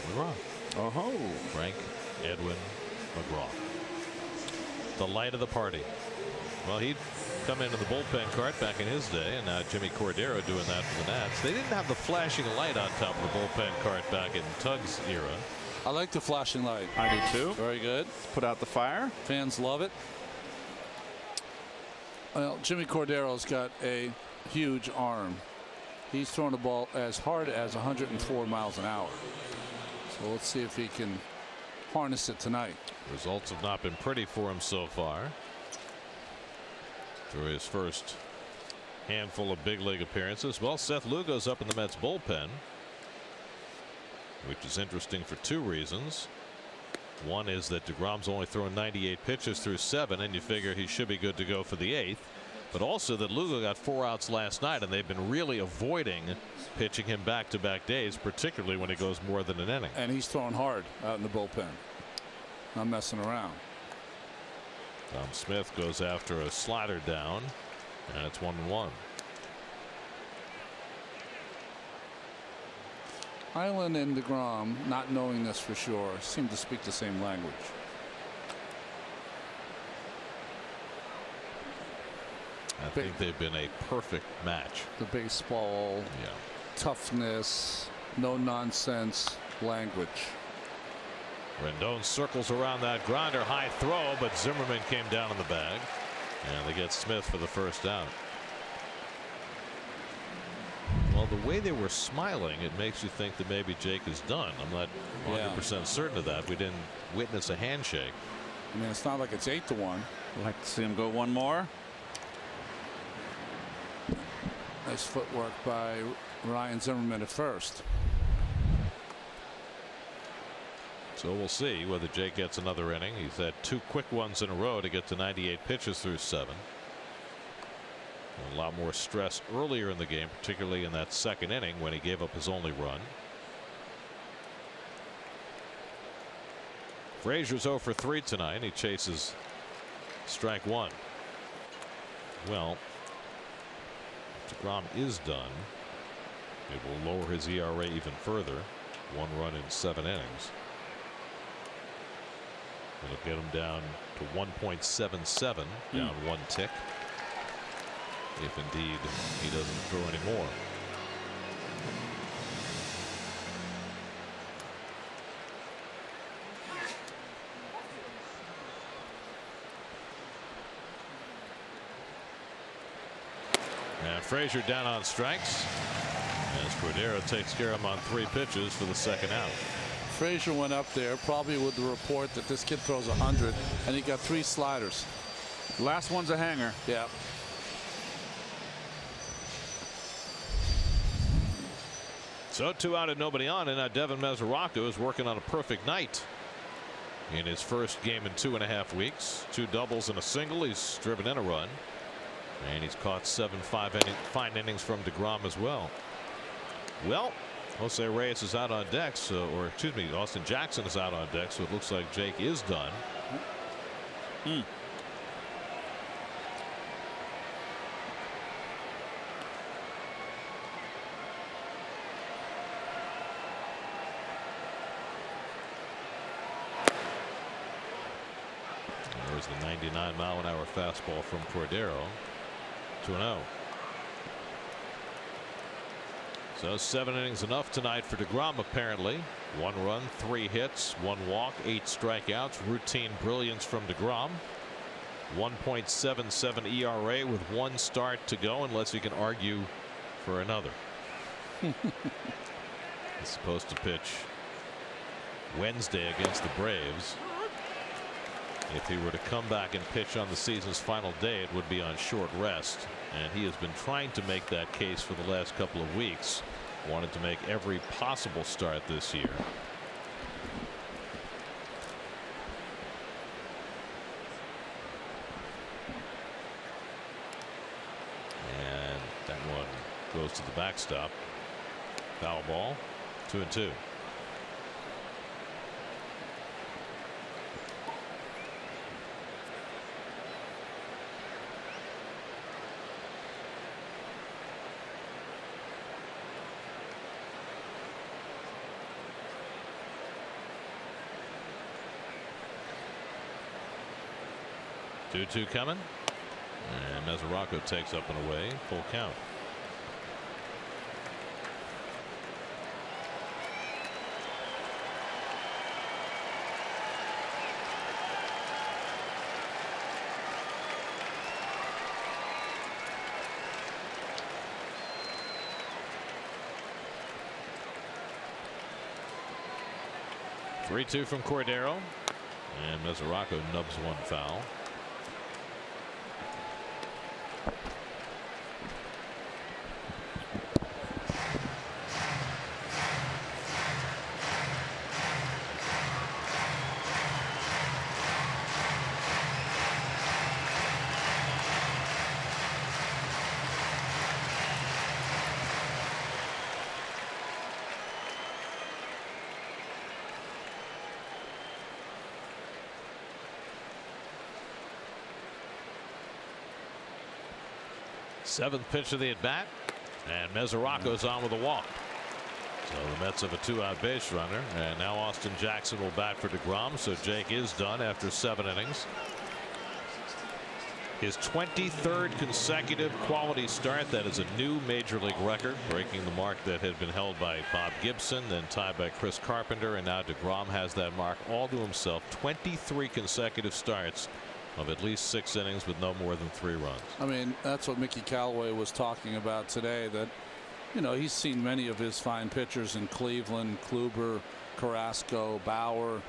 McGraw. Oh, Frank Edwin McGraw. The light of the party. Well, he'd come into the bullpen cart back in his day, and now Jimmy Cordero doing that for the Nats. They didn't have the flashing light on top of the bullpen cart back in Tug's era. I like the flashing light. I do too. Very good. Put out the fire. Fans love it. Well, Jimmy Cordero's got a huge arm. He's throwing the ball as hard as 104 miles an hour. So let's see if he can harness it tonight. Results have not been pretty for him so far. Through his first handful of big league appearances. Well, Seth Lugo's up in the Mets bullpen, which is interesting for two reasons. One is that DeGrom's only thrown 98 pitches through 7, and you figure he should be good to go for the 8th. But also that Lugo got 4 outs last night, and they've been really avoiding pitching him back-to-back days, particularly when he goes more than an inning. And he's throwing hard out in the bullpen. Not messing around. Tom Smith goes after a slider down, and it's 1-1. Island and DeGrom, not knowing this for sure, seem to speak the same language. I think they've been a perfect match. The baseball, toughness, no nonsense language. Rendon circles around that grinder, high throw, but Zimmerman came down in the bag, and they get Smith for the first out. Well, the way they were smiling, it makes you think that maybe Jake is done. I'm not 100% certain of that. We didn't witness a handshake. I mean, it's not like it's 8-1. I'd like to see him go one more. Nice footwork by Ryan Zimmerman at first. So we'll see whether Jake gets another inning. He's had 2 quick ones in a row to get to 98 pitches through 7. A lot more stress earlier in the game, particularly in that 2nd inning when he gave up his only run. Frazier's 0 for 3 tonight. He chases strike 1. Well, DeGrom is done. It will lower his ERA even further. 1 run in 7 innings. It'll get him down to 1.77, down 1 tick. If indeed he doesn't throw any more. And Frazier down on strikes as Cordero takes care of him on 3 pitches for the 2nd out. Frazier went up there probably with the report that this kid throws 100, and he got 3 sliders. Last one's a hanger. Yeah. So 2 out and nobody on, and now Devin Mesoraco is working on a perfect night in his first game in 2.5 weeks. 2 doubles and a single. He's driven in a run, and he's caught 7 fine innings from DeGrom as well. Well, Jose Reyes is out on deck, or excuse me, Austin Jackson is out on deck, so it looks like Jake is done. There's the 99-mile-an-hour fastball from Cordero. 2-0. So 7 innings enough tonight for DeGrom, apparently. 1 run, 3 hits, 1 walk, 8 strikeouts. Routine brilliance from DeGrom. 1.77 ERA with 1 start to go, unless you can argue for another. He's supposed to pitch Wednesday against the Braves. If he were to come back and pitch on the season's final day, it would be on short rest, and he has been trying to make that case for the last couple of weeks. Wanted to make every possible start this year. And that one goes to the backstop. Foul ball. 2-2. 2-2 coming. And Mesoraco takes up and away. Full count. Three-two from Cordero, and Mesoraco nubs one foul. Seventh pitch of the at bat, and Mesoraco's on with a walk. So the Mets have a 2-out base runner, and now Austin Jackson will bat for DeGrom. So Jake is done after 7 innings. His 23rd consecutive quality start. That is a new major league record, breaking the mark that had been held by Bob Gibson, then tied by Chris Carpenter, and now DeGrom has that mark all to himself. 23 consecutive starts of at least 6 innings with no more than 3 runs. I mean, that's what Mickey Callaway was talking about today, that, you know, he's seen many of his fine pitchers in Cleveland, Kluber, Carrasco, Bauer,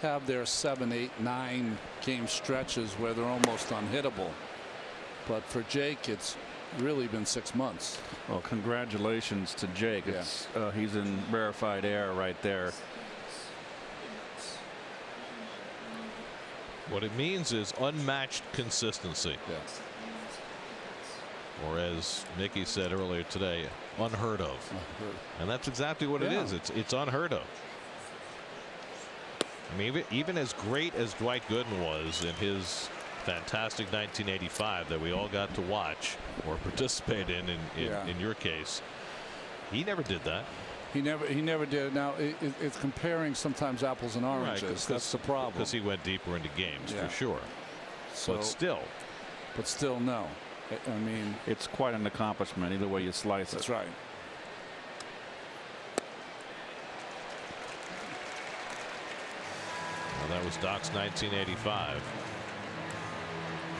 have their 7, 8, 9 game stretches where they're almost unhittable. But for Jake, it's really been 6 months. Well, congratulations to Jake. Yeah. He's in rarefied air right there. What it means is unmatched consistency. Yeah. Or as Mickey said earlier today, unheard of. And that's exactly what it is. It's unheard of. I mean, even as great as Dwight Gooden was in his fantastic 1985 that we all got to watch or participate in your case, he never did that. He never did. Now it's comparing sometimes apples and oranges. Right, that's the problem. Because he went deeper into games for sure. So, but still, no. I mean, it's quite an accomplishment either way you slice it. That's right. Well, that was Doc's 1985.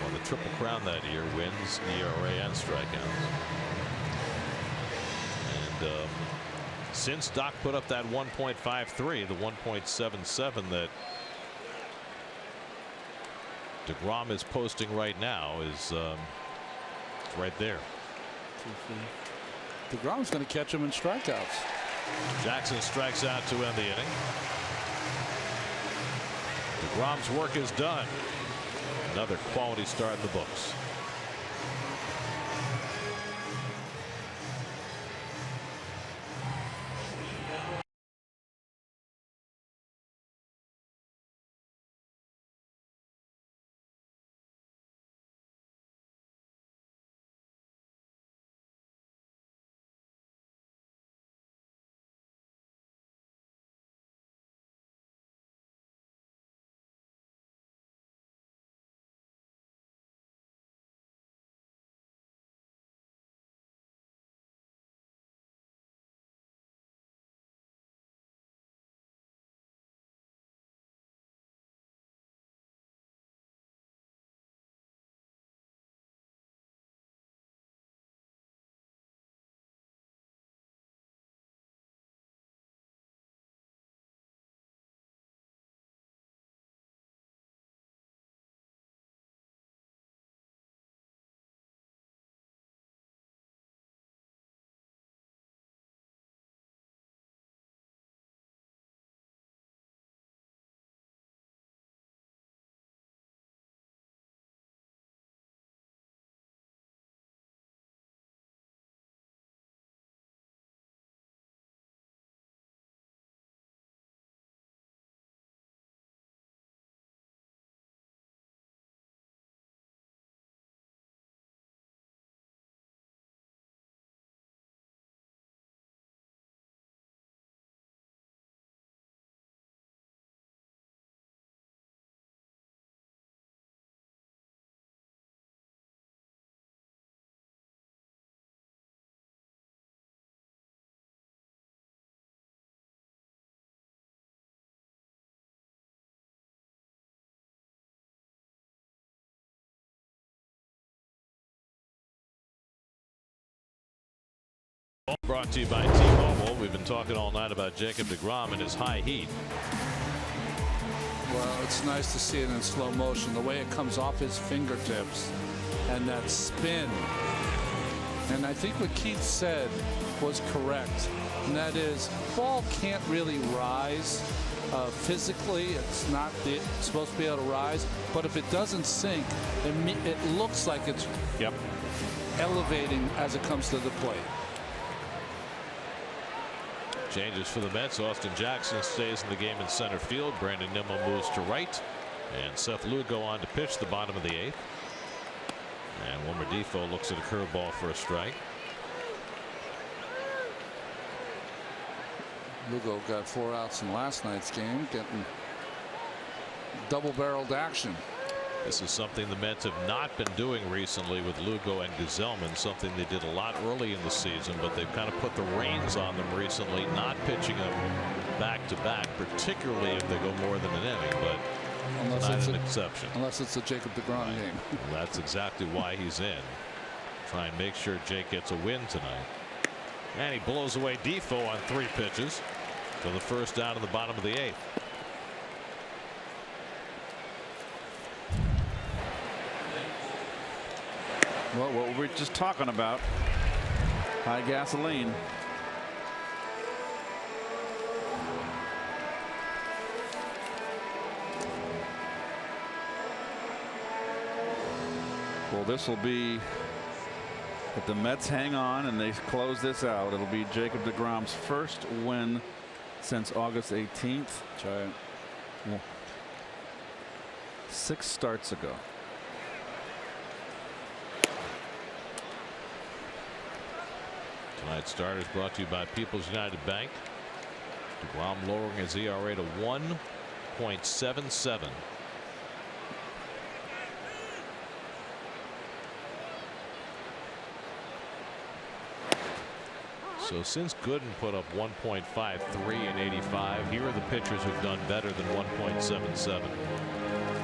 Won the Triple Crown that year, wins, ERA, and strikeouts. And since Doc put up that 1.53, the 1.77 that DeGrom is posting right now is right there. DeGrom's going to catch him in strikeouts. Jackson strikes out to end the inning. DeGrom's work is done. Another quality start in the books. brought to you by T-Mobile. We've been talking all night about Jacob deGrom and his high heat. Well, it's nice to see it in slow motion. The way it comes off his fingertips and that spin. And I think what Keith said was correct. And that is, ball can't really rise physically. It's not supposed to be able to rise. But if it doesn't sink, it looks like it's elevating as it comes to the plate. Changes for the Mets. Austin Jackson stays in the game in center field. Brandon Nimmo moves to right. And Seth Lugo on to pitch the bottom of the 8th. And Wilmer Defoe looks at a curveball for a strike. Lugo got 4 outs in last night's game, getting double-barreled action. This is something the Mets have not been doing recently with Lugo and Gesellman, something they did a lot early in the season, but they've kind of put the reins on them recently, not pitching them back to back, particularly if they go more than an inning, but unless not it's an exception. Unless it's a Jacob deGrom game. Well, that's exactly why he's in. Try and make sure Jake gets a win tonight. And he blows away Defoe on 3 pitches for the first down in the bottom of the 8th. Well, what we were just talking about, high gasoline. Well, this will be, if the Mets hang on and they close this out, it'll be Jacob deGrom's first win since August 18th. That's right. Well, 6 starts ago. Tonight's starters brought to you by People's United Bank. deGrom lowering his ERA to 1.77. So since Gooden put up 1.53 in '85, here are the pitchers who've done better than 1.77.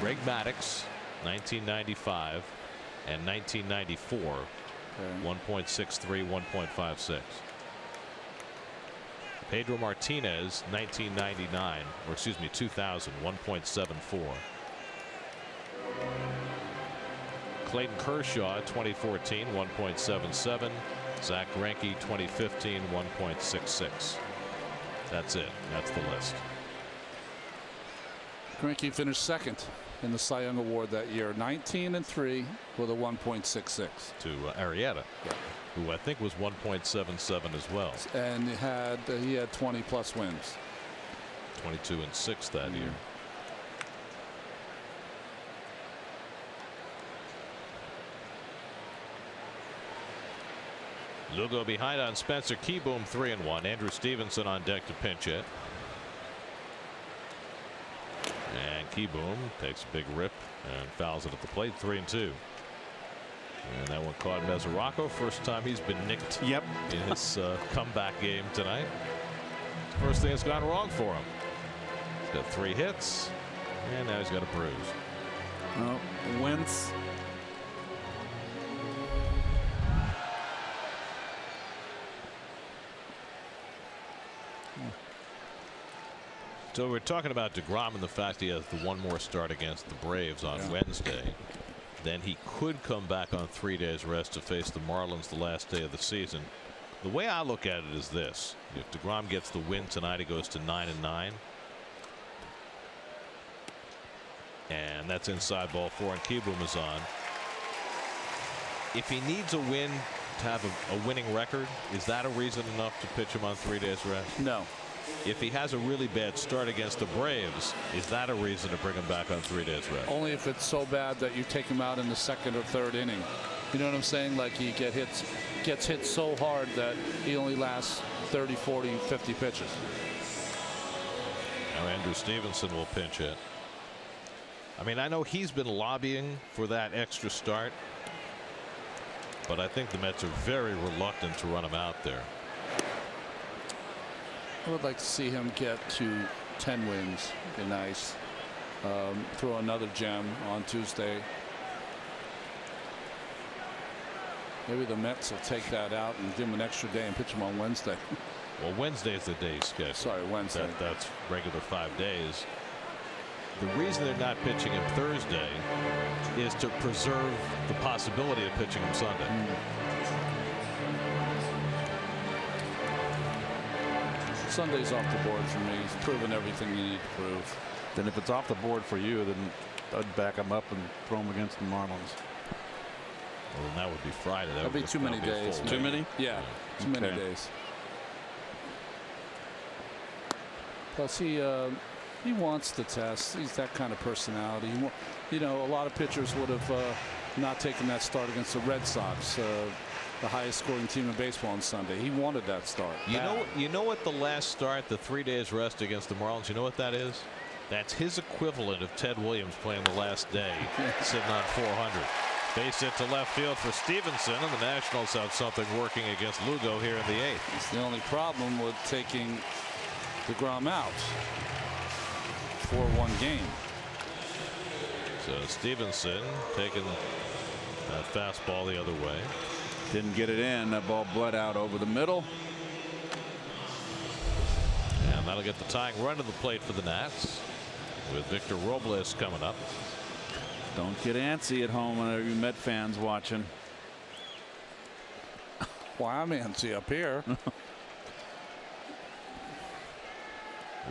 Greg Maddux, 1995 and 1994. 1.63, 1.56. Pedro Martinez, 1999, or excuse me, 2000, 1.74. Clayton Kershaw, 2014, 1.77. Zach Greinke, 2015, 1.66. That's it. That's the list. Greinke finished second in the Cy Young Award that year, 19-3 with a 1.66 to Arrieta, who I think was 1.77 as well, and he had 20+ wins. 22-6 that year. Lugo behind on Spencer Keyboom, 3-1. Andrew Stevenson on deck to pinch hit. And Keyboom takes a big rip and fouls it at the plate, 3-2. And that one caught Mesoraco. First time he's been nicked in his comeback game tonight. First thing that's gone wrong for him. He's got 3 hits, and now he's got a bruise. Well, Wentz. So we're talking about deGrom and the fact he has the one more start against the Braves on Wednesday. Then he could come back on 3 days rest to face the Marlins the last day of the season. The way I look at it is this: if deGrom gets the win tonight, he goes to 9-9. And that's inside ball 4, and Keyboom is on. If he needs a win to have a winning record, is that a reason enough to pitch him on 3 days rest? No. If he has a really bad start against the Braves, is that a reason to bring him back on 3 days rest? Only if it's so bad that you take him out in the 2nd or 3rd inning. You know what I'm saying? Like he gets hit so hard that he only lasts 30, 40, 50 pitches. Now Andrew Stevenson will pinch hit. I mean, I know he's been lobbying for that extra start, but I think the Mets are very reluctant to run him out there. I would like to see him get to 10 wins. Be nice. Throw another gem on Tuesday. Maybe the Mets will take that out and give him an extra day and pitch him on Wednesday. Well, Wednesday is the day scheduled. Sorry, Wednesday. That's regular 5 days. The reason they're not pitching him Thursday is to preserve the possibility of pitching him Sunday. Sunday's off the board for me. He's proven everything you need to prove. Then if it's off the board for you, then I'd back him up and throw him against the Marlins. Well, then that would be Friday. That'd be too many days. Too many? Yeah, too many days. Plus, he wants the test. He's that kind of personality. You know, a lot of pitchers would have not taken that start against the Red Sox, the highest scoring team in baseball on Sunday. He wanted that start. You know what the last start, the 3 days rest against the Marlins, you know what that is? That's his equivalent of Ted Williams playing the last day, sitting on 400. Base hit to left field for Stevenson, and the Nationals have something working against Lugo here in the 8th. It's the only problem with taking DeGrom out for one game. So Stevenson taking that fastball the other way. Didn't get it in. That ball bled out over the middle. And that'll get the tying run to the plate for the Nats, with Victor Robles coming up. Don't get antsy at home, whenever you Met fans watching. Why, I'm antsy up here.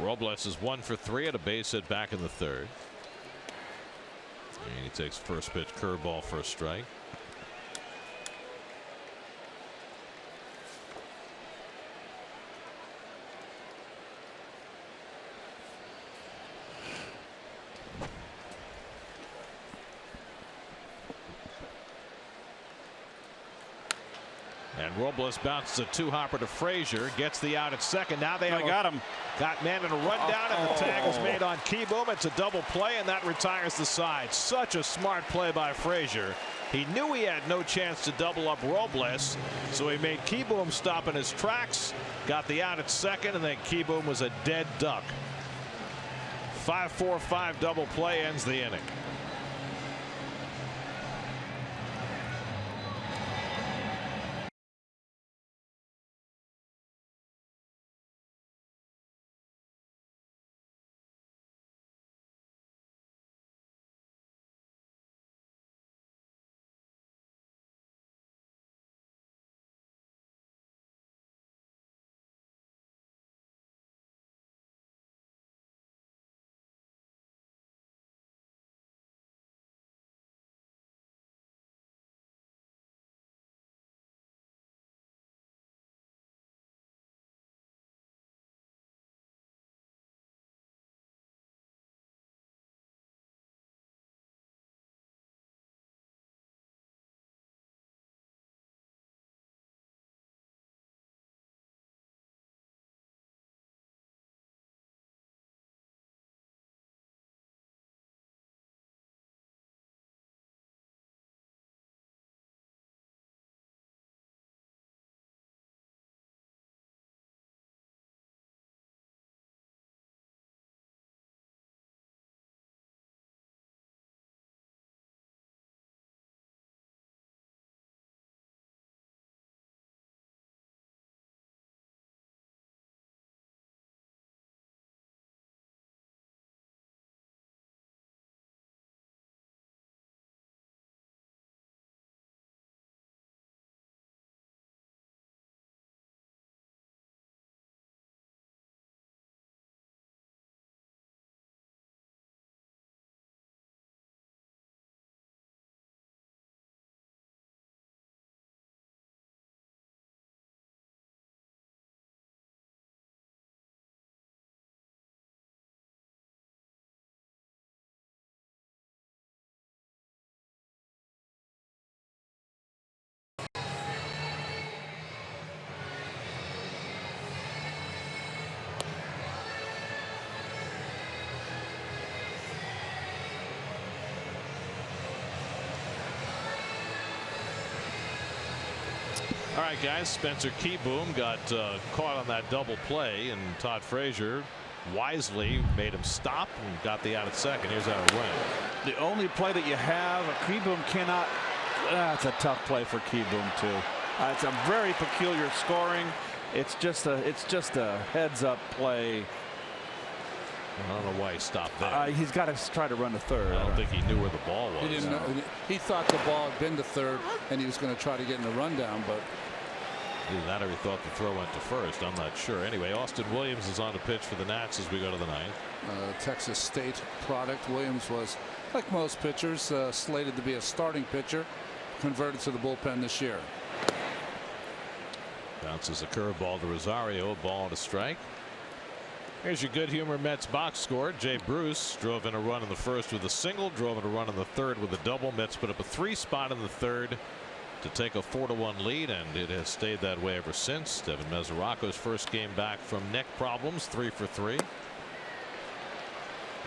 Robles is 1 for 3 at a base hit back in the 3rd. And he takes first pitch curveball for a strike. And Robles bounces a 2-hopper to Frazier, gets the out at second. Now they got him. Got man in a run down, and the tag is made on Keyboom. It's a double play, and that retires the side. Such a smart play by Frazier. He knew he had no chance to double up Robles, so he made Keyboom stop in his tracks, got the out at second, and then Keyboom was a dead duck. 5-4-5 double play ends the inning. All right, guys, Spencer Keyboom got caught on that double play, and Todd Frazier wisely made him stop and got the out at second. Here's how it went. The only play that you have, Keyboom cannot That's a tough play for Keyboom too. It's a very peculiar scoring. It's just a heads-up play. I don't know why he stopped there. He's got to try to run to third. I don't think he knew where the ball was. He didn't know. He thought the ball had been to third, and he was going to try to get in the rundown, but Either that or he thought the throw went to first. I'm not sure. Anyway, Austin Williams is on the pitch for the Nats as we go to the ninth. Texas State product. Williams was, like most pitchers, slated to be a starting pitcher, converted to the bullpen this year. Bounces a curveball to Rosario, a ball and a strike. Here's your good humor Mets box score. Jay Bruce drove in a run in the first with a single, drove in a run in the third with a double. Mets put up a 3-spot in the third to take a 4-1 lead, and it has stayed that way ever since. Devin Mesoraco's first game back from neck problems, 3 for 3.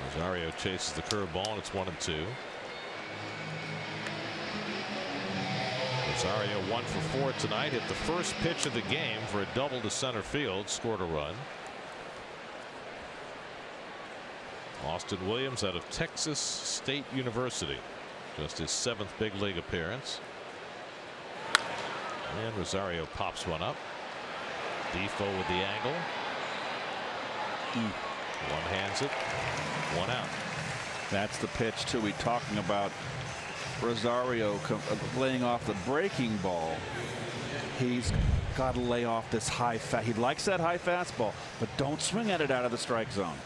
Rosario chases the curveball, and it's 1-2. Rosario 1 for 4 tonight. Hit the first pitch of the game for a double to center field. Scored a run. Austin Williams out of Texas State University. Just his 7th big league appearance. And Rosario pops one up. Defoe with the angle. One hands it. One out. That's the pitch too. We talking about Rosario laying off the breaking ball. He's got to lay off this high he likes that high fastball, but don't swing at it out of the strike zone.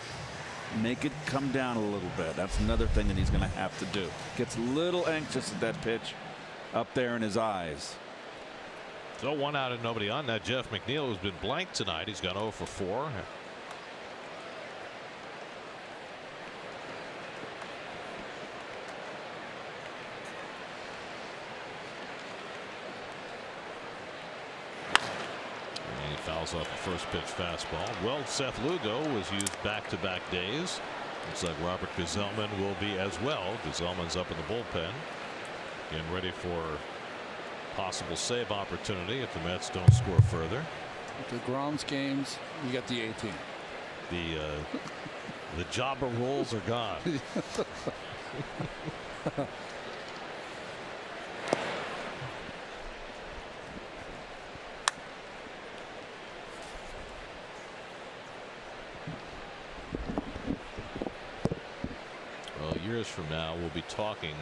Make it come down a little bit. That's another thing that he's going to have to do. Gets a little anxious at that pitch up there in his eyes. So 1 out and nobody on. Now Jeff McNeil, who's been blank tonight, he's gone 0 for 4. And he fouls off the first pitch fastball. Well, Seth Lugo was used back-to-back days. Looks like Robert Gazelman will be as well. Gazelman's up in the bullpen, getting ready for possible save opportunity if the Mets don't score further. The DeGrom's games, you got the 18. The jobber rolls are gone. Well, years from now, we'll be talking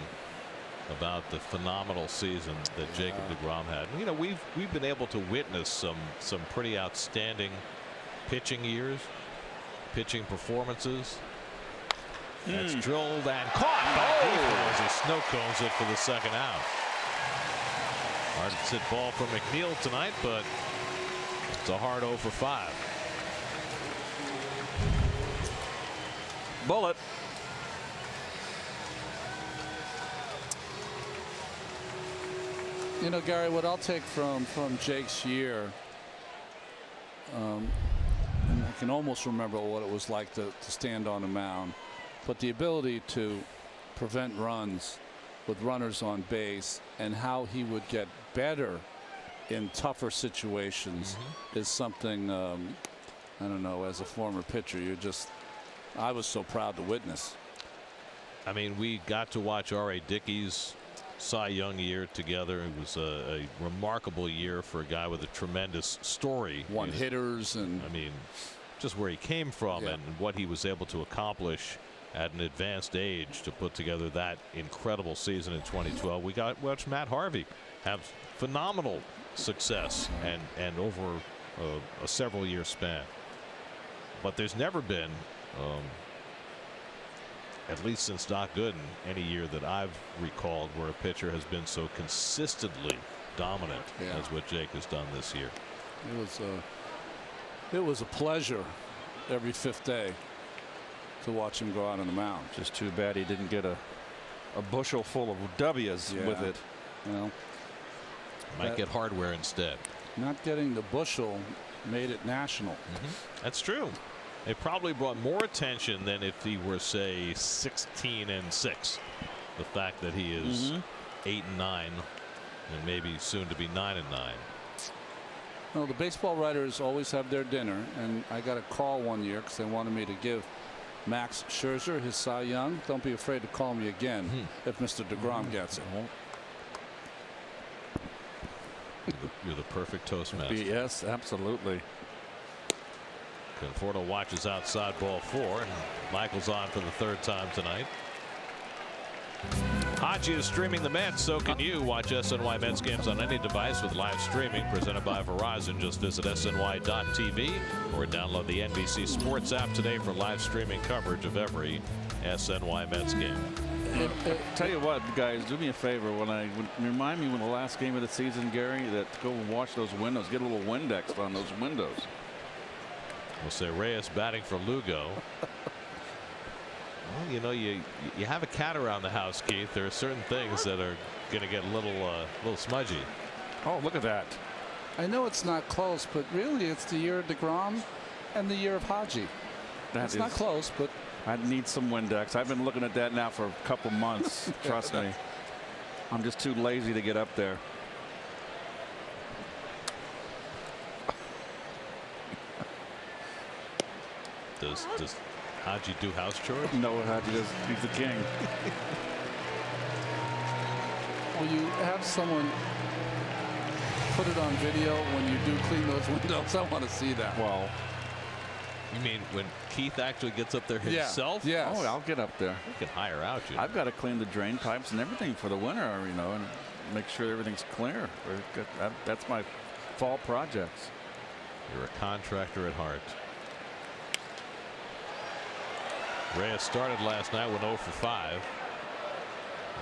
about the phenomenal season that Jacob deGrom had. You know, we've been able to witness some pretty outstanding pitching years, pitching performances. That's drilled and caught by Defoe as he snow cones it for the second out. Hard to hit ball for McNeil tonight, but it's a hard 0 for 5. Bullet. You know, Gary, what I'll take from Jake's year, and I can almost remember what it was like to stand on a mound, but the ability to prevent runs with runners on base and how he would get better in tougher situations is something, I don't know, as a former pitcher, I was so proud to witness. I mean, we got to watch R.A. Dickey's Cy Young year together. It was a remarkable year for a guy with a tremendous story. One hitters, and I mean, just where he came from and what he was able to accomplish at an advanced age to put together that incredible season in 2012. We watched Matt Harvey have phenomenal success and over a several year span. But there's never been, at least since Doc Gooden, any year that I've recalled where a pitcher has been so consistently dominant as what Jake has done this year. It was a pleasure every 5th day to watch him go out on the mound. Just too bad he didn't get a bushel full of W's with it. Well, might get hardware instead. Not getting the bushel made it national. That's true. It probably brought more attention than if he were, say, 16-6. The fact that he is 8-9 and maybe soon to be 9-9. Well, the baseball writers always have their dinner, and I got a call one year because they wanted me to give Max Scherzer his Cy Young. Don't be afraid to call me again if Mr. DeGrom gets it. You're the perfect Toastmaster. Yes, absolutely. Conforto watches outside ball 4, and Michael's on for the 3rd time tonight. Haji is streaming the Mets. So can you. Watch SNY Mets games on any device with live streaming presented by Verizon. Just visit SNY.TV or download the NBC Sports app today for live streaming coverage of every SNY Mets game. Tell you what, guys, do me a favor. Remind me when the last game of the season, Gary, that go wash those windows. Get a little Windex on those windows. We'll say Reyes batting for Lugo. Well, you know, you have a cat around the house, Keith. There are certain things that are going to get a little smudgy. Oh, look at that. I know it's not close, but really it's the year of DeGrom and the year of Haji. It's not close, but I need some Windex. I've been looking at that now for a couple months. Trust me. I'm just too lazy to get up there. Does Haji do house chores? No, Haji does. He's the king. will you have someone put it on video when you do clean those windows? I want to see that. Well, you mean when Keith actually gets up there himself? Yeah. Oh, I'll get up there. We can hire out you. I've got to clean the drain pipes and everything for the winter, you know, and make sure everything's clear. That's my fall projects. You're a contractor at heart. Reyes started last night with 0 for 5.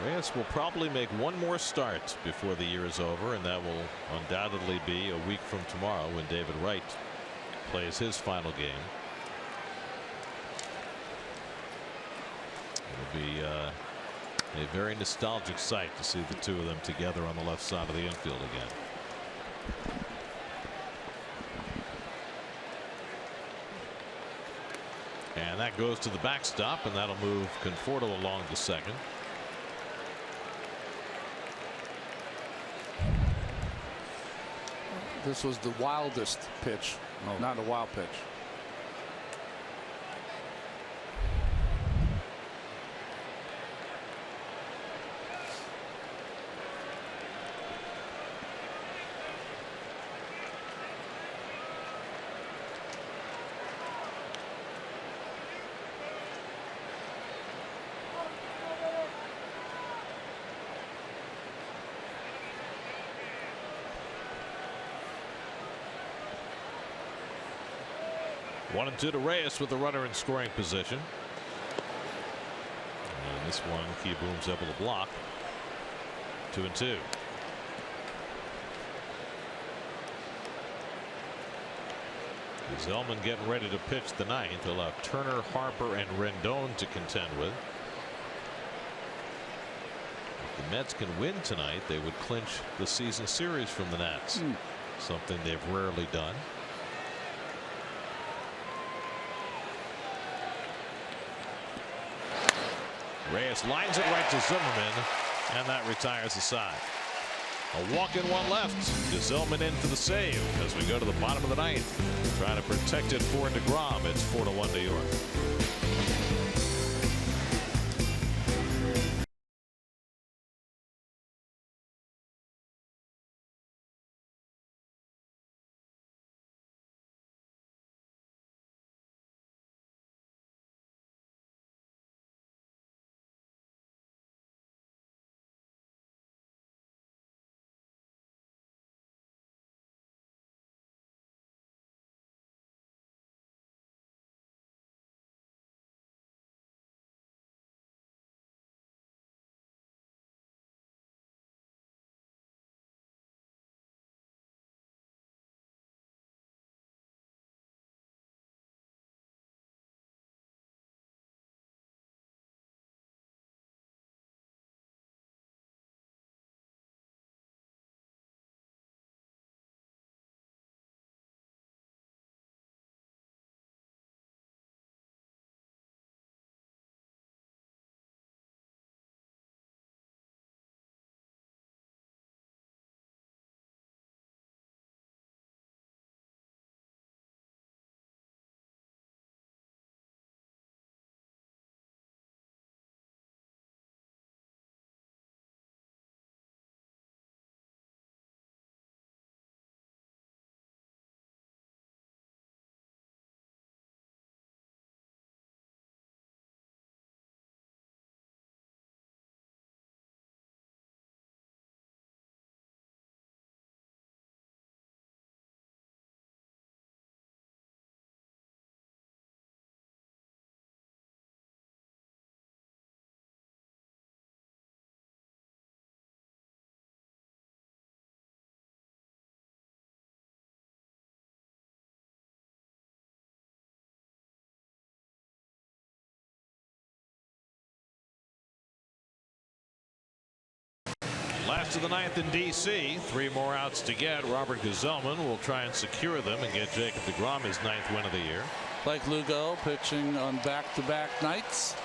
Reyes will probably make one more start before the year is over, and that will undoubtedly be a week from tomorrow when David Wright plays his final game. It'll be a very nostalgic sight to see the two of them together on the left side of the infield again. And that goes to the backstop, and that'll move Conforto along to second. This was the wildest pitch, not a wild pitch. One and 2 to Reyes with the runner in scoring position. And this one, Kieboom's able to block. 2 and 2. Zellman getting ready to pitch the ninth. He'll have Turner, Harper, and Rendon to contend with. If the Mets can win tonight, they would clinch the season series from the Nats. Something they've rarely done. Reyes lines it right to Zimmerman, and that retires the side. A walk in, one left. Zimmerman in for the save as we go to the bottom of the ninth. Trying to protect it for DeGrom. It's 4-1 New York. Last of the ninth in D.C. 3 more outs to get. Robert Gazelman will try and secure them and get Jacob deGrom his 9th win of the year. Like Lugo pitching on back-to-back nights.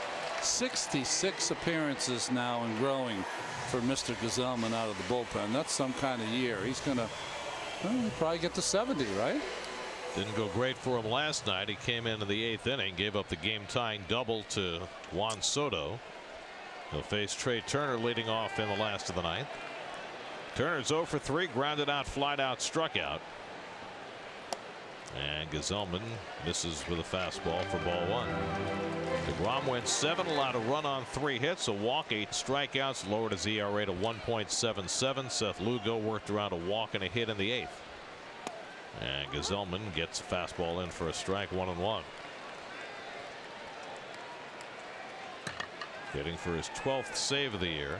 66 appearances now and growing for Mr. Gazelman out of the bullpen. That's some kind of year. He's going to probably get to 70, right? Didn't go great for him last night. He came into the 8th inning, gave up the game-tying double to Juan Soto. He'll face Trey Turner leading off in the last of the 9th. Turner's 0 for 3, grounded out, flied out, struck out. And Gazelman misses with a fastball for ball 1. deGrom went 7, allowed a run on 3 hits, a walk, 8 strikeouts, lowered his ERA to 1.77. Seth Lugo worked around a walk and a hit in the 8th. And Gazelman gets a fastball in for a strike, 1-1. Hitting for his 12th save of the year.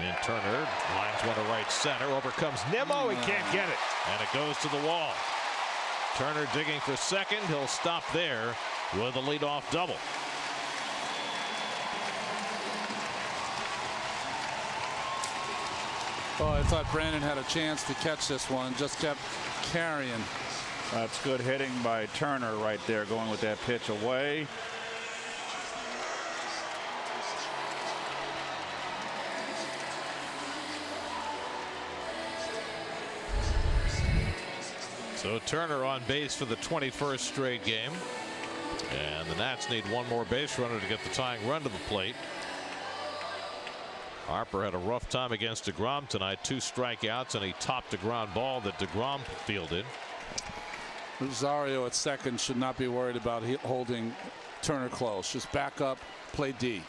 And Turner lines one to right center. Overcomes Nimmo. He can't get it. And it goes to the wall. Turner digging for second. He'll stop there with a leadoff double. Oh, I thought Brandon had a chance to catch this one. Just kept carrying. That's good hitting by Turner right there, going with that pitch away. So Turner on base for the 21st straight game. And the Nats need one more base runner to get the tying run to the plate. Harper had a rough time against deGrom tonight. 2 strikeouts, and he topped a ground ball that deGrom fielded. Rosario at second should not be worried about holding Turner close. Just back up, play D.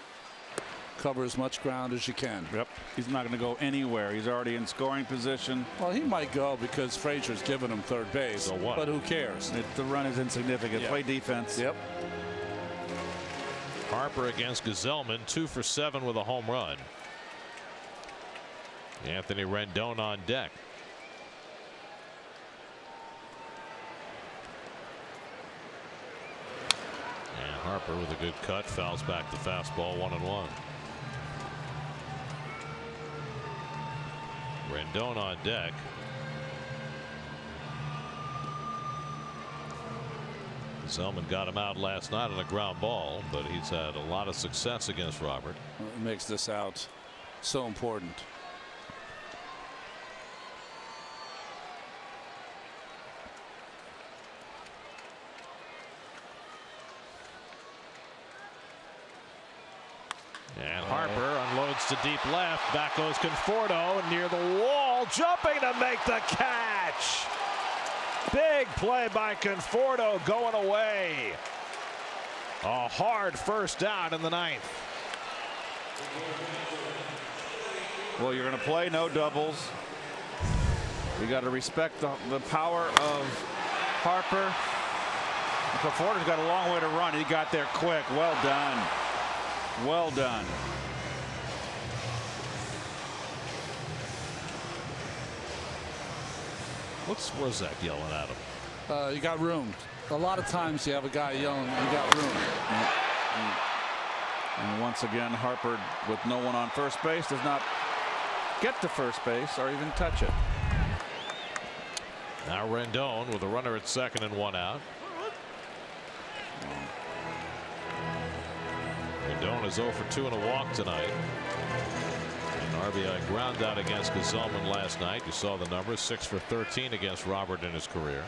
Cover as much ground as you can. Yep. He's not going to go anywhere. He's already in scoring position. Well, he might go because Frazier's giving him third base. So what? But who cares? The run is insignificant. Yep. Play defense. Yep. Harper against Gazelman, 2 for 7 with a home run. Anthony Rendon on deck. And Harper with a good cut fouls back the fastball, 1-1. Rendon on deck. Zellman got him out last night on a ground ball, but he's had a lot of success against Robert. It makes this out so important. And Harper unloads to deep left. Back goes Conforto near the wall, jumping to make the catch. Big play by Conforto, going away. A hard first down in the 9th. Well, you're going to play no doubles. You got to respect the power of Harper. Conforto's got a long way to run. He got there quick. Well done. Well done. What's Swarzak yelling at him? You got room. A lot of times you have a guy yelling, you got room. And once again, Harper, with no one on first base, does not get to first base or even touch it. Now Rendon with a runner at second and 1 out. Rendon is 0 for 2 and a walk tonight. An RBI ground out against Gazelman last night. You saw the numbers, 6 for 13 against Robert in his career.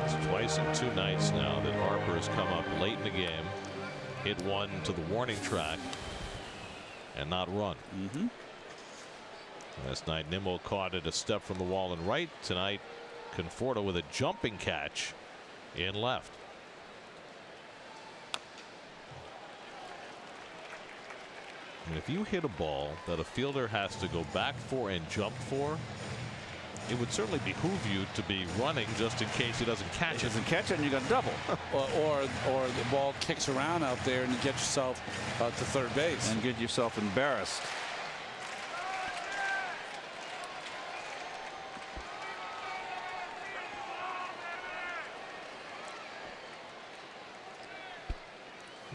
It's twice in 2 nights now that Harper has come up late in the game, hit one to the warning track, and not run. Last night, Nimmo caught it a step from the wall and right. Tonight, Conforto with a jumping catch in left. And if you hit a ball that a fielder has to go back for and jump for, it would certainly behoove you to be running just in case he doesn't catch it. Doesn't catch it, and you got double. or the ball kicks around out there and you get yourself to third base and get yourself embarrassed.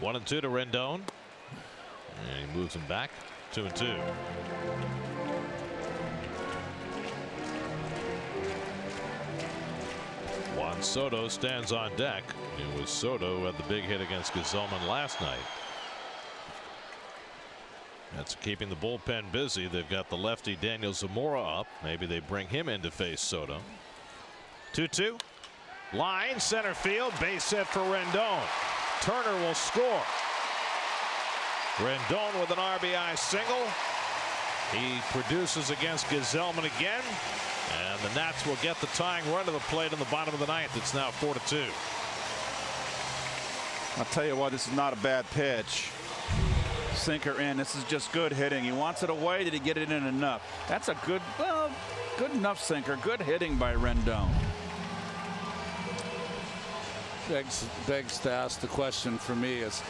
1-2 to Rendon. And he moves him back 2-2. Juan Soto stands on deck. It was Soto who had the big hit against Gesellman last night. That's keeping the bullpen busy. They've got the lefty Daniel Zamora up. Maybe they bring him in to face Soto. 2-2. Line center field. Base hit for Rendon. Turner will score. Rendon with an RBI single. He produces against Gesellman again. And the Nats will get the tying run to the plate in the bottom of the ninth. It's now 4-2. I'll tell you what, this is not a bad pitch. Sinker in. This is just good hitting. He wants it away. Did he get it in enough? That's a good, well, good enough sinker. Good hitting by Rendon. Begs to ask the question for me is,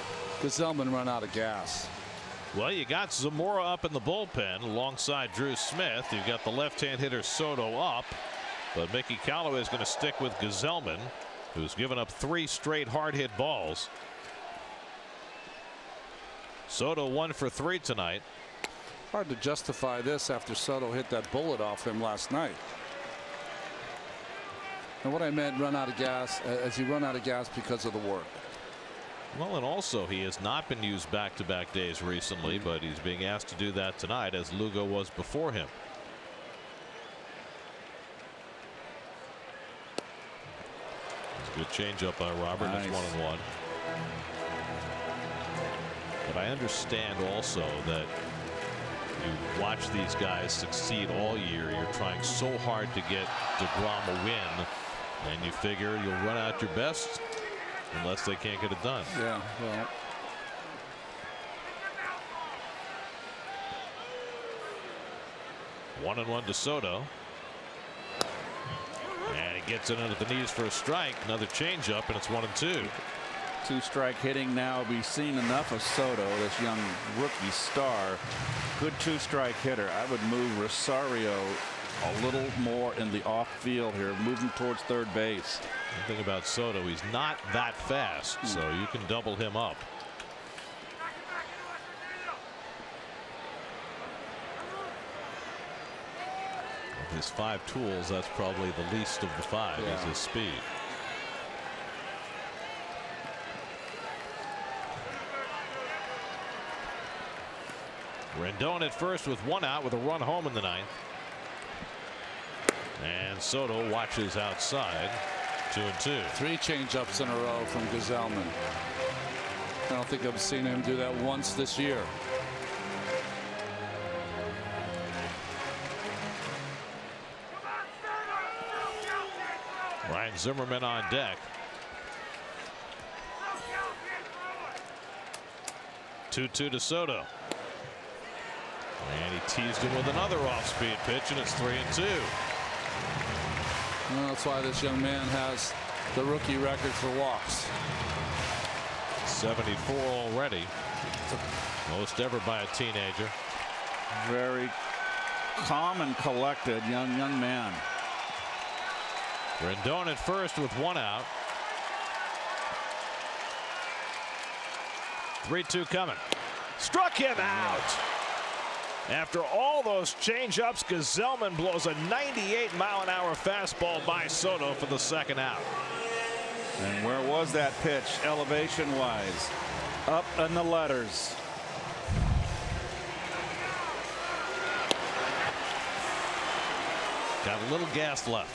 Gesellman run out of gas? Well, you got Zamora up in the bullpen alongside Drew Smith. You've got the left-hand hitter Soto up, but Mickey Callaway is going to stick with Gesellman, who's given up 3 straight hard-hit balls. Soto 1 for 3 tonight. Hard to justify this after Soto hit that bullet off him last night. And what I meant run out of gas, as he run out of gas because of the work. Well, and also he has not been used back-to-back days recently, but he's being asked to do that tonight as Lugo was before him. It's a good changeup by Robert. Nice. It's 1-1. But I understand also that you watch these guys succeed all year. You're trying so hard to get DeGrom a win, and you figure you'll run out your best unless they can't get it done. Yeah, well. 1-1 to Soto. And he gets it under the knees for a strike. Another changeup, and it's 1-2. 2-strike hitting now. We've seen enough of Soto, this young rookie star. Good 2-strike hitter. I would move Rosario a little more in the off field here, moving towards third base. The thing about Soto, he's not that fast, so you can double him up. Of his 5 tools, that's probably the least of the 5 is his speed. Rendon at first with 1 out with a run home in the ninth. And Soto watches outside. 2-2. 3 changeups in a row from Gesellman. I don't think I've seen him do that once this year. Ryan Zimmerman on deck. 2-2 to Soto. And he teased him with another off-speed pitch, and it's 3-2. Well, that's why this young man has the rookie record for walks. 74 already. Most ever by a teenager. Very calm and collected young man. Rendon at first with 1 out. 3-2 coming. Struck him out. After all those changeups, Gesellman blows a 98-mile-an-hour fastball by Soto for the second out. And where was that pitch elevation-wise? Up in the letters. Got a little gas left.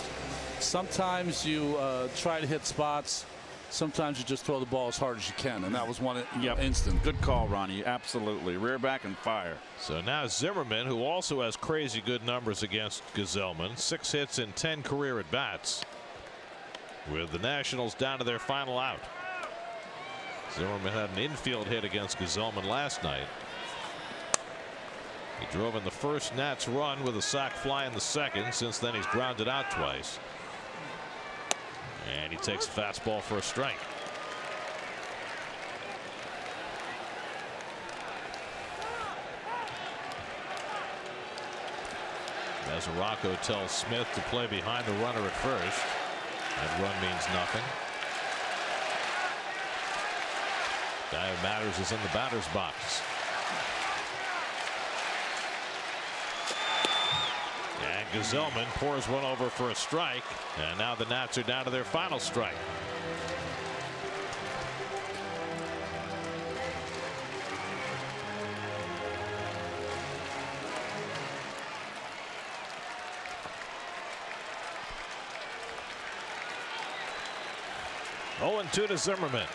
Sometimes you try to hit spots. Sometimes you just throw the ball as hard as you can, and that was one instant. Good call, Ronnie. Absolutely. Rear back and fire. So now Zimmerman, who also has crazy good numbers against Gesellman, 6 hits in 10 career at bats, with the Nationals down to their final out. Zimmerman had an infield hit against Gesellman last night. He drove in the first Nats run with a sac fly in the second. Since then, he's grounded out twice. And he takes a fastball for a strike. Mazaraco tells Smith to play behind the runner at first. That run means nothing. Guy who matters is in the batter's box. And Gazelman pours one over for a strike. And now the Nats are down to their final strike. Oh, and 2 to Zimmerman.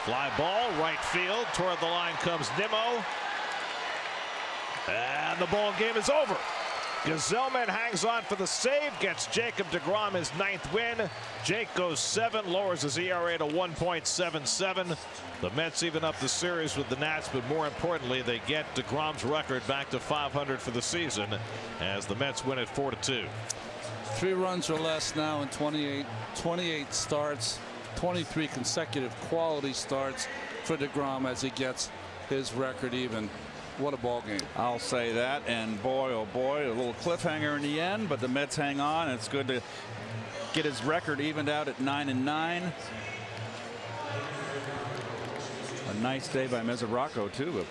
Fly ball, right field. Toward the line comes Nimmo. And the ball game is over. Gazelman hangs on for the save, gets Jacob deGrom his 9th win. Jake goes 7, lowers his ERA to 1.77. The Mets even up the series with the Nats, but more importantly, they get deGrom's record back to 500 for the season as the Mets win it 4-2. 3 runs or less now in 28 starts, 23 consecutive quality starts for deGrom as he gets his record even. What a ball game. I'll say that, and boy, oh boy, a little cliffhanger in the end, but the Mets hang on. It's good to get his record evened out at 9-9. A nice day by Mesoraco too.